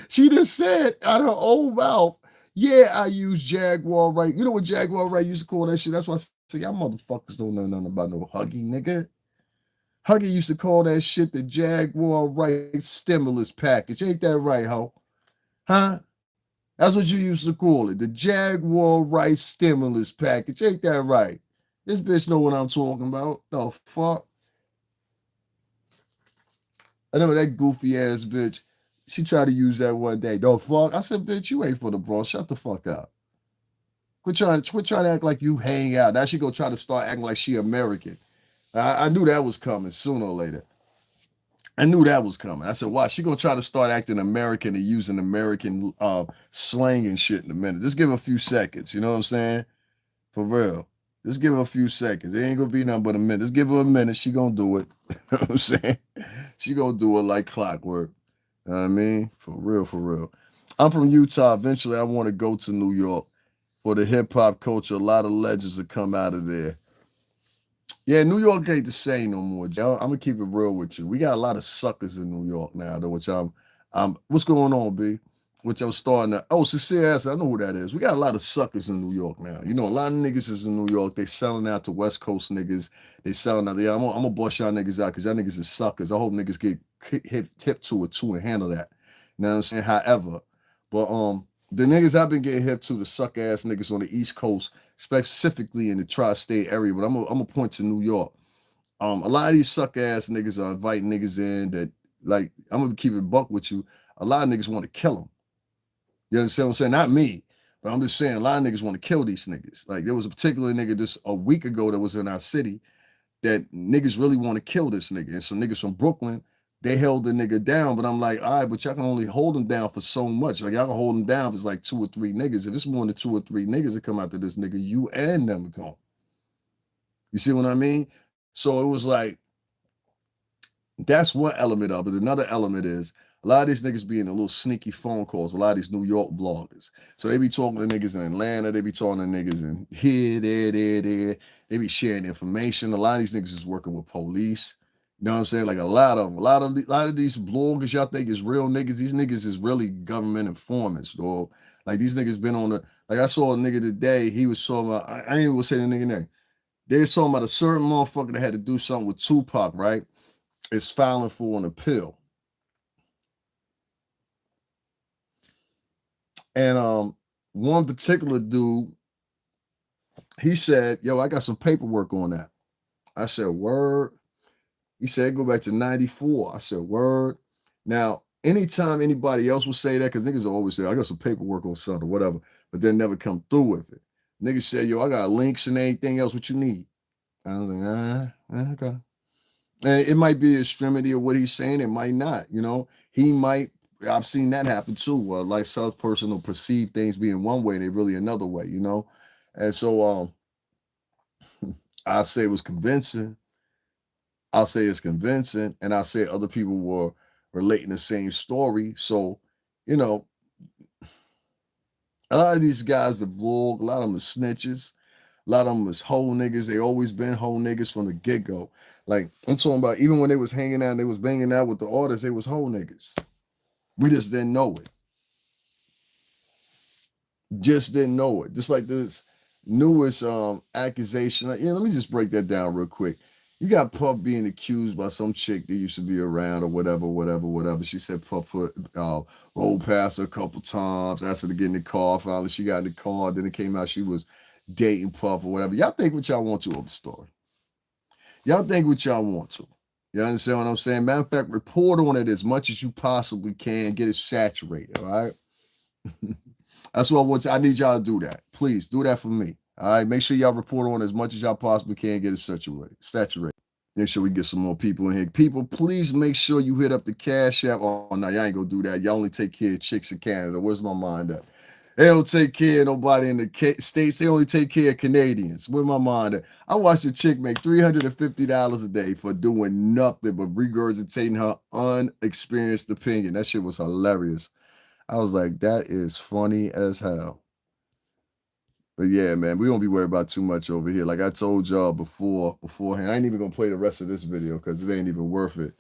A: She just said out of her own mouth, yeah, I use Jaguar right. You know what Jaguar right used to call that shit? That's why I say, y'all motherfuckers don't know nothing about no Huggy, nigga. Huggy used to call that shit the Jaguar right stimulus package. Ain't that right, ho? Huh? That's what you used to call it. The Jaguar right stimulus package. Ain't that right? This bitch know what I'm talking about. The fuck? I know that goofy ass bitch. She tried to use that one day. The fuck? I said, bitch, you ain't for the Bronx. Shut the fuck up. Quit trying to act like you hang out. Now she go try to start acting like she American. I knew that was coming sooner or later. I knew that was coming. I said, watch, she gonna try to start acting American and using American slang and shit in a minute. Just give her a few seconds. You know what I'm saying? For real. Just give her a few seconds. It ain't gonna be nothing but a minute. Just give her a minute. She gonna do it. You know what I'm saying? She gonna do it like clockwork. You know what I mean? For real, for real. I'm from Utah. Eventually, I want to go to New York for the hip hop culture. A lot of legends that come out of there. Yeah, New York ain't the same no more, Joe. I'm gonna keep it real with you. We got a lot of suckers in New York now, though. Which what's going on, B? Which I'm starting to. Oh, Sincere Ass, I know who that is. We got a lot of suckers in New York now. You know, a lot of niggas is in New York. They selling out to West Coast niggas. They selling out. Yeah, I'm gonna bust y'all niggas out because y'all niggas is suckers. I hope niggas get hip to it too and handle that. You know what I'm saying? However, but the niggas I've been getting hip to, the suck ass niggas on the East Coast, specifically in the tri-state area. But I'm gonna point to New York. A lot of these suck ass niggas are inviting niggas in that, like, I'm gonna keep it buck with you. A lot of niggas want to kill them. You understand what I'm saying? Not me, but I'm just saying a lot of niggas want to kill these niggas. Like, there was a particular nigga just a week ago that was in our city that niggas really want to kill this nigga. And some niggas from Brooklyn, they held the nigga down. But I'm like, all right, but y'all can only hold him down for so much. Like, y'all can hold him down if it's like 2 or 3 niggas. If it's more than 2 or 3 niggas that come after this nigga, you and them are gone. You see what I mean? So it was like, that's one element of it. Another element is a lot of these niggas be in the little sneaky phone calls, a lot of these New York vloggers. So they be talking to niggas in Atlanta, they be talking to niggas in here, there. They be sharing information. A lot of these niggas is working with police. You know what I'm saying? Like a lot of these bloggers y'all think is real niggas. These niggas is really government informants, dog. Like these niggas been on the, like I saw a nigga today, he was talking about, I ain't even gonna say the nigga name. They was talking about a certain motherfucker that had to do something with Tupac, right? Is filing for an appeal. And one particular dude, he said, yo, I got some paperwork on that. I said, word. He said, go back to 94. I said, word. Now, anytime anybody else will say that, because niggas always say, I got some paperwork on something or whatever, but they never come through with it. Niggas say, yo, I got links and anything else, what you need? I was like, okay. And it might be the extremity of what he's saying. It might not, you know. He might, I've seen that happen too. Like some person will perceive things being one way and they really another way, you know. And so I say it was convincing. I'll say it's convincing. And I say other people were relating the same story. So, you know, a lot of these guys that vlog, a lot of them are snitches. A lot of them is whole niggas. They always been whole niggas from the get-go. Like, I'm talking about even when they was hanging out and they was banging out with the artists, they was whole niggas. We just didn't know it. Just didn't know it. Just like this newest accusation. Yeah, let me just break that down real quick. You got Puff being accused by some chick that used to be around or whatever. She said Puff put rolled past her a couple times, asked her to get in the car. Finally, she got in the car. Then it came out she was dating Puff or whatever. Y'all think what y'all want to of the story. Y'all think what y'all want to. You understand what I'm saying? Matter of fact, report on it as much as you possibly can. Get it saturated, all right? That's what I want. I need y'all to do that. Please do that for me. All right. Make sure y'all report on as much as y'all possibly can. Get it saturated. Make sure we get some more people in here. People, please make sure you hit up the Cash App. Oh, no, y'all ain't gonna do that. Y'all only take care of chicks in Canada. Where's my mind at? They don't take care of nobody in the States. They only take care of Canadians. Where my mind at? I watched a chick make $350 a day for doing nothing but regurgitating her unexperienced opinion. That shit was hilarious. I was like, that is funny as hell. But yeah, man, we don't be worried about too much over here. Like I told y'all beforehand, I ain't even gonna play the rest of this video because it ain't even worth it.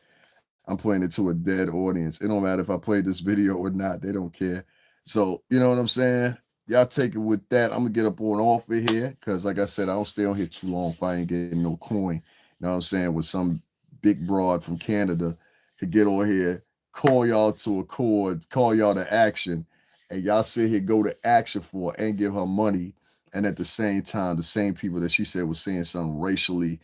A: I'm playing it to a dead audience. It don't matter if I play this video or not. They don't care. So, you know what I'm saying? Y'all take it with that. I'm going to get up on off of here because, like I said, I don't stay on here too long if I ain't getting no coin. You know what I'm saying? With some big broad from Canada to get on here, call y'all to a chord, call y'all to action, and y'all sit here, go to action for and give her money. And at the same time, the same people that she said was saying something racially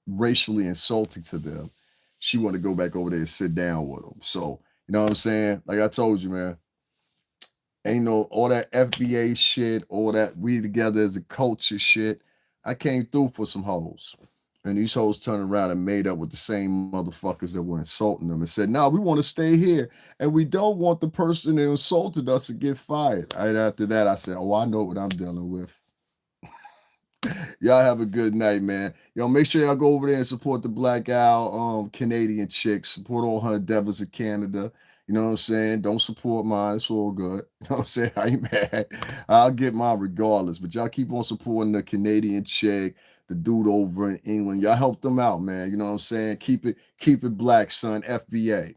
A: racially insulting to them, she want to go back over there and sit down with them. So, you know what I'm saying? Like I told you, man, ain't no all that FBA shit, all that we together as a culture shit. I came through for some hoes. And these hoes turned around and made up with the same motherfuckers that were insulting them and said, no, we want to stay here. And we don't want the person that insulted us to get fired. Right after that, I said, oh, I know what I'm dealing with. Y'all have a good night, man. Yo, make sure y'all go over there and support the Black Owl Canadian chick. Support all her endeavors in Canada. You know what I'm saying? Don't support mine. It's all good. You know what I'm saying? I ain't mad. I'll get mine regardless. But y'all keep on supporting the Canadian chick, the dude over in England. Y'all help them out, man. You know what I'm saying? Keep it black, son. FBA.